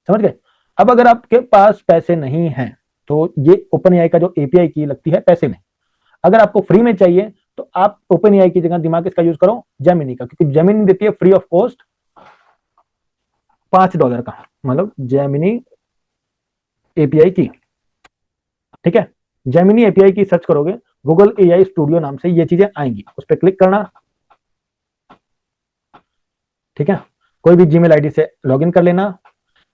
Speaker 1: समझ गए। अब अगर आपके पास पैसे नहीं हैं तो ये ओपन एआई का जो एपीआई की लगती है पैसे में। अगर आपको फ्री में चाहिए तो आप ओपन एआई की जगह दिमाग इसका यूज करो जेमिनी का, क्योंकि जेमिनी देती है फ्री ऑफ कॉस्ट $5 का, मतलब जेमिनी एपीआई की, ठीक है। जेमिनी एपीआई की सर्च करोगे, गूगल एआई स्टूडियो नाम से ये चीजें आएंगी, उस पर क्लिक करना, ठीक है। कोई भी जीमेल आईडी से लॉगिन कर लेना,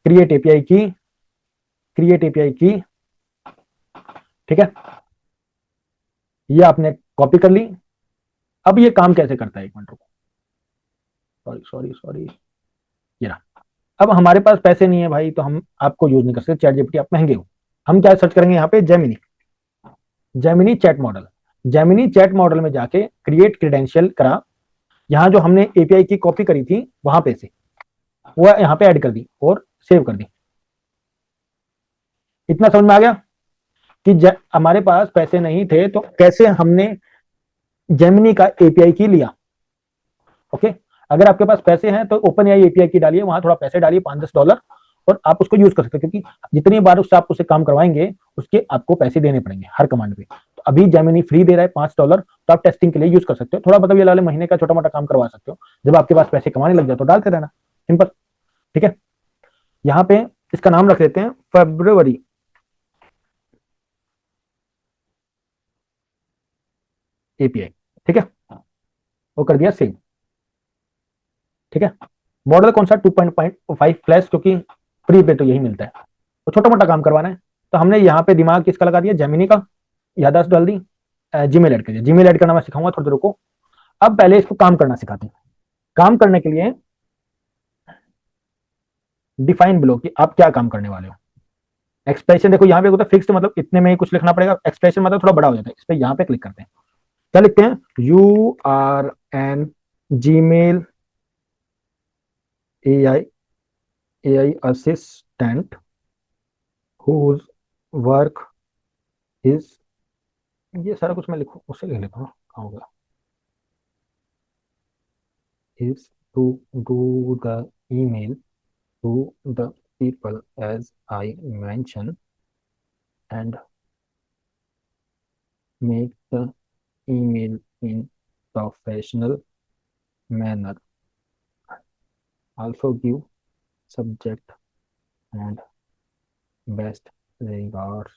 Speaker 1: क्रिएट एपीआई की, क्रिएट एपीआई की, ठीक है। ये आपने कॉपी कर ली। अब ये काम कैसे करता है, एक मिनट रुको, सॉरी सॉरी सॉरी, ये रहा। अब हमारे पास पैसे नहीं है भाई, तो हम आपको यूज नहीं कर सकते चैट जीपीटी, आप महंगे हो। हम क्या सर्च करेंगे यहाँ पे, Gemini, Gemini chat model. Gemini chat model में जाके क्रिएट क्रेडेंशियल करा, यहाँ जो हमने एपीआई की कॉपी करी थी वहां पे से वो यहाँ पे ऐड कर दी और सेव कर दी। इतना समझ में आ गया कि हमारे पास पैसे नहीं थे तो कैसे हमने जेमिनी का एपीआई की लिया, ओके। अगर आपके पास पैसे हैं तो ओपन एआई एपीआई की डालिए, वहां थोड़ा पैसे डालिए, $5-10, और आप उसको यूज कर सकते हैं, क्योंकि जितनी बार उससे आप उसे काम करवाएंगे उसके आपको पैसे देने पड़ेंगे हर कमांड पे। तो अभी जेमिनी फ्री दे रहा है $5, तो आप टेस्टिंग के लिए यूज कर सकते हो, थोड़ा मतलब ये वाले महीने का छोटा मोटा काम करवा सकते हो। जब आपके पास पैसे कमाने लग जाए तो डालते रहना, सिंपल, ठीक है। यहाँ पे इसका नाम रख देते हैं फरवरी एपीआई, ठीक है। वो कर दिया सेव, ठीक है। मॉडल कौन सा, 2.5 प्लस, क्योंकि फ्री पे तो यही मिलता है, तो छोटा मोटा काम करवाना है। तो हमने यहाँ पे दिमाग किसका लगा दिया, जेमिनी का, याददाश्त डाल दी, जीमेल ऐड कर दिया। जीमेल ऐड करना मैं सिखाऊंगा थोड़ी देर को। अब पहले इसको काम करना सिखाते हैं। काम करने के लिए डिफाइन बिलो कि आप क्या काम करने वाले हो। एक्सप्रेशन देखो यहाँ पे होता है फिक्स्ड, मतलब इतने में ही कुछ लिखना पड़ेगा। एक्सप्रेशन मतलब थोड़ा बड़ा हो जाता है, इस पे यहाँ पे क्लिक करते हैं, क्या लिखते हैं, you are an Gmail AI AI assistant whose work is, ये सारा कुछ मैं लिखूं उससे लिख लेता हूँ, कहाँ होगा, is to do the email to the people as I mentioned and make the email in professional manner. Also give subject and best regards,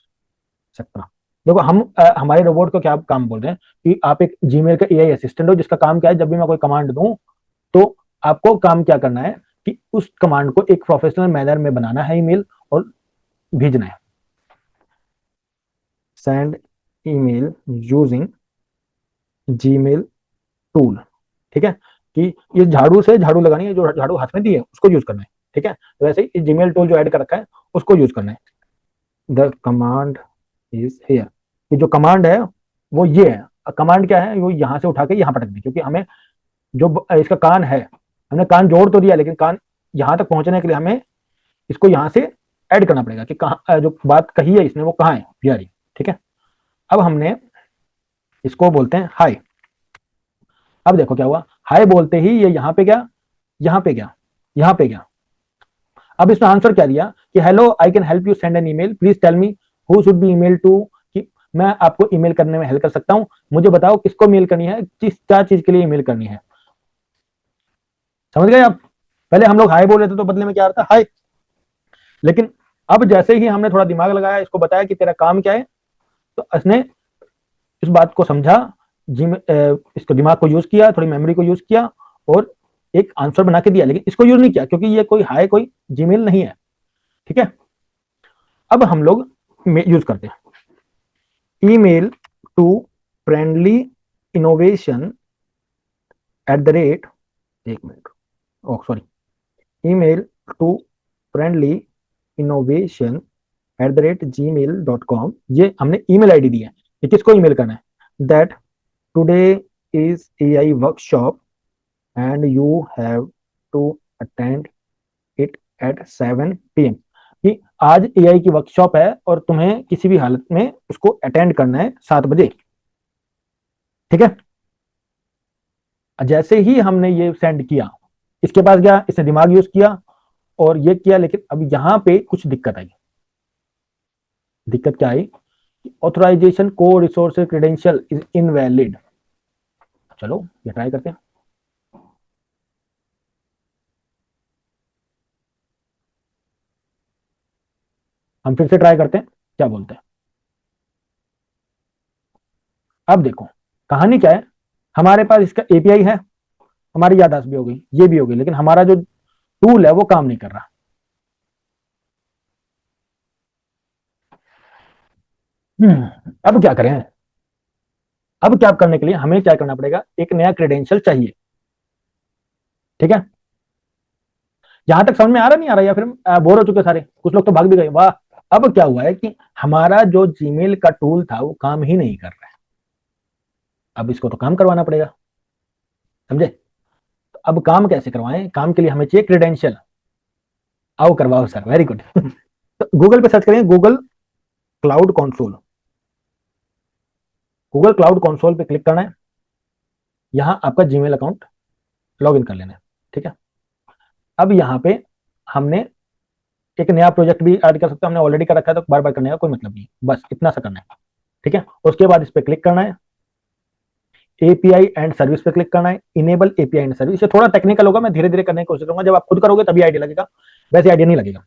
Speaker 1: etc. देखो हम हमारे रोबोट को क्या काम बोल रहे हैं कि आप एक जीमेल का एआई असिस्टेंट हो, जिसका काम क्या है, जब भी मैं कोई कमांड दूं तो आपको काम क्या करना है कि उस कमांड को एक प्रोफेशनल मैनर में बनाना है ईमेल और भेजना है। Send email using Gmail tool, ठीक है। कि ये झाड़ू से झाड़ू लगानी है, जो झाड़ू हाथ में दी है उसको यूज करना है, ठीक है। तो वैसे ही जीमेल टूल जो ऐड कर रखा है उसको यूज करना है। द कमांड इज हियर, कि जो कमांड है वो ये है। कमांड क्या है, वो यहां से उठा के यहां पटक दी, क्योंकि हमें जो इसका कान है, हमने कान जोड़ तो दिया, लेकिन कान यहां तक पहुंचने के लिए हमें इसको यहां से ऐड करना पड़ेगा कि कहां जो बात कही है इसने वो कहां है, हियरिंग, ठीक है। अब हमने इसको बोलते हैं हाय। अब देखो क्या हुआ, हाय बोलते ही ये यहां पे गया, यहां पे गया, यहां पे गया। अब इसने आंसर क्या दिया कि hello I can help you send an email, please tell me who should be email to, कि मैं आपको ईमेल करने में हेल्प कर सकता हूं, मुझे बताओ किसको मेल करनी है, किस क्या चीज के लिए ईमेल करनी है। समझ गए आप? पहले हम लोग हाय बोल रहे थे तो बदले में क्या आता हाय, लेकिन अब जैसे ही हमने थोड़ा दिमाग लगाया, इसको बताया कि तेरा काम क्या है, तो इसने इस बात को समझा, इसको दिमाग को यूज किया, थोड़ी मेमोरी को यूज किया और एक आंसर बना के दिया। लेकिन इसको यूज नहीं किया क्योंकि ये कोई हाय कोई जीमेल नहीं है। ठीक है, अब हम लोग यूज करते हैं email to friendly innovation at the rate, एक minute, oh sorry, email to friendly innovation at the rate gmail.com। ये हमने ईमेल आईडी दी है, ये किसको ईमेल करना है, that today is AI workshop and you have to attend it at 7 PM, कि आज AI की वर्कशॉप है और तुम्हें किसी भी हालत में उसको अटेंड करना है 7 बजे। ठीक है, जैसे ही हमने ये सेंड किया, इसके पास गया, इसने दिमाग यूज किया और ये किया, लेकिन अब यहां पे कुछ दिक्कत आई। दिक्कत क्या आई, ऑथराइजेशन को रिसोर्स क्रेडेंशियल इज इनवैलिड। चलो ये ट्राई करते हैं। हम फिर से ट्राई करते हैं, क्या बोलते हैं। अब देखो कहानी क्या है, हमारे पास इसका एपीआई है, हमारी याददाश्त भी हो गई, ये भी हो गई, लेकिन हमारा जो टूल है वो काम नहीं कर रहा। अब क्या करें, अब क्या करने के लिए हमें क्या करना पड़ेगा, एक नया क्रेडेंशियल चाहिए। ठीक है, यहां तक समझ में आ रहा नहीं आ रहा, या फिर बोर हो चुके सारे, कुछ लोग तो भाग भी गए, वाह। अब क्या हुआ है कि हमारा जो जीमेल का टूल था वो काम ही नहीं कर रहा है, अब इसको तो काम करवाना पड़ेगा। समझे? तो अब काम कैसे करवाएं, काम के लिए हमें चाहिए क्रेडेंशियल। आओ करवाओ सर, वेरी गुड। तो गूगल पे सर्च करेंगे, Google cloud console. Google cloud console पे क्लिक करना है, यहां आपका जीमेल अकाउंट लॉग इन कर लेना है। ठीक है, अब यहाँ पे हमने एक नया प्रोजेक्ट भी ऐड कर सकते हैं, हमने ऑलरेडी कर रखा है तो बार बार करने का कोई मतलब नहीं, बस इतना सा करना है। ठीक है, उसके बाद इस पर क्लिक करना है, एपीआई एंड सर्विस पे क्लिक करना है, इनेबल एपीआई एंड सर्विस। ये थोड़ा टेक्निकल होगा, मैं धीरे धीरे करने की कोशिश करूंगा, जब आप खुद करोगे तभी आइडिया लगेगा, वैसे आइडिया नहीं लगेगा।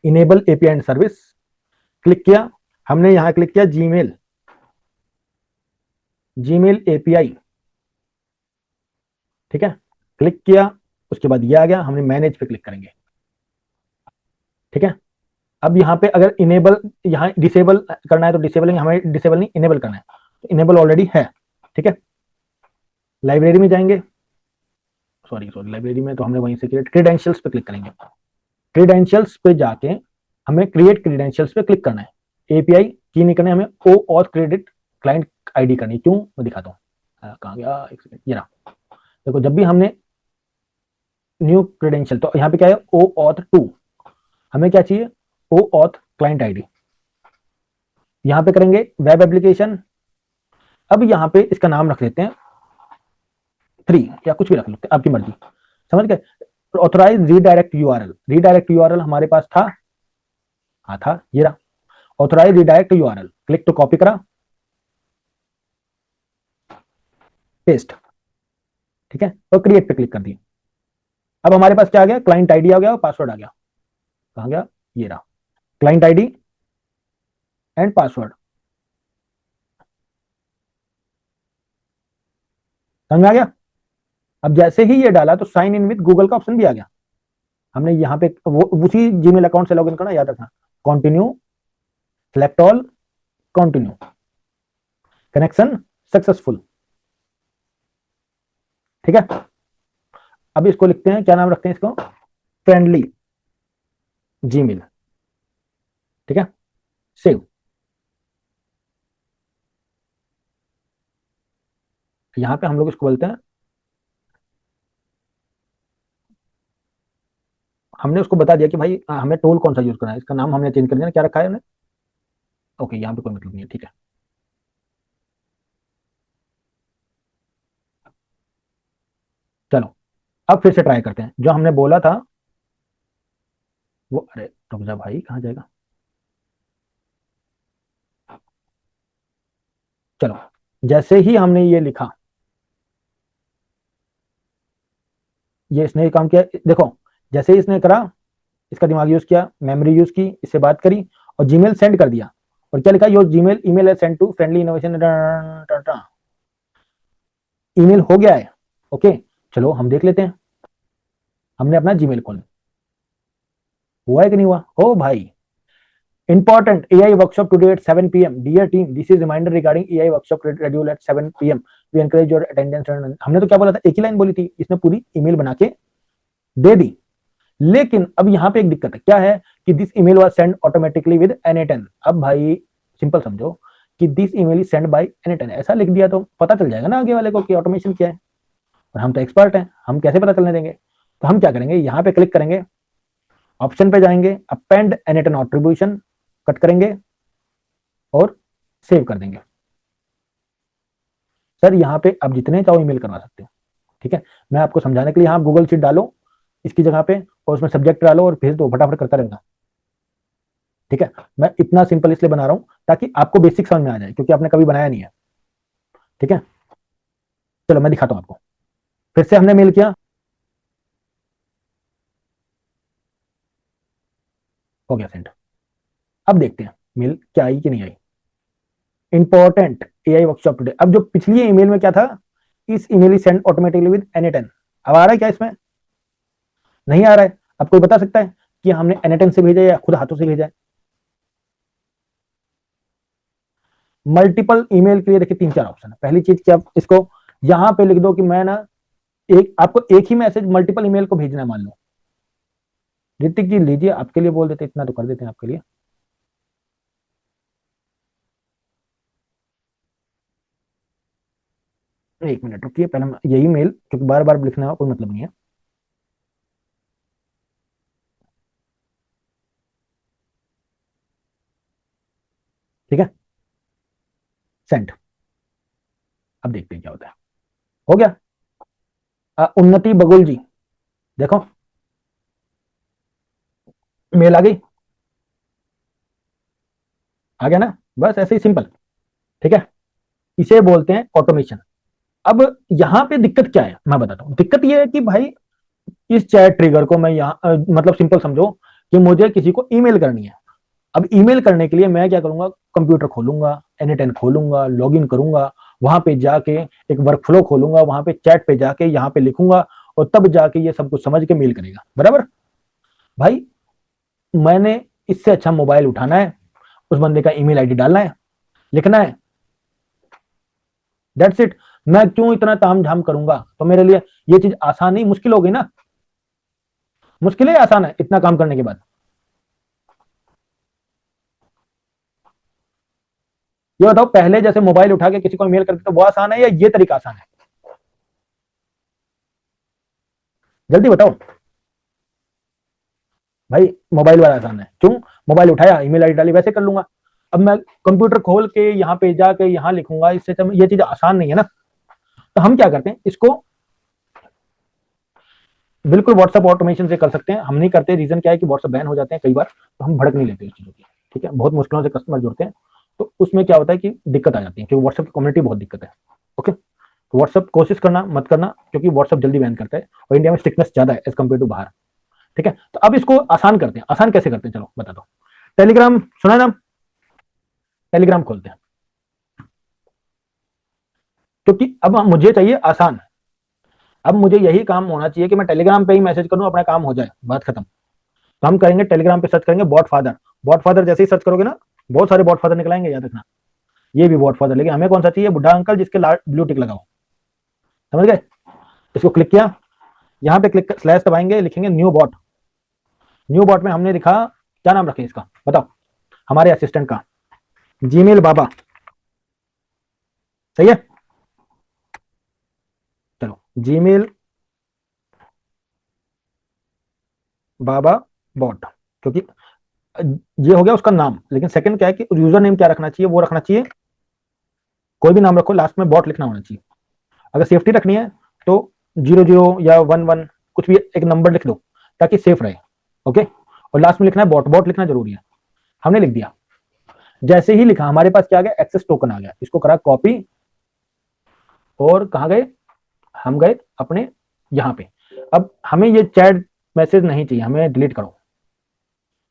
Speaker 1: Enable API and service click किया, हमने यहां क्लिक किया जीमेल, जीमेल एपीआई। ठीक है, क्लिक किया, उसके बाद ये आ गया, हमने मैनेज पे क्लिक करेंगे। ठीक है, अब यहाँ पे अगर इनेबल, यहाँ डिसेबल करना है तो डिसेबल, हमें डिसेबल नहीं इनेबल करना है, तो इनेबल ऑलरेडी है। ठीक है, लाइब्रेरी में जाएंगे, सॉरी सॉरी, लाइब्रेरी में तो हमने वहीं से क्रिएट, क्रीडेंशियल्स पे क्लिक करेंगे। क्रीडेंशियल्स पे जाके हमें क्रिएट क्रीडेंशियल्स पे क्लिक करना है, एपीआई की नहीं करना है, हमें OAuth credit client ID करनी है। क्यों, मैं दिखाता हूँ, कहाँ गया, एक सेकंड, ये रहा। देखो जब भी हमने न्यू क्रीडेंशियल, तो यहाँ पे क्या है, ओ ऑथ 2, हमें क्या चाहिए, ओ ऑथ क्लाइंट आईडी। यहाँ पे करेंगे वेब एप्लीकेशन, अब यहाँ पे इसका नाम रख लेते हैं 3 या कुछ भी रख लेते हैं, आपकी मर्जी। समझ गए? Authorise redirect URL, redirect URL हमारे पास था, हाँ था, ये रहा, authorise redirect URL, click to copy करा, पेस्ट। ठीक है, और क्रिएट पे क्लिक कर दिया। अब हमारे पास क्या आ गया, क्लाइंट आईडी आ गया और पासवर्ड आ गया, कहाँ गया, ये रहा, क्लाइंट आईडी एंड पासवर्ड। समझ में आ गया? अब जैसे ही ये डाला तो साइन इन विद गूगल का ऑप्शन भी आ गया। हमने यहाँ पे वो उसी जीमेल अकाउंट से लॉगिन करना, याद रखना, continue, select all, continue, connection successful. ठीक है, अब इसको लिखते हैं, क्या नाम रखते हैं इसको, फ्रेंडली जीमेल। ठीक है, सेव। यहां पे हम लोग इसको बोलते हैं, हमने उसको बता दिया कि भाई हमें टूल कौन सा यूज करना है, इसका नाम हमने चेंज कर दिया, क्या रखा है हमने, ओके, यहाँ पे कोई मतलब नहीं है। ठीक है, चलो अब फिर से ट्राई करते हैं, जो हमने बोला था वो, अरे रुक जा भाई, कहाँ जाएगा। चलो, जैसे ही हमने ये लिखा, ये इसने काम किया, देखो, जैसे ही इसने करा, इसका दिमाग यूज किया, मेमोरी यूज की, इससे बात करी और जीमेल सेंड कर दिया। और क्या लिखा, योर जीमेल ईमेल है send to friendly innovation, email हो गया है। ओके, चलो हम देख लेते हैं। हमने अपना जीमेल खोला, हुआ है कि नहीं हुआ। ओ भाई, important AI workshop today at 7 PM, dear team this is reminder regarding AI workshop schedule at 7 PM, we encourage your attendance. हमने तो क्या बोला था, एक ही लाइन बोली थी, इसने पूरी ईमेल बना के दे दी। लेकिन अब यहाँ पे एक दिक्कत है, क्या है कि this email was send automatically with N8N। अब भाई सिंपल समझो कि this email is send by N8N, ऐसा लिख दिया तो पता चल जाएगा ना आगे वाले को कि ऑटोमेशन क्या है। और हम तो एक्सपर्ट हैं, हम कैसे पता चलने देंगे। तो हम क्या करेंगे, यहाँ पे क्लिक करेंगे, ऑप्शन पे जाएंगे, अपेंड N8N एट्रीब्यूशन, कट करेंगे और सेव कर देंगे। सर यहाँ पे आप जितने चाहो ईमेल करवा सकते हो, ठीक है। मैं आपको समझाने के लिए, यहाँ गूगल शीट डालो इसकी जगह पे और उसमें सब्जेक्ट डालो और भेज दो, फटाफट करता रहेगा, ठीक है। मैं इतना सिंपल इसलिए बना रहा हूं ताकि आपको बेसिक समझ में आ जाए, क्योंकि आपने कभी बनाया नहीं है, ठीक है। चलो मैं दिखाता हूं आपको। फिर से हमने मेल किया, हो गया सेंड। अब देखते हैं मेल क्या आई कि नहीं आई। इंपॉर्टेंट एआई वर्कशॉप टुडे, अब जो पिछली ईमेल में क्या था, इस email is send automatically with N8N, अब आ रहा है क्या इसमें, नहीं आ रहा है। अब कोई बता सकता है कि हमने N8N से भेजा या खुद हाथों से भेजा है। मल्टीपल ईमेल के लिए देखिए 3-4 ऑप्शन है। पहली चीज क्या, इसको यहां पे लिख दो कि मैं ना, एक आपको एक ही मैसेज मल्टीपल ईमेल को भेजना है, मान लो। ऋतिक जी लीजिए, आपके लिए बोल देते, इतना तो कर देते हैं आपके लिए। एक मिनट रुकिए, पहले यही मेल, क्योंकि बार बार लिखने का कोई मतलब नहीं है। ठीक है, सेंड। अब देखते हैं क्या होता है। हो गया। उन्नति बगुल जी, देखो मेल आ गई, आ गया ना, बस ऐसे ही सिंपल, ठीक है। इसे बोलते हैं ऑटोमेशन। अब यहाँ पे दिक्कत क्या है मैं बताता हूँ। दिक्कत ये है कि भाई इस चैट ट्रिगर को मैं यहाँ मतलब सिंपल समझो कि मुझे किसी को ईमेल करनी है। अब ईमेल करने के लिए मैं क्या करूंगा, कंप्यूटर खोलूंगा, N8N खोलूंगा, लॉगिन करूंगा, वहां पे जाके एक वर्कफ्लो खोलूंगा, वहां पे चैट पे जाके यहाँ पे लिखूंगा और तब जाके ये सब कुछ समझ के मेल करेगा, बराबर। भाई मैंने इससे अच्छा मोबाइल उठाना है, उस बंदे का ईमेल आईडी डालना है, लिखना है, दैट्स इट। मैं क्यों इतना ताम झाम करूंगा, तो मेरे लिए ये चीज आसान नहीं, मुश्किल हो गई ना। मुश्किल है, आसान है इतना काम करने के बाद। ये बताओ, पहले जैसे मोबाइल उठा के किसी को ईमेल करते तो वो आसान है या ये तरीका आसान है, जल्दी बताओ। भाई मोबाइल वाला आसान है, क्यों, मोबाइल उठाया, ईमेल आईडी डाली, वैसे कर लूंगा। अब मैं कंप्यूटर खोल के यहाँ पे जाके यहाँ लिखूंगा, इससे तो ये चीज आसान नहीं है ना। तो हम क्या करते हैं, इसको बिल्कुल व्हाट्सएप ऑटोमेशन से कर सकते हैं। हम नहीं करते, रीजन क्या है कि व्हाट्सएप बैन हो जाते हैं कई बार, तो हम भड़क नहीं लेते इस चीजों की, ठीक है। बहुत मुश्किलों से कस्टमर जुड़ते हैं, तो उसमें क्या होता है कि दिक्कत आ जाती है, क्योंकि व्हाट्सएप की कम्युनिटी बहुत दिक्कत है। ओके, तो व्हाट्सएप कोशिश करना मत करना, क्योंकि व्हाट्सएप जल्दी बैन करता है और इंडिया में स्ट्रिक्टनेस ज्यादा है एज कम्पेयर टू बाहर, ठीक है। तो अब इसको आसान करते हैं, आसान कैसे करते हैं चलो बता दो। टेलीग्राम सुना है नाम, टेलीग्राम खोलते हैं, क्योंकि अब मुझे चाहिए आसान। अब मुझे यही काम होना चाहिए कि मैं टेलीग्राम पे ही मैसेज करूं, अपना काम हो जाए, बात खत्म। तो हम करेंगे टेलीग्राम पे सर्च करेंगे बॉट फादर। बॉट फादर जैसे ही सर्च करोगे ना, बहुत सारे बॉट फादर निकलाएंगे, याद रखना। ये भी बॉट फादर, लेकिन हमें कौन सा चाहिए, बुढ़ा अंकल जिसके ब्लू टिक लगाओ, समझ गए। इसको क्लिक किया, यहाँ पे क्लिक स्लैश दबाएंगे, लिखेंगे न्यू बॉट। न्यू बॉट में हमने लिखा, क्या नाम रखें इसका बताओ, हमारे असिस्टेंट का, जीमेल बाबा, सही है। चलो जीमेल बाबा बॉट, क्योंकि ये हो गया उसका नाम। लेकिन सेकंड क्या है कि यूजर नेम क्या रखना चाहिए, वो रखना चाहिए, कोई भी नाम रखो, लास्ट में बॉट लिखना होना चाहिए। अगर सेफ्टी रखनी है तो 00 या 11 कुछ भी एक नंबर लिख दो ताकि सेफ रहे, ओके। और लास्ट में लिखना है बॉट, बॉट लिखना जरूरी है। हमने लिख दिया, जैसे ही लिखा हमारे पास क्या आ गया, एक्सेस टोकन आ गया। इसको करा कॉपी और कहां गए, हम गए अपने यहां पे। अब हमें ये चैट मैसेज नहीं चाहिए, हमें डिलीट करो,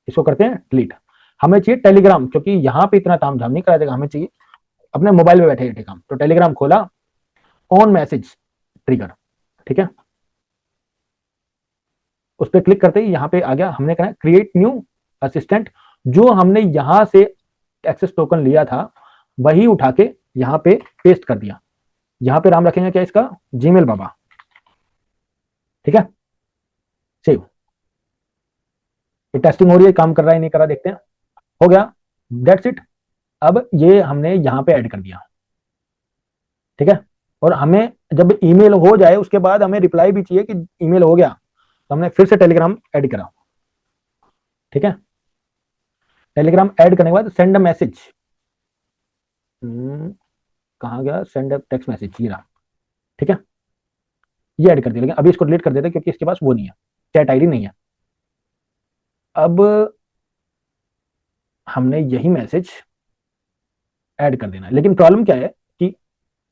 Speaker 1: इसको करते हैं डिलीट। हमें चाहिए टेलीग्राम, क्योंकि यहां पे इतना तामझाम नहीं करा देगा, हमें चाहिए अपने मोबाइल में बैठे बैठे काम। तो टेलीग्राम खोला, ऑन मैसेज ट्रिगर, ठीक है, उस पर क्लिक करते ही यहाँ पे आ गया। हमने कहा क्रिएट न्यू असिस्टेंट, जो हमने यहां से एक्सेस टोकन लिया था वही उठा के यहाँ पे पेस्ट कर दिया। यहाँ पे नाम रखेंगे क्या इसका, जीमेल बाबा, ठीक है, सेव। ये टेस्टिंग हो रही है, काम कर रहा है नहीं कर रहा, देखते हैं। हो गया, दैट्स इट। अब ये हमने यहाँ पे ऐड कर दिया, ठीक है। और हमें जब ईमेल हो जाए उसके बाद हमें रिप्लाई भी चाहिए कि ईमेल हो गया, तो हमने फिर से टेलीग्राम ऐड करा, ठीक है। टेलीग्राम ऐड करने के बाद सेंड अ मैसेज, कहाँ गया, सेंड अ टेक्स्ट मैसेज, ये रहा, ठीक है। ये ऐड कर दिया, लेकिन अभी इसको डिलीट कर देते क्योंकि इसके पास वो नहीं है, चैट आईडी नहीं है। अब हमने यही मैसेज ऐड कर देना है, लेकिन प्रॉब्लम क्या है कि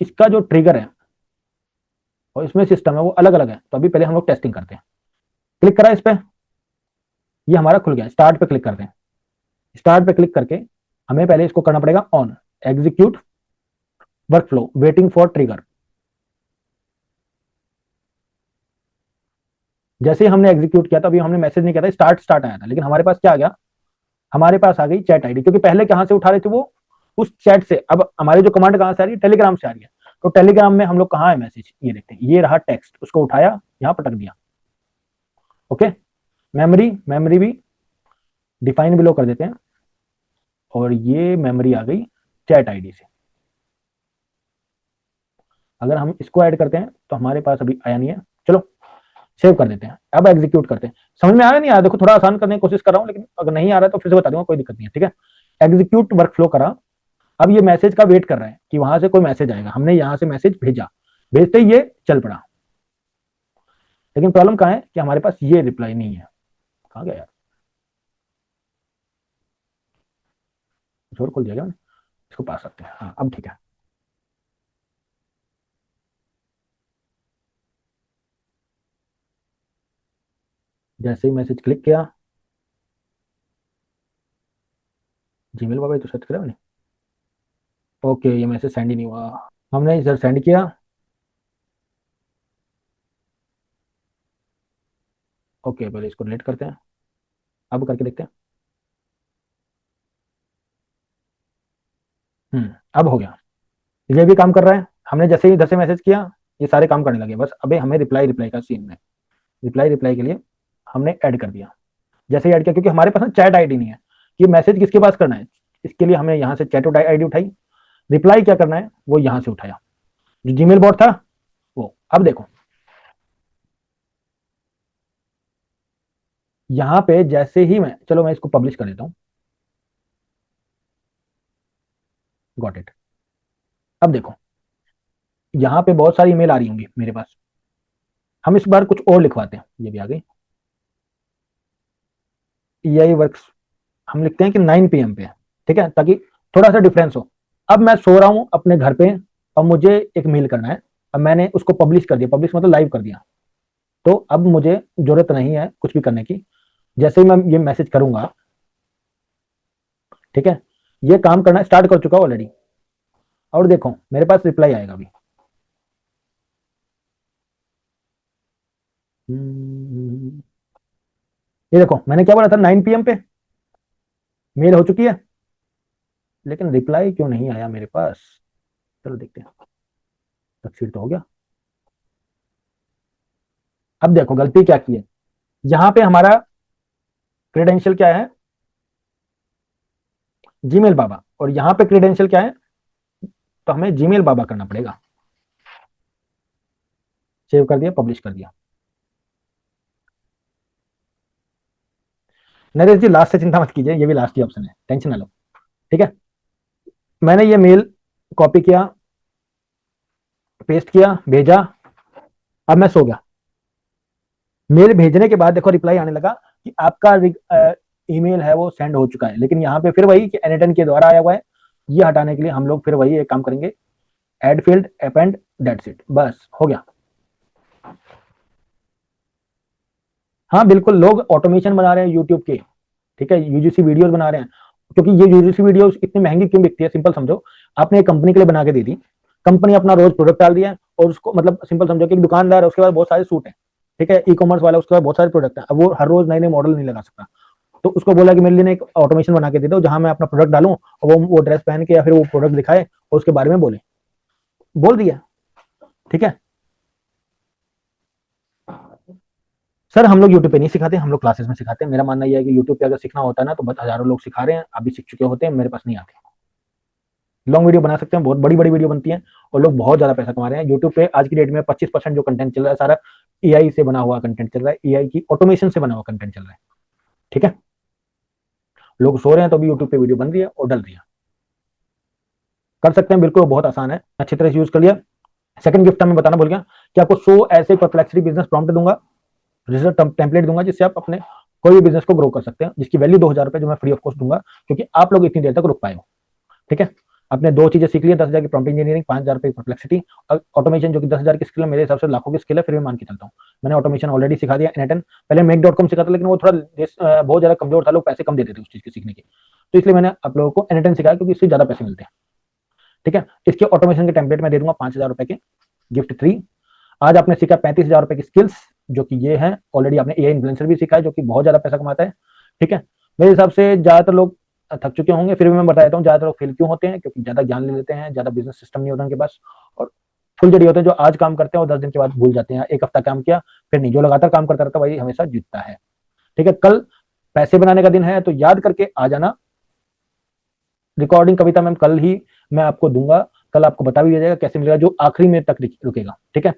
Speaker 1: इसका जो ट्रिगर है और इसमें सिस्टम है वो अलग अलग है। तो अभी पहले हम लोग टेस्टिंग करते हैं। क्लिक करा इस पे, ये हमारा खुल गया। स्टार्ट पे क्लिक करते हैं। स्टार्ट पे क्लिक करके हमें पहले इसको करना पड़ेगा on, execute workflow waiting for trigger. जैसे ही हमने एग्जीक्यूट किया था, अभी हमने मैसेज नहीं किया था, स्टार्ट स्टार्ट आया था, लेकिन हमारे पास क्या आ गया, हमारे पास आ गई चैट आईडी। क्योंकि पहले कहां से उठा रहे थे वो, उस चैट से। अब हमारी जो कमांड कहां से आ रही है, टेलीग्राम से आ रही है। तो टेलीग्राम में हम लोग कहां है मैसेज, ये देखते हैं, ये रहा टेक्स्ट, उसको उठाया यहां पटक दिया, ओके। मेमोरी, मेमोरी भी डिफाइन बिलो कर देते हैं, और ये मेमोरी आ गई चैट आईडी से। अगर हम इसको ऐड करते हैं तो हमारे पास अभी आया नहीं है, चलो सेव कर देते हैं। अब एग्जीक्यूट करते हैं। समझ में आया नहीं आया, देखो थोड़ा आसान करने की कोशिश कर रहा हूं, लेकिन अगर नहीं आ रहा है तो फिर से बता दूंगा, कोई दिक्कत नहीं है, ठीक है। एग्जीक्यूट वर्कफ्लो करा। अब ये मैसेज का वेट कर रहा है कि वहां से कोई मैसेज आएगा। हमने यहां से मैसेज भेजा, भेजते ही ये चल पड़ा। लेकिन प्रॉब्लम कहां है कि हमारे पास ये रिप्लाई नहीं है। कहां गया यार, जोर खोल दिया क्या मैंने, इसको पास सकते हैं, हाँ अब ठीक है। जैसे ही मैसेज क्लिक किया, जीमेल बाबा तो सर्च करा मैंने, ओके ये मैसेज सेंड ही नहीं हुआ। हमने इधर सेंड किया, ओके पहले इसको डिलीट करते हैं, अब करके देखते हैं। अब हो गया, ये भी काम कर रहा है। हमने जैसे ही इधर से मैसेज किया, ये सारे काम करने लगे। बस अबे हमें रिप्लाई, रिप्लाई का सीन है। रिप्लाई, रिप्लाई के लिए हमने ऐड कर दिया। जैसे ही ऐड किया, क्योंकि हमारे पास चैट आईडी नहीं है, ये मैसेज किसके पास करना है, इसके लिए हमने यहाँ से चैट आईडी उठाई। रिप्लाई क्या करना है वो यहाँ से उठाया, जो जीमेल बॉट था वो। अब देखो यहाँ पे जैसे ही मैं, चलो मैं इसको पब्लिश कर देता हूँ, गॉट इट। अब देखो यहाँ पे बहुत सारी ईमेल आ रही होंगी मेरे पास। हम इस बार कुछ और लिखवाते हैं, ये भी आ गई। EI वर्क्स हम लिखते हैं कि 9 PM पे है, ठीक है, ताकि थोड़ा सा डिफरेंस हो। अब मैं सो रहा हूं अपने घर पे और मुझे एक मेल करना है। अब मैंने उसको पब्लिश कर दिया, पब्लिश मतलब लाइव कर दिया। तो अब मुझे जरूरत नहीं है कुछ भी करने की। जैसे ही मैं ये मैसेज करूंगा, ठीक है, ये काम करना स्टार्ट कर चुका ऑलरेडी। और देखो मेरे पास रिप्लाई आएगा अभी। ये देखो मैंने क्या बोला था, 9 PM पे मेल हो चुकी है, लेकिन रिप्लाई क्यों नहीं आया मेरे पास। चलो देखते हैं, सक्सीड तो हो गया। अब देखो गलती क्या की है, यहां पे हमारा क्रेडेंशियल क्या है, जीमेल बाबा, और यहां पे क्रेडेंशियल क्या है, तो हमें जीमेल बाबा करना पड़ेगा। सेव कर दिया, पब्लिश कर दिया। नरेश जी लास्ट से चिंता मत कीजिए, ये भी लास्ट ही ऑप्शन है, टेंशन ना लो, ठीक है। मैंने ये मेल कॉपी किया, पेस्ट किया, भेजा। अब मैं सो गया। मेल भेजने के बाद देखो रिप्लाई आने लगा, कि आपका ईमेल है वो सेंड हो चुका है, लेकिन यहाँ पे फिर वही कि N10 के द्वारा आया हुआ है, ये हटाने के लिए हम लोग फिर वही एक काम करेंगे, add field append, that's it, बस हो गया। हाँ बिल्कुल, लोग ऑटोमेशन बना रहे हैं यूट्यूब के, ठीक है, यूजीसी वीडियोस बना रहे हैं, क्योंकि ये यूजीसी वीडियोस इतनी महंगी क्यों बिकती है, सिंपल समझो, आपने एक कंपनी के लिए बना के दी थी, कंपनी अपना रोज प्रोडक्ट डाल दिया और उसको, मतलब सिंपल समझो कि एक दुकानदार है, उसके पास बहुत सारे सूट हैं, ठीक है, ई कॉमर्स वाला, उसके पास बहुत सारे प्रोडक्ट है, अब वो हर रोज नए नए मॉडल नहीं लगा सकता, तो उसको बोला कि मेरे लिए एक ऑटोमेशन बना के दे दो जहां मैं अपना प्रोडक्ट डालूं और वो ड्रेस पहन के या फिर वो प्रोडक्ट दिखाए और उसके बारे में बोले, बोल दिया, ठीक है। सर हम लोग यूट्यूब पे नहीं सिखाते, हम लोग क्लासेस में सिखाते हैं। मेरा मानना यह है कि यूट्यूब पे अगर सीखना होता है ना तो बस हजारों लोग सिखा रहे हैं, अभी सीख चुके होते हैं, मेरे पास नहीं आते। लॉन्ग वीडियो बना सकते हैं, बहुत बड़ी बड़ी वीडियो बनती है और लोग बहुत ज्यादा पैसा कमा रहे हैं यूट्यूब पे। आज की डेट में 25% जो कंटेंट चल रहा है सारा एआई से बना हुआ कंटेंट चल रहा है, एआई की ऑटोमेशन से बना हुआ कंटेंट चल रहा है, ठीक है। लोग सो रहे हैं तो भी यूट्यूब पे वीडियो बन रही है और डल रही है, कर सकते हैं बिल्कुल, बहुत आसान है, अच्छी तरह से यूज कर लिया। सेकंड गिफ्ट मैं बताना भूल गया कि आपको 100 ऐसे परप्लेक्सिटी बिजनेस प्रॉम्प्ट दूंगा, रिजल्ट टेम्पलेट दूंगा, जिससे आप अपने कोई भी बिजनेस को ग्रो कर सकते हैं, जिसकी वैल्यू 2000 रुपए, जो मैं फ्री ऑफ कॉस्ट दूंगा, क्योंकि आप लोग इतनी देर तक रुक पाए हो, ठीक है। आपने दो चीजें सीख ली, 10,000 की प्रॉम्प्ट इंजीनियरिंग, 5,000 रुपए परप्लेक्सिटी और ऑटोमेशन, जो कि 10,000 की स्किल है, मेरे हिसाब से लाखों की स्किल है, फिर मैं मान के चलता हूँ। मैंने ऑटोमेशन ऑलरेडी सिखा दिया N10, पहले make.com सिखा था, लेकिन वो थोड़ा बहुत ज्यादा कमजोर था, लोग पैसे कम देते थे उस चीज के सीखने के, तो इसलिए मैंने आप लोगों को N10 सिखाया, क्योंकि इससे ज्यादा पैसे मिलते हैं, ठीक है। इसके ऑटोमेशन के टेम्पलेट मैं दे दूंगा 5,000 रुपए के, गिफ्ट 3। आज आपने सीखा 35,000 रुपए की स्किल्स, जो कि ये है, ऑलरेडी आपने एआई इन्फ्लुएंसर भी सीखा है, जो कि बहुत ज्यादा पैसा कमाता है, ठीक है। मेरे हिसाब से ज्यादातर लोग थक चुके होंगे, फिर भी मैं बता देता हूँ ज्यादातर लोग फेल क्यों होते हैं, क्योंकि ज्यादा ज्ञान ले लेते हैं, ज्यादा बिजनेस सिस्टम नहीं होता उनके पास, और फुलझड़ी होते हैं जो आज काम करते हैं और 10 दिन के बाद भूल जाते हैं, एक हफ्ता काम किया फिर नहीं, जो लगातार काम करता रहता है वही हमेशा जीतता है, ठीक है। कल पैसे बनाने का दिन है, तो याद करके आ जाना। रिकॉर्डिंग कविता मैम कल ही मैं आपको दूंगा, कल आपको बता भी दिया जाएगा कैसे मिलेगा, जो आखिरी मिनट तक रुकेगा, ठीक है,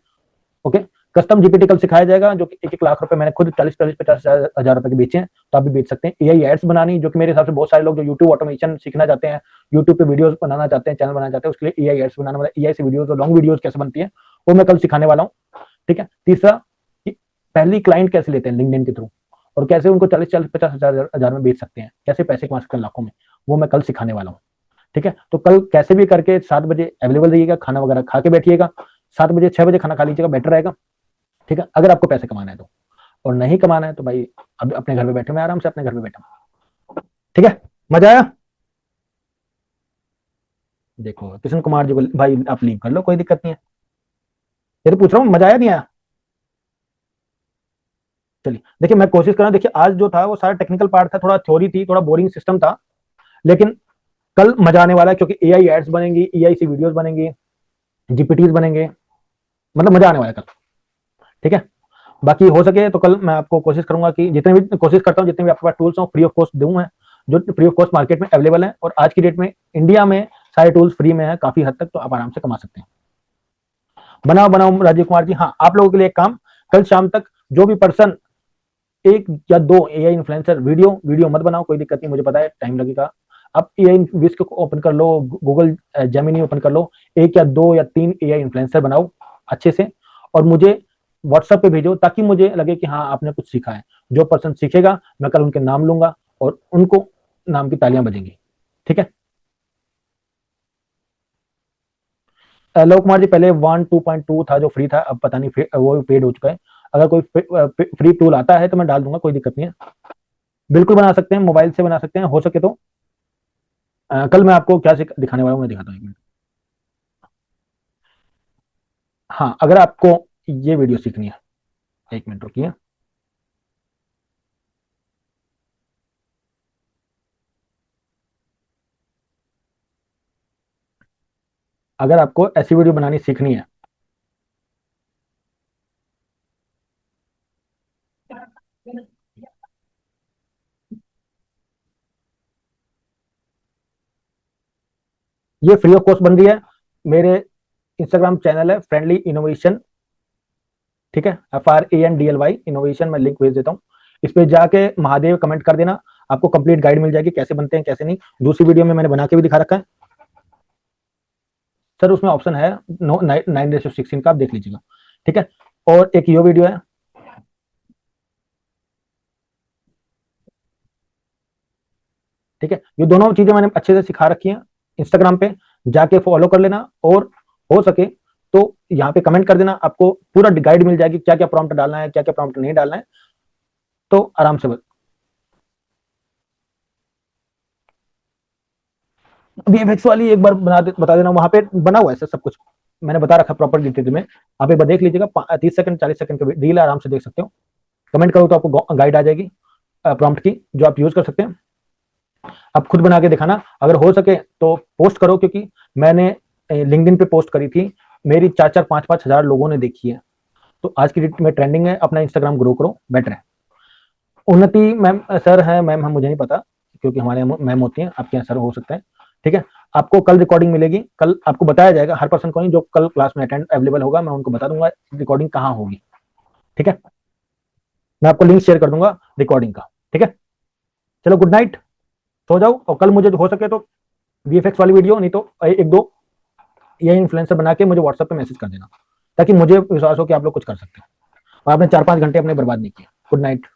Speaker 1: ओके। कस्टम जीपीटी कल सिखाया जाएगा, जो कि 1-1 लाख रुपए मैंने खुद 40-50 रुपए के बेचे हैं, तो आप भी बेच सकते हैं। एआई एड्स बनानी, जो कि मेरे हिसाब से बहुत सारे लोग जो यूट्यूब ऑटोमेशन सीखना चाहते हैं, यूट्यूब पे वीडियोस बनाना चाहते हैं, चैनल बनाना चाहते हैं, उसके लिए एआई एड्स बनाना, मतलब एआई से वीडियोस और लॉन्ग वीडियोस कैसे बनती है, वो मैं कल सिखाने वाला हूँ, ठीक है। तीसरा, कि पहली क्लाइंट कैसे लेते हैं लिंक्डइन के थ्रू, और कैसे उनको 40-50 हजार में बेच सकते हैं, कैसे पैसे कमा सकते हैं लाखों में, वो मैं कल सिखाने वाला हूँ, ठीक है। तो कल कैसे भी करके 7 बजे अवेलेबल रहिएगा, खाना वगैरह खा के बैठिएगा, 7 बजे 6 बजे खाना खा लीजिएगा, बेटर रहेगा, ठीक है, अगर आपको पैसे कमाना है तो। और नहीं कमाना है तो भाई अब अपने घर पे बैठे, मैं आराम से अपने घर पे बैठा, ठीक है। मजा आया? देखो किशन कुमार जी बोले भाई आप लीव कर लो, कोई दिक्कत नहीं है, ये तो पूछ रहा हूँ मजा आया नहीं आया। चलिए देखिए, मैं कोशिश कर रहा हूँ, देखिए आज जो था वो सारा टेक्निकल पार्ट था, थोड़ा थ्योरी थी, थोड़ा बोरिंग सिस्टम था, लेकिन कल मजा आने वाला है, क्योंकि एआई एड्स बनेंगी, एआई सी वीडियोस बनेंगी, जीपीटीज बनेंगे, मतलब मजा आने वाला है कल, ठीक है। बाकी हो सके तो कल मैं आपको कोशिश करूंगा कि जितने भी, कोशिश करता हूँ जितने भी आपके पास टूल्स हो फ्री ऑफ कॉस्ट दूं मैं, जो फ्री ऑफ कॉस्ट मार्केट में अवेलेबल है, और आज की डेट में इंडिया में सारे टूल्स फ्री में है काफी हद तक, तो आप आराम से कमा सकते हैं। बनाओ बनाओ राजीव कुमार जी, हाँ आप लोगों के लिए एक काम, कल शाम तक जो भी पर्सन 1 या 2 एआई इन्फ्लुएंसर वीडियो वीडियो मत बनाओ, कोई दिक्कत नहीं, मुझे पता है टाइम लगेगा, आप एआई विस्क को ओपन कर लो, गूगल जेमिनी ओपन कर लो, 1 या 2 या 3 एआई इन्फ्लुएंसर बनाओ अच्छे से, और मुझे व्हाट्सएप पे भेजो, ताकि मुझे लगे कि हाँ आपने कुछ सीखा है। जो पर्सन सीखेगा मैं कल उनके नाम लूंगा और उनको नाम की तालियां बजेंगी, ठीक है। लव कुमार जी पहले 1 2.2 था जो फ्री था, अब पता नहीं वो पेड हो चुका है, अगर कोई फ्री टूल आता है तो मैं डाल दूंगा, कोई दिक्कत नहीं है, बिल्कुल बना सकते हैं, मोबाइल से बना सकते हैं, हो सके तो कल मैं आपको क्या दिखाने वाला हूँ मैं दिखाता हूँ, 1 मिनट। हाँ अगर आपको ये वीडियो सीखनी है, 1 मिनट रुकिए, अगर आपको ऐसी वीडियो बनानी सीखनी है, ये फ्री ऑफ कॉस्ट बन रही है, मेरे इंस्टाग्राम चैनल है फ्रेंडली इनोवेशन, ठीक है, FRANDLY इनोवेशन, मैं लिंक भेज देता हूँ, इस पे जाके महादेव कमेंट कर देना, आपको कंप्लीट गाइड मिल जाएगी कैसे बनते हैं कैसे नहीं। दूसरी वीडियो में मैंने बना के भी दिखा रखा है सर, उसमें ऑप्शन है 9:16 का, आप देख लीजिएगा, ठीक है। और एक ये वीडियो है, ठीक है, ये दोनों चीजें मैंने अच्छे से सिखा रखी हैं। इंस्टाग्राम पे जाके फॉलो कर लेना, और हो सके तो यहाँ पे कमेंट कर देना, आपको पूरा गाइड मिल जाएगी क्या क्या प्रॉम्प्ट डालना है, क्या क्या प्रॉम्प्ट नहीं डालना है, तो आराम से वीएफएक्स वाली एक बार बता देना, वहां पे बना हुआ है सर सब कुछ, मैंने बता रखा प्रॉपर डिटेल में, आप एक बार देख लीजिएगा, 30 सेकंड 40 सेकंड का रील आराम से देख सकते हो। कमेंट करो तो आपको गाइड आ जाएगी प्रॉम्प्ट की, जो आप यूज कर सकते हैं। आप खुद बना के दिखाना, अगर हो सके तो पोस्ट करो, क्योंकि मैंने लिंक्डइन पे पोस्ट करी थी, मेरी 4-4 5-5 हजार लोगों ने देखी है। तो आज की डेट में ट्रेंडिंग है, अपना इंस्टाग्राम ग्रो करो, बेटर है। उन्नति मैम सर है, मैम हम मुझे नहीं पता, क्योंकि हमारे यहाँ मैम होती हैं, आपके यहाँ सर हो सकते हैं। ठीक है, आपको कल रिकॉर्डिंग मिलेगी, कल आपको बताया जाएगा, हर पर्सन को नहीं, जो कल क्लास में अटेंड अवेलेबल होगा मैं उनको बता दूंगा रिकॉर्डिंग कहाँ होगी। ठीक है, मैं आपको लिंक शेयर कर दूंगा रिकॉर्डिंग का। ठीक है, चलो गुड नाइट, सो जाओ, और कल मुझे हो सके तो वीएफएक्स वाली वीडियो, नहीं तो एक दो ये इन्फ्लुएंसर बना के मुझे व्हाट्सएप पे मैसेज कर देना, ताकि मुझे विश्वास हो कि आप लोग कुछ कर सकते हो, और आपने 4-5 घंटे अपने बर्बाद नहीं किए। Good night.